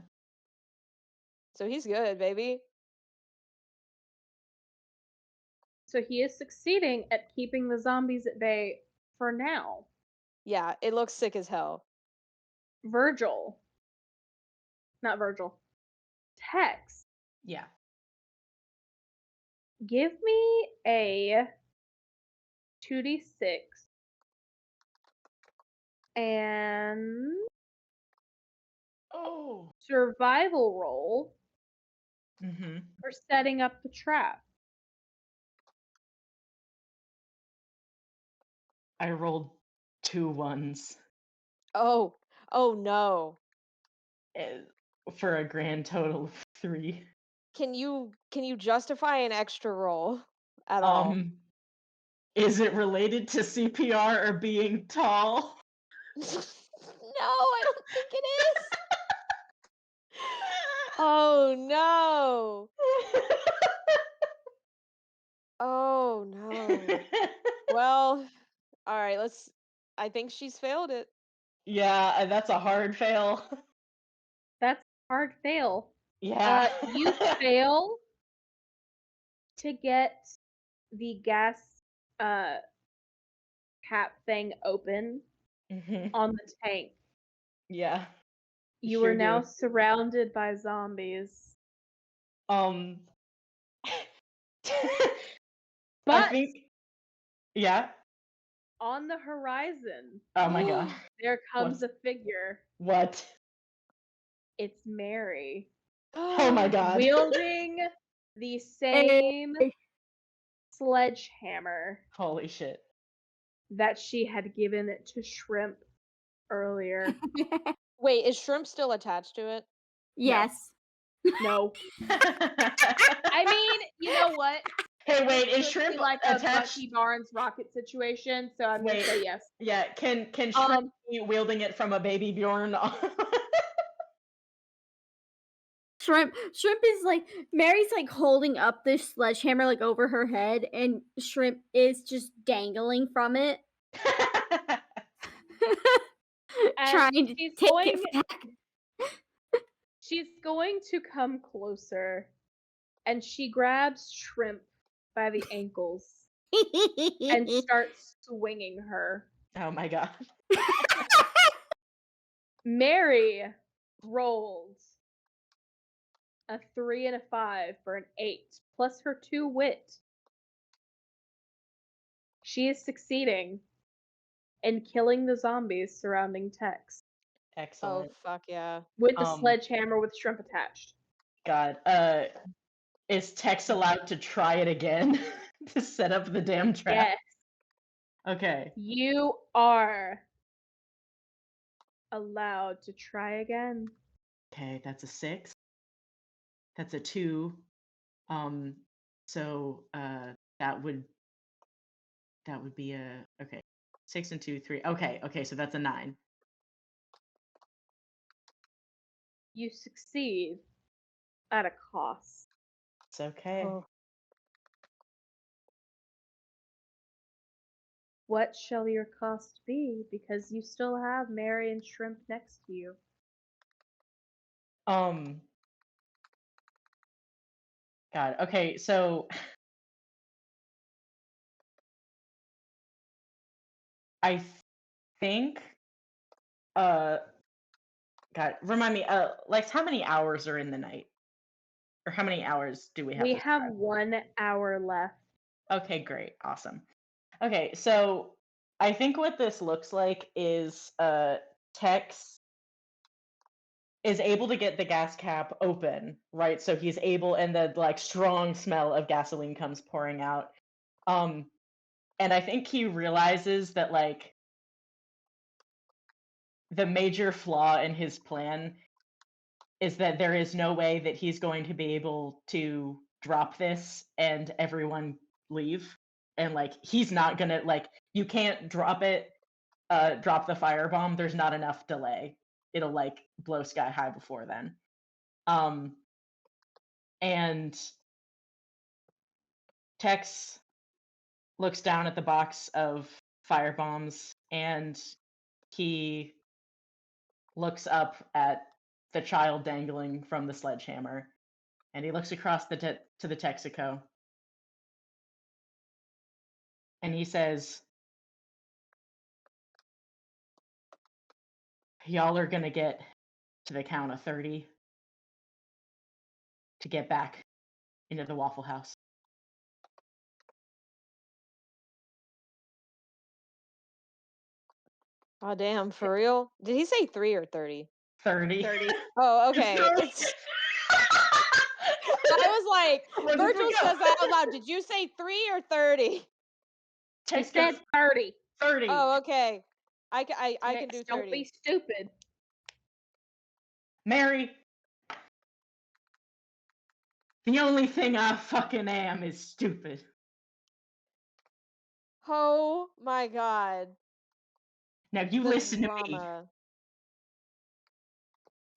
So he's good, baby. So he is succeeding at keeping the zombies at bay for now. Yeah, it looks sick as hell. Virgil. Not Virgil. Tex. Yeah. Give me a 2d6 And Oh. survival roll Mm-hmm. for setting up the trap. I rolled 2 ones Oh no. eh, for a grand total of 3. Can you justify an extra roll at all? Is it related to CPR or being tall? No, I don't think it is. Oh no. Oh no. Well, all right, I think she's failed it. Yeah, that's a hard fail. That's a hard fail. Yeah. You fail to get the gas cap thing open Mhm. on the tank. Yeah. You Sure are now do. surrounded by zombies. Um I But think yeah. on the horizon, Oh my god. there comes What's a figure. what? It's Mary, Oh my god. wielding the same sledgehammer Holy shit. that she had given to Shrimp earlier. Wait, is Shrimp still attached to it? Yes. No. I mean, you know what? Hey, wait, is Could Shrimp be like a attached? Bucky Barnes rocket situation, so I'm gonna Wait. say yes. Yeah, can Shrimp be wielding it from a baby Bjorn? Shrimp is like Mary's like holding up this sledgehammer like over her head, and Shrimp is just dangling from it. And Trying to she's take going it back. she's going to come closer, and she grabs Shrimp by the ankles and starts swinging her. Oh my god. Mary rolled a 3 and a 5 for an 8, plus her 2 wit. She is succeeding in killing the zombies surrounding Tex Oh Excellent. fuck yeah. with the sledgehammer with Shrimp attached. God. Is Tex allowed to try it again to set up the damn trap? Yes, Okay. you are allowed to try again. Okay, that's a 6. That's a 2. So that would be a okay. 6 and 2, 3. Okay, so that's a 9. You succeed at a cost. It's okay. Oh. What shall your cost be? Because you still have Mary and Shrimp next to you. God. Okay, so I think God, remind me, Lex, how many hours are in the night? Or how many hours do we have? We to have survive? 1 hour left. Okay, great. Awesome. Okay, so I think what this looks like is Tex is able to get the gas cap open, right? So he's able, and the like strong smell of gasoline comes pouring out. And I think he realizes that like the major flaw in his plan is that there is no way that he's going to be able to drop this and everyone leave. And like he's not gonna like you can't drop it, drop the firebomb. There's not enough delay. It'll like blow sky high before then. And Tex looks down at the box of firebombs and he looks up at the child dangling from the sledgehammer and he looks across to the Texaco and he says, y'all are gonna get to the count of 30 to get back into the Waffle House. Oh damn, for real? Did he say 3 or 30? 30. 30. Oh, okay. It's I was like, Where did we Virgil go? says that out loud. Did you say 3 or 30? He Tex said goes, 30. 30. Oh, okay. I can do Tex, don't 30. be stupid. Mary, the only thing I fucking am is stupid. Oh my god. Now you The listen to me. drama.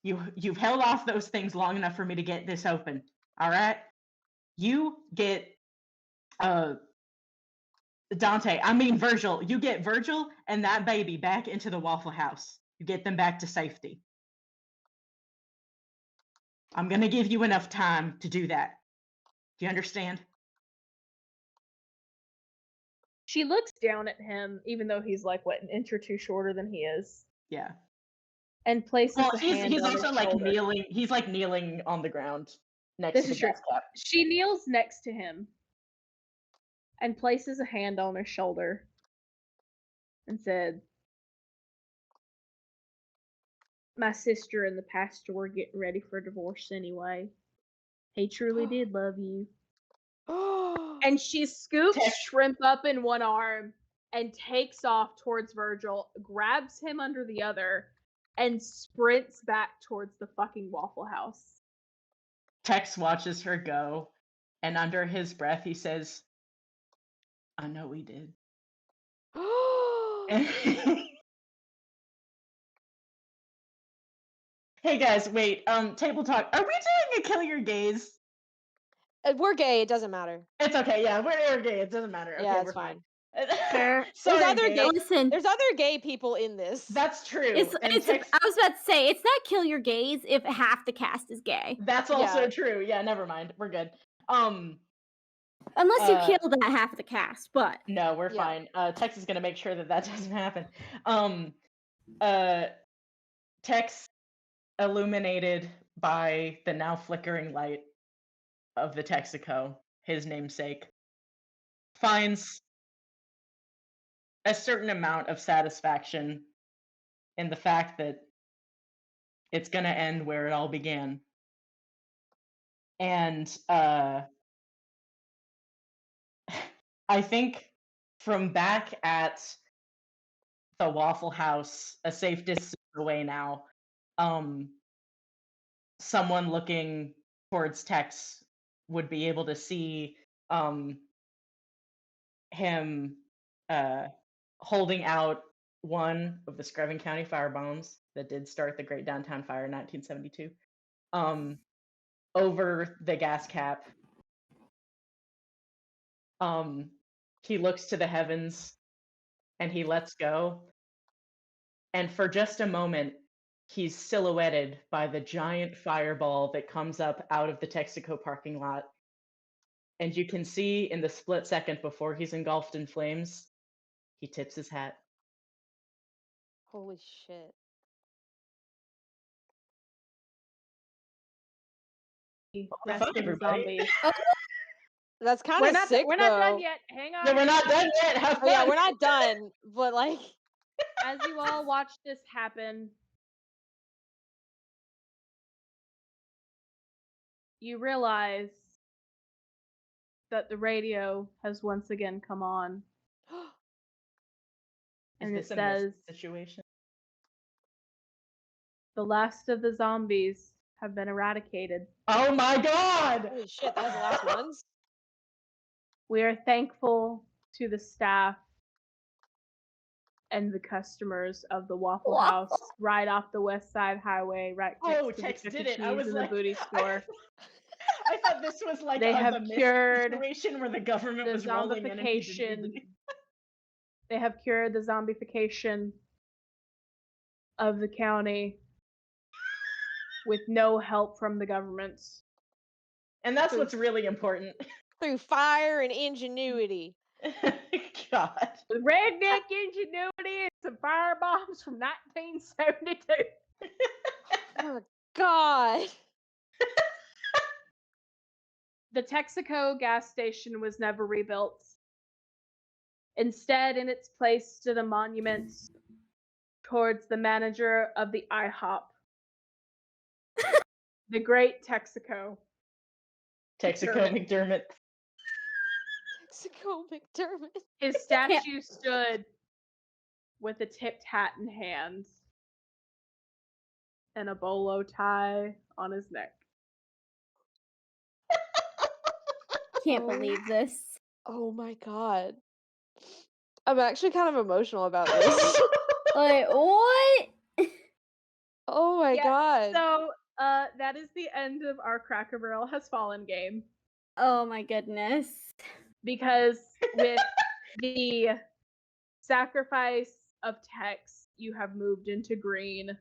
You've held off those things long enough for me to get this open. All right? You get Virgil. You get Virgil and that baby back into the Waffle House. You get them back to safety. I'm going to give you enough time to do that. Do you understand? She looks down at him, even though he's like, what, an inch or two shorter than he is, Yeah. and places Well, a he's hand on also his like shoulder. kneeling. He's like kneeling on the ground next This to the is true. gas cap. She kneels next to him and places a hand on his shoulder and said, "My sister and the pastor were getting ready for divorce anyway. He truly did love you." And she scoops Tex- Shrimp up in one arm and takes off towards Virgil, grabs him under the other, and sprints back towards the fucking Waffle House. Tex watches her go, and under his breath he says, "I know we did." Hey guys, wait. Table talk. Are we doing a kill your gaze? We're gay, it doesn't matter. It's okay. Yeah, we're gay. It doesn't matter. Yeah, Okay, it's we're fine. Fair. Sorry, There's other Gabe. gay Listen, There's other gay people in this. That's true. it's and Tex, I was about to say it's not kill your gays if half the cast is gay. that's also Yeah. true. Yeah, never mind. We're good. Unless you kill that half of the cast, but No, we're Yeah. fine. Tex is gonna make sure that doesn't happen. Tex, illuminated by the now flickering light of the Texaco, his namesake, finds a certain amount of satisfaction in the fact that it's gonna end where it all began. And I think from back at the Waffle House, a safe distance away now, someone looking towards Tex would be able to see him holding out one of the Screven County fire bombs that did start the Great Downtown Fire in 1972 over the gas cap. He looks to the heavens and he lets go. And for just a moment, he's silhouetted by the giant fireball that comes up out of the Texaco parking lot. And you can see in the split second before he's engulfed in flames, he tips his hat. Holy shit. Rest fuck, in the everybody. zombie. That's kind We're of not sick, we're not done though. yet. Hang on. No, we're not done yet. Have Oh, yeah, fun. we're not done, but like As you all watch this happen, you realize that the radio has once again come on, and it Is this a says, situation? "The last of the zombies have been eradicated. Oh my god! holy shit, that was the last ones? We are thankful to the staff and the customers of the Waffle House right off the West Side Highway, right next Oh, to Tex the did Chuck E. it. I Cheese was and like, the booty store. I thought this was like They have the Mist cured situation where the government the was rolling in and he didn't zombification. need They have cured the zombification of the county with no help from the government. And that's what's really important. Through fire and ingenuity. God. With redneck ingenuity and some fire bombs from 1972. Oh god. The Texaco gas station was never rebuilt. Instead, in its place stood a monument towards the manager of the IHOP, the great Texaco. Texaco McDermott. Texaco McDermott. His statue stood with a tipped hat in hand and a bolo tie on his neck. Can't believe this. Oh my god. I'm actually kind of emotional about this. Like, what? Oh my god. So, that is the end of our Cracker Barrel Has Fallen game. Oh my goodness. Because with the sacrifice of Tex, you have moved into green.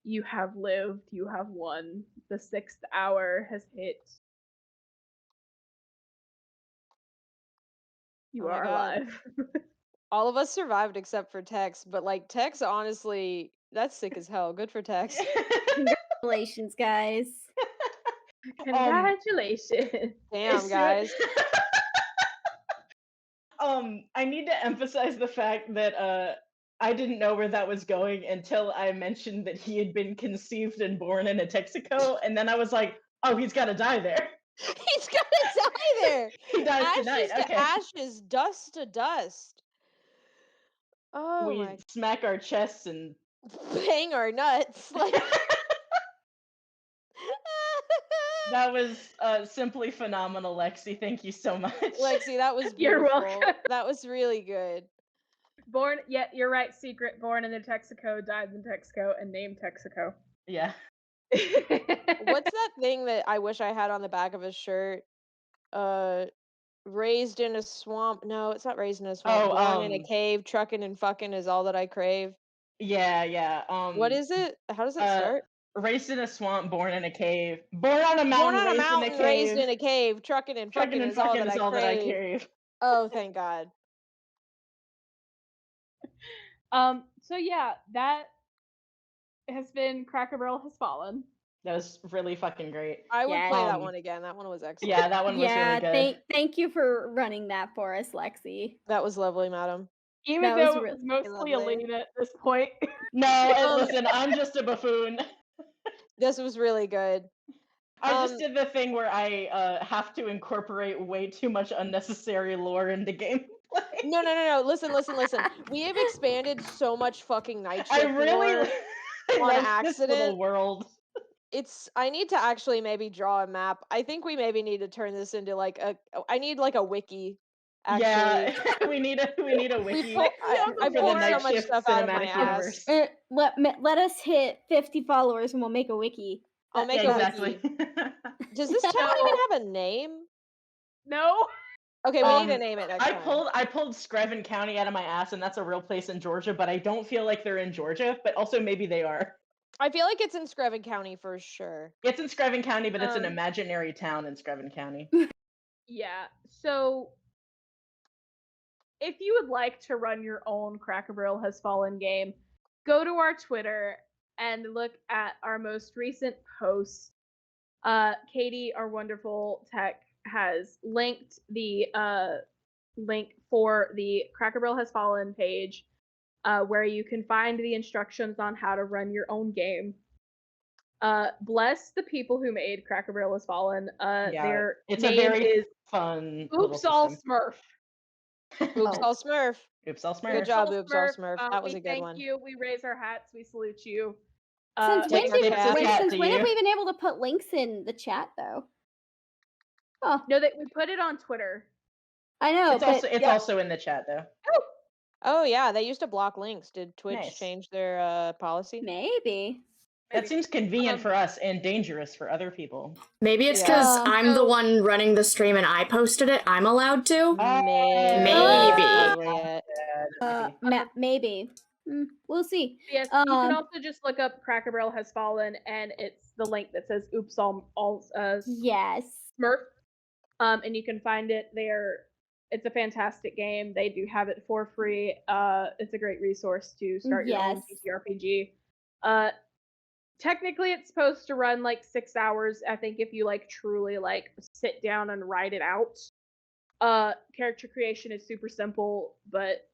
You have lived. You have won. The 6th hour has hit. You Oh my are God. alive. All of us survived except for Tex, but like Tex, honestly, that's sick as hell. Good for Tex. Congratulations, guys. Congratulations. Damn, guys. I need to emphasize the fact that I didn't know where that was going until I mentioned that he had been conceived and born in a Texaco, and then I was like, oh, he's got to die there. He's gonna die there. He dies Ashes tonight. to Okay. ashes, dust to dust. Oh We my! smack our chests and Bang our nuts. Like that was simply phenomenal, Lexi. Thank you so much. Lexi, that was You're beautiful. welcome. That was really good. Born, yeah, you're right, Secret. Born in the Texaco, died in Texaco, and named Texaco. Yeah. What's that thing that I wish I had on the back of a shirt? Raised in a swamp. No, it's not raised in a swamp. Oh, Born in a cave, trucking and fucking is all that I crave. Yeah. What is it? How does it uh, start? Raised in a swamp, born in a cave. Born on a Born mountain, on a raised mountain, in a raised cave. in a cave, trucking and Trucking fucking and is all fucking that is I all that I crave. crave. Oh, thank God. So yeah, that has been Cracker Barrel Has Fallen. That was really fucking great. I would play that Um, one again. That one was excellent. Yeah, that one was really good. Thank you for running that for us, Lexi. That was lovely, madam. Even That was though it really was mostly lovely. Elena at this point. No, listen, I'm just a buffoon. This was really good. I just did the thing where I have to incorporate way too much unnecessary lore into gameplay. No. Listen. We have expanded so much fucking Nighshift I really lore I on love this little accident. world. I need to actually maybe draw a map. I think we maybe need to turn this into like I need like a wiki. Actually. Yeah, we need a wiki I for the pulled so much Nighshift stuff out of my cinematic ass. universe. Let us hit 50 followers and we'll make a wiki. I'll make Yeah, a exactly. wiki. Does this town even have a name? No. Okay, we need to name it next time. I pulled Screven County out of my ass, and that's a real place in Georgia, but I don't feel like they're in Georgia, but also maybe they are. I feel like it's in Screven County for sure. It's in Screven County, but it's an imaginary town in Screven County. Yeah. So if you would like to run your own Cracker Barrel Has Fallen game, go to our Twitter and look at our most recent post. Katie, our wonderful tech, has linked the link for the Cracker Barrel Has Fallen page, where you can find the instructions on how to run your own game. Bless the people who made Cracker Barrel Has Fallen. Their it's name a very is fun. Oops All Smurf. Oops, all Smurf. Oops, all Smurf. Good job, Oops, all Smurf. That was we a good thank one. you. We raise our hats. We salute you. Since when, Tip for tat. since to when have you. we been able to put links in the chat, though? Oh, No, that we put it on Twitter. I know, It's also in the chat though. Oh yeah, they used to block links. Did Twitch Nice. change their policy? maybe. That seems convenient for us and dangerous for other people. Maybe it's Yeah. because I'm the one running the stream and I posted it. I'm allowed to. Maybe. We'll see. Yes, you can also just look up Cracker Barrel Has Fallen, and it's the link that says "Oops all yes Smurf," and you can find it there. It's a fantastic game. They do have it for free. It's a great resource to start your own TTRPG. Technically, it's supposed to run like 6 hours. I think if you like truly like sit down and write it out. Character creation is super simple, but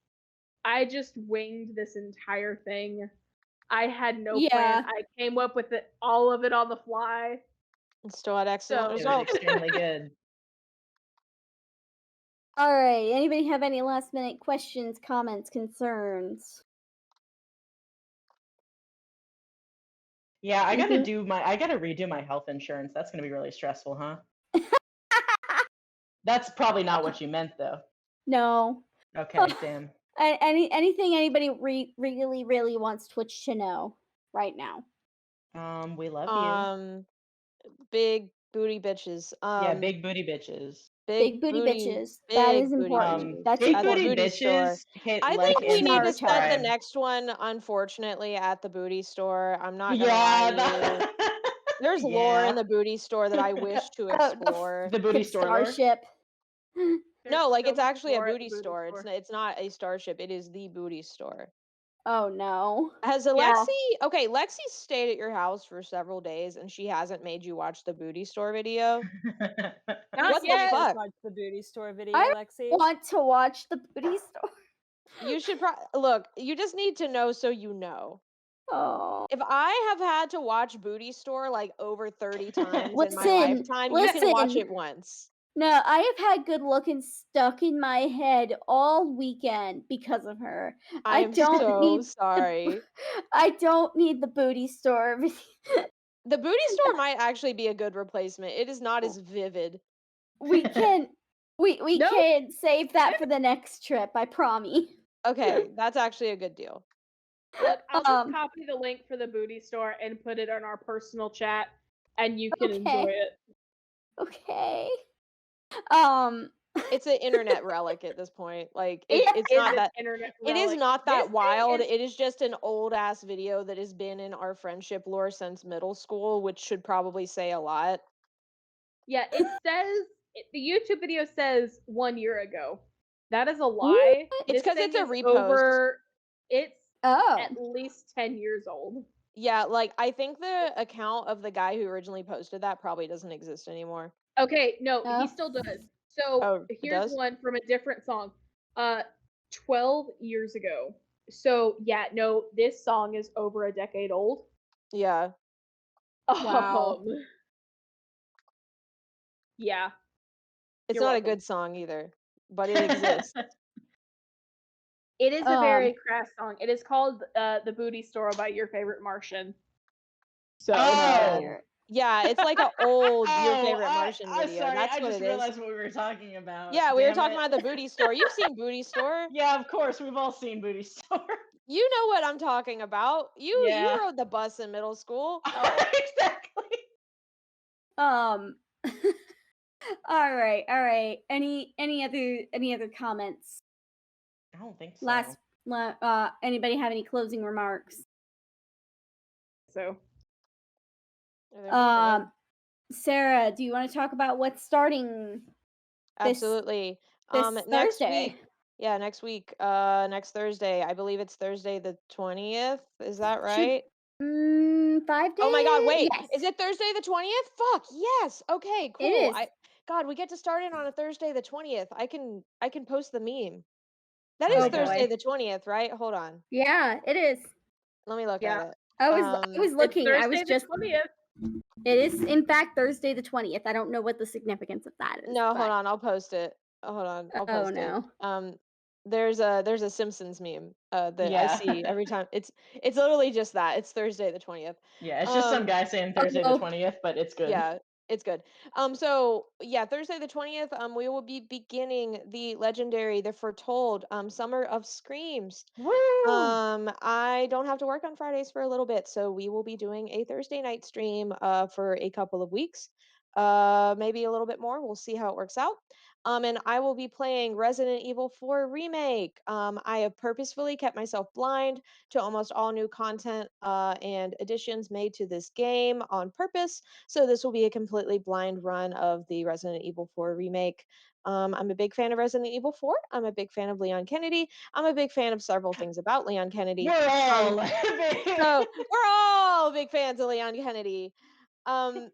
I just winged this entire thing. I had no Yeah. plan. I came up with all of it on the fly. And still had excellent So It was results. extremely good. All right. Anybody have any last minute questions, comments, concerns? Yeah, I gotta Mhm. I gotta redo my health insurance. That's gonna be really stressful, huh? That's probably not what you meant, though. No. Okay, damn. Anything anybody really wants Twitch to know right now? We love you. Big booty bitches. Yeah, big booty bitches. Big booty bitches. That is important. That's Big at the booty important. booty store. bitches hit I like think we and need to Naruto. set the subscribe. next one, unfortunately, at the booty store. I'm not gonna Yeah, lie to you. There's lore in the booty store that I wish to Oh, explore. the booty store lore. Starship. there's No, like so it's much actually a more at the booty store. It's store. it's not a starship. It is the booty store. Oh no. Has Yeah. Alexi? Okay, Lexi stayed at your house for several days, and she hasn't made you watch the booty store video. Not What the yet. fuck? Watch the booty store video, I Lexi. want to watch the booty store. You should look. You just need to know so you know. Oh. If I have had to watch Booty Store like over 30 times in my Listen, lifetime, you can watch listen. it once. No, I have had good looking stuck in my head all weekend because of her. I am so sorry. I don't need the booty store. The Booty Store might actually be a good replacement. It is not as vivid. we can No. can save that for the next trip, I promise. Okay, that's actually a good deal. Look, I'll just copy the link for the booty store and put it on our personal chat, and you can enjoy it. Okay. It's an internet relic at this point. Like It it's is not an that internet it is relic. not This that thing wild. is- It is just an old ass video that has been in our friendship lore since middle school, which should probably say a lot. Yeah, it says the YouTube video says 1 year ago. That is a lie. It's This 'cause it's thing a is repost. It's Oh. at least 10 years old. Yeah, like I think the account of the guy who originally posted that probably doesn't exist anymore. Okay, no, Oh. he still does. So Oh, it here's does? one from a different song. 12 years ago. So yeah, no, this song is over a decade old. Yeah. Wow. Yeah. It's You're not a welcome. good song either, but it exists. It is a very crass song. It is called The Booty Store by Your Favorite Martian. So Yeah, it's like an old Your Oh, Favorite Martian I'm video. sorry. That's I what just it is. realized what we were talking about. Yeah, we were Damn talking it. about the Booty Store. You've seen Booty Store. Yeah, of course. We've all seen Booty Store. You know what I'm talking about. You Yeah. rode the bus in middle school. Exactly. All right. Any other comments? I don't think so. Anybody have any closing remarks? So Sarah, do you want to talk about what's starting Absolutely. this Next Thursday? week. Yeah, next week. Next Thursday. I believe it's Thursday the 20th. Is that right? 5 days? Oh my god, wait. Yes. Is it Thursday the 20th? Fuck, yes. Okay, cool. It is. God, we get to start it on a Thursday the 20th. I can post the meme. That Oh is my Thursday boy. the 20th, right? Hold on. Yeah, it is. Let me look Yeah. at it. I was looking. it's I was Thursday just the 20th. It is in fact Thursday the 20th. I don't know what the significance of that is. No, but... hold on. I'll post it. Hold on. I'll post no. it. There's a Simpsons meme that I Yeah. see every time. It's literally just that. It's Thursday the 20th. Yeah, it's just some guy saying Thursday the 20th, but it's good. Yeah, it's good. So yeah, Thursday the 20th, we will be beginning the legendary, the foretold Summer of Screams. Woo! I don't have to work on Fridays for a little bit, so we will be doing a Thursday night stream for a couple of weeks. Maybe a little bit more. We'll see how it works out. And I will be playing Resident Evil 4 Remake. I have purposefully kept myself blind to almost all new content and additions made to this game on purpose. So this will be a completely blind run of the Resident Evil 4 Remake. I'm a big fan of Resident Evil 4. I'm a big fan of Leon Kennedy. I'm a big fan of several things about Leon Kennedy. We're all so we're all big fans of Leon Kennedy.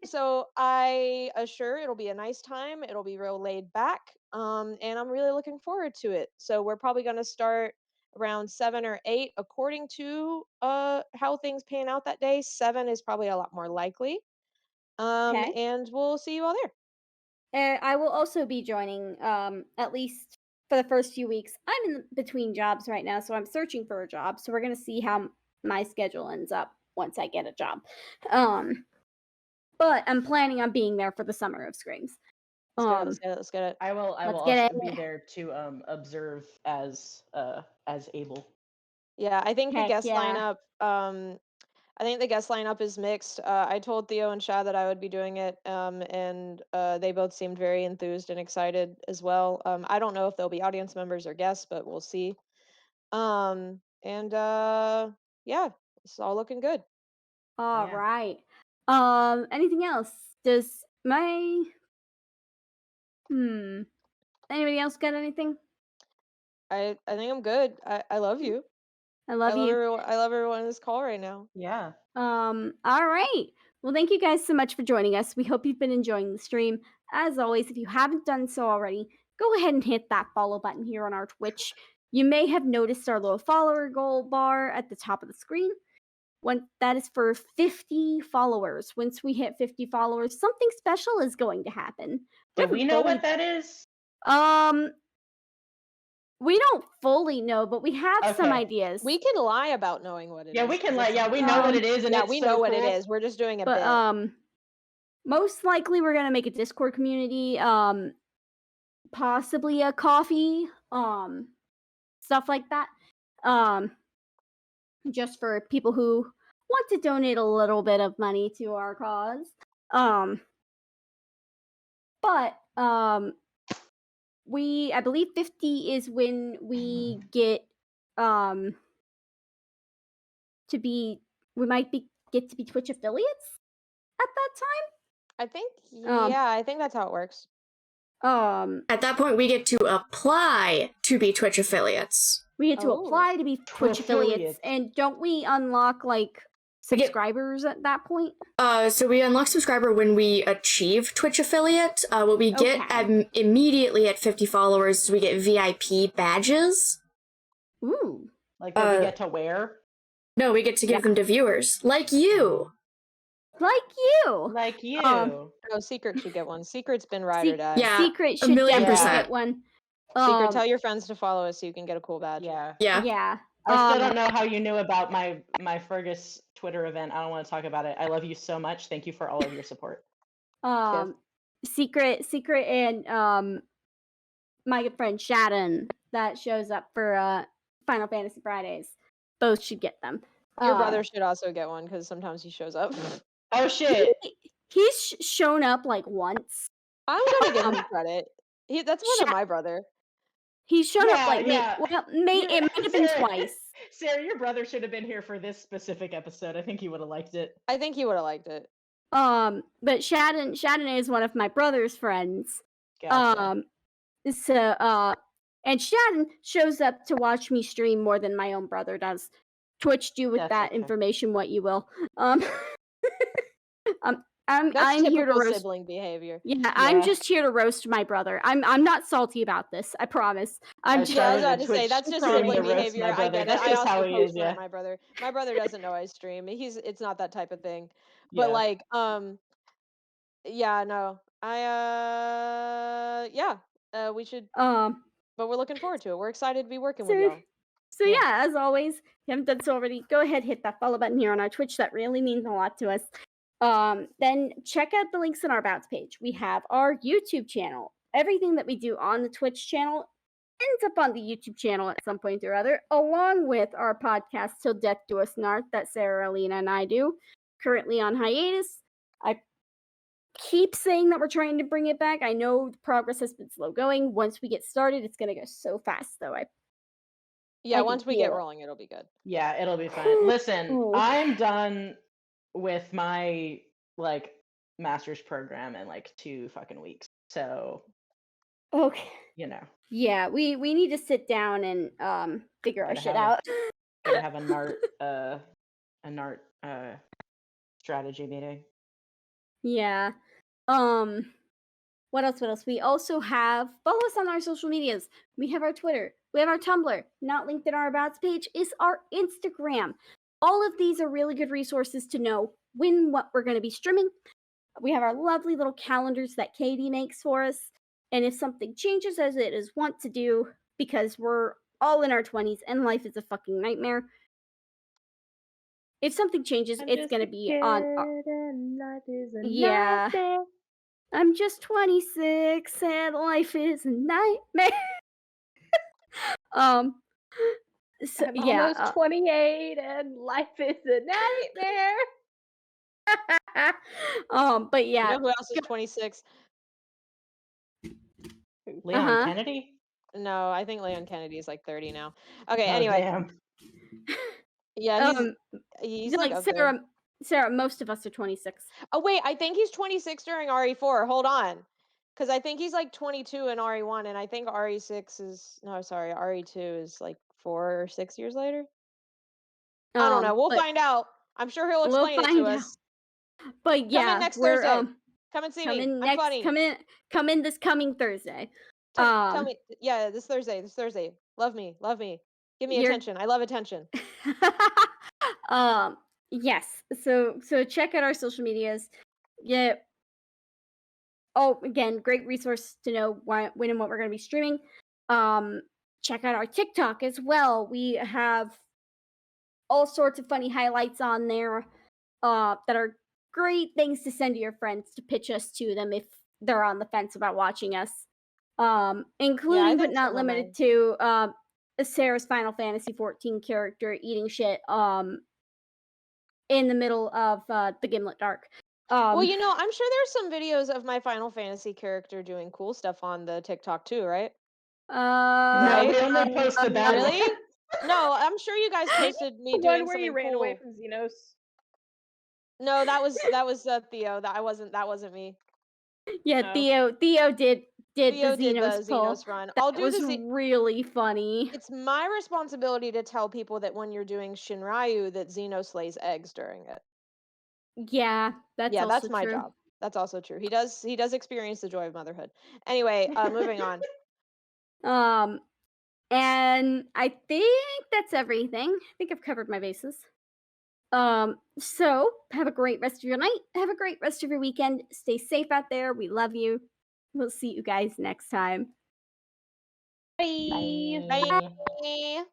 So I assure it'll be a nice time. It'll be real laid back. And I'm really looking forward to it. So we're probably going to start around 7 or 8 according to how things pan out that day. 7 is probably a lot more likely. Okay. And we'll see you all there. I will also be joining, at least for the first few weeks. I'm in between jobs right now, so I'm searching for a job. So we're gonna see how my schedule ends up once I get a job. But I'm planning on being there for the summer of Screams. Let's get it. Let's get it. Let's get it. I will Let's get also be it. there to observe as able. Yeah, I think the Heck guest yeah. lineup. I think the guest lineup is mixed. I told Theo and Shad that I would be doing it, and they both seemed very enthused and excited as well. I don't know if they'll be audience members or guests, but we'll see. And yeah, it's all looking good. All Yeah. right. Anything else? Does my anybody else got anything? I think I'm good. I love you. I love you. Everyone. I love everyone in this call right now. Yeah. All right. Well, thank you guys so much for joining us. We hope you've been enjoying the stream. As always, if you haven't done so already, go ahead and hit that follow button here on our Twitch. You may have noticed our little follower goal bar at the top of the screen. When that is for 50 followers. Once we hit 50 followers, something special is going to happen. Do we know fully- what that is? We don't fully know, but we have some Okay. ideas. We can lie about knowing what it is. Yeah, we can 'cause lie. it's Yeah, we know what it is, and yeah, it's we so know what it cool. is. We're just doing a But bit. most likely we're gonna make a Discord community, possibly a coffee, stuff like that. Just for people who want to donate a little bit of money to our cause. But I believe 50 is when we get we might get to be Twitch affiliates at that I think um, yeah, I think that's how it works. time. At that point, we get to apply to be Twitch affiliates. We get to Oh. apply to be Twitch affiliates, Affiliates. and don't we unlock like We get- subscribers at that point? So we unlock subscriber when we achieve Twitch affiliate. What we get Okay. immediately at 50 followers is we get VIP badges. Ooh, Like that we get to wear. No, we get to give Yeah. them to viewers, like you. like you. Like you. Oh, Secret should get one. Secret's been ride or die. Yeah, Secret should 1,000,000%. definitely get one. Secret, tell your friends to follow us so you can get a cool badge. Yeah. Yeah. Yeah. I still don't know how you knew about my Fergus Twitter event. I don't want to talk about it. I love you so much. Thank you for all of your support. Secret, and my good friend Shadon that shows up for Final Fantasy Fridays. Both should get them. Your brother should also get one because sometimes he shows up. Oh shit. He's shown up like once. I'm gonna give him credit. That's one of my brother. He's shown up Yeah, like yeah. it might have been Sarah- twice. Sarah, your brother should have been here for this specific episode. I think he would have liked it. I think he would have liked it. But Shadon is one of my brother's friends. Gotcha. And Shadon shows up to watch me stream more than my own brother does. Twitch, do with That's that okay. information what you will. That's I'm here to typical roast. sibling behavior. Yeah, I'm Yeah. just here to roast my brother. I'm not salty about this. I promise. I'm I just. Yeah, I was started about to say Twitch that's just stream sibling to roast behavior. my I brother. get it. That's I just also how he post is, for yeah. my brother. My brother doesn't know I stream. It's not that type of thing. But Yeah. like yeah, no. We should but we're looking forward to it. We're excited to be working with y'all. So Yeah. yeah, as always, if you haven't done so already, go ahead, hit that follow button here on our Twitch. That really means a lot to us. Then check out the links on our About page. We have our YouTube channel. Everything that we do on the Twitch channel ends up on the YouTube channel at some point or other, along with our podcast Till Death Do Us Not that Sarah, Alina, and I do. Currently on hiatus. I keep saying that we're trying to bring it back. I know the progress has been slow going. Once we get started, it's gonna go so fast though. Yeah, I once can we get feel it. rolling, it'll be good. Yeah, it'll be fun. Listen, Ooh. I'm done with my like master's program in like 2 fucking weeks. So, Okay. you know, Yeah, we need to sit down and figure our Gotta shit have out. gotta have a NART strategy meeting. Yeah. What else? We also have follow us on our social medias. We have our Twitter. We have our Tumblr. Not linked in our Abouts page is our Instagram. All of these are really good resources to know what we're going to be streaming. We have our lovely little calendars that Katie makes for us. And if something changes, as it is wont to do, because we're all in our 20s and life is a fucking nightmare, if something changes, it's going to be on. Yeah. I'm just 26 and life is a nightmare. So, I'm yeah. almost 28 and life is a nightmare. But yeah. You know who else is 26? Leon Kennedy? No, I think Leon Kennedy is like 30 now. Okay, Oh, anyway. damn. Yeah, he's like up there. Sarah, most of us are 26. Oh wait, I think he's 26 during RE4. Hold on. Because I think he's like 22 in RE1, and I think RE6 is RE2 is like 4 or 6 years later. I don't know. We'll find out. I'm sure he'll explain it to us. But yeah, come in next Thursday. Come and see come me. in I'm next. funny. Come in this coming Thursday. Tell me, yeah, this Thursday. Love me. Give me attention. I love attention. Yes. So check out our social medias. Yeah. Oh, again, great resource to know when and what we're going to be streaming. Check out our TikTok as well. We have all sorts of funny highlights on there that are great things to send to your friends to pitch us to them if they're on the fence about watching us. Including but not limited to Sarah's Final Fantasy 14 character eating shit in the middle of the Gimlet Dark. Well, you know, I'm sure there's some videos of my Final Fantasy character doing cool stuff on the TikTok too, right? No, we only post the bad really? ones. No, I'm sure you guys posted me The doing one where something you ran cool. away from Xenos. No, that was Theo. That wasn't me. Yeah, Theo did Theo the Xenos pull. run. That I'll do was really funny. It's my responsibility to tell people that when you're doing Shinryu that Xenos lays eggs during it. Yeah, that's my job. That's also true. He does experience the joy of motherhood. Anyway, moving on. And I think that's everything. I think I've covered my bases. So have a great rest of your night. Have a great rest of your weekend. Stay safe out there. We love you. We'll see you guys next time. Bye. Bye.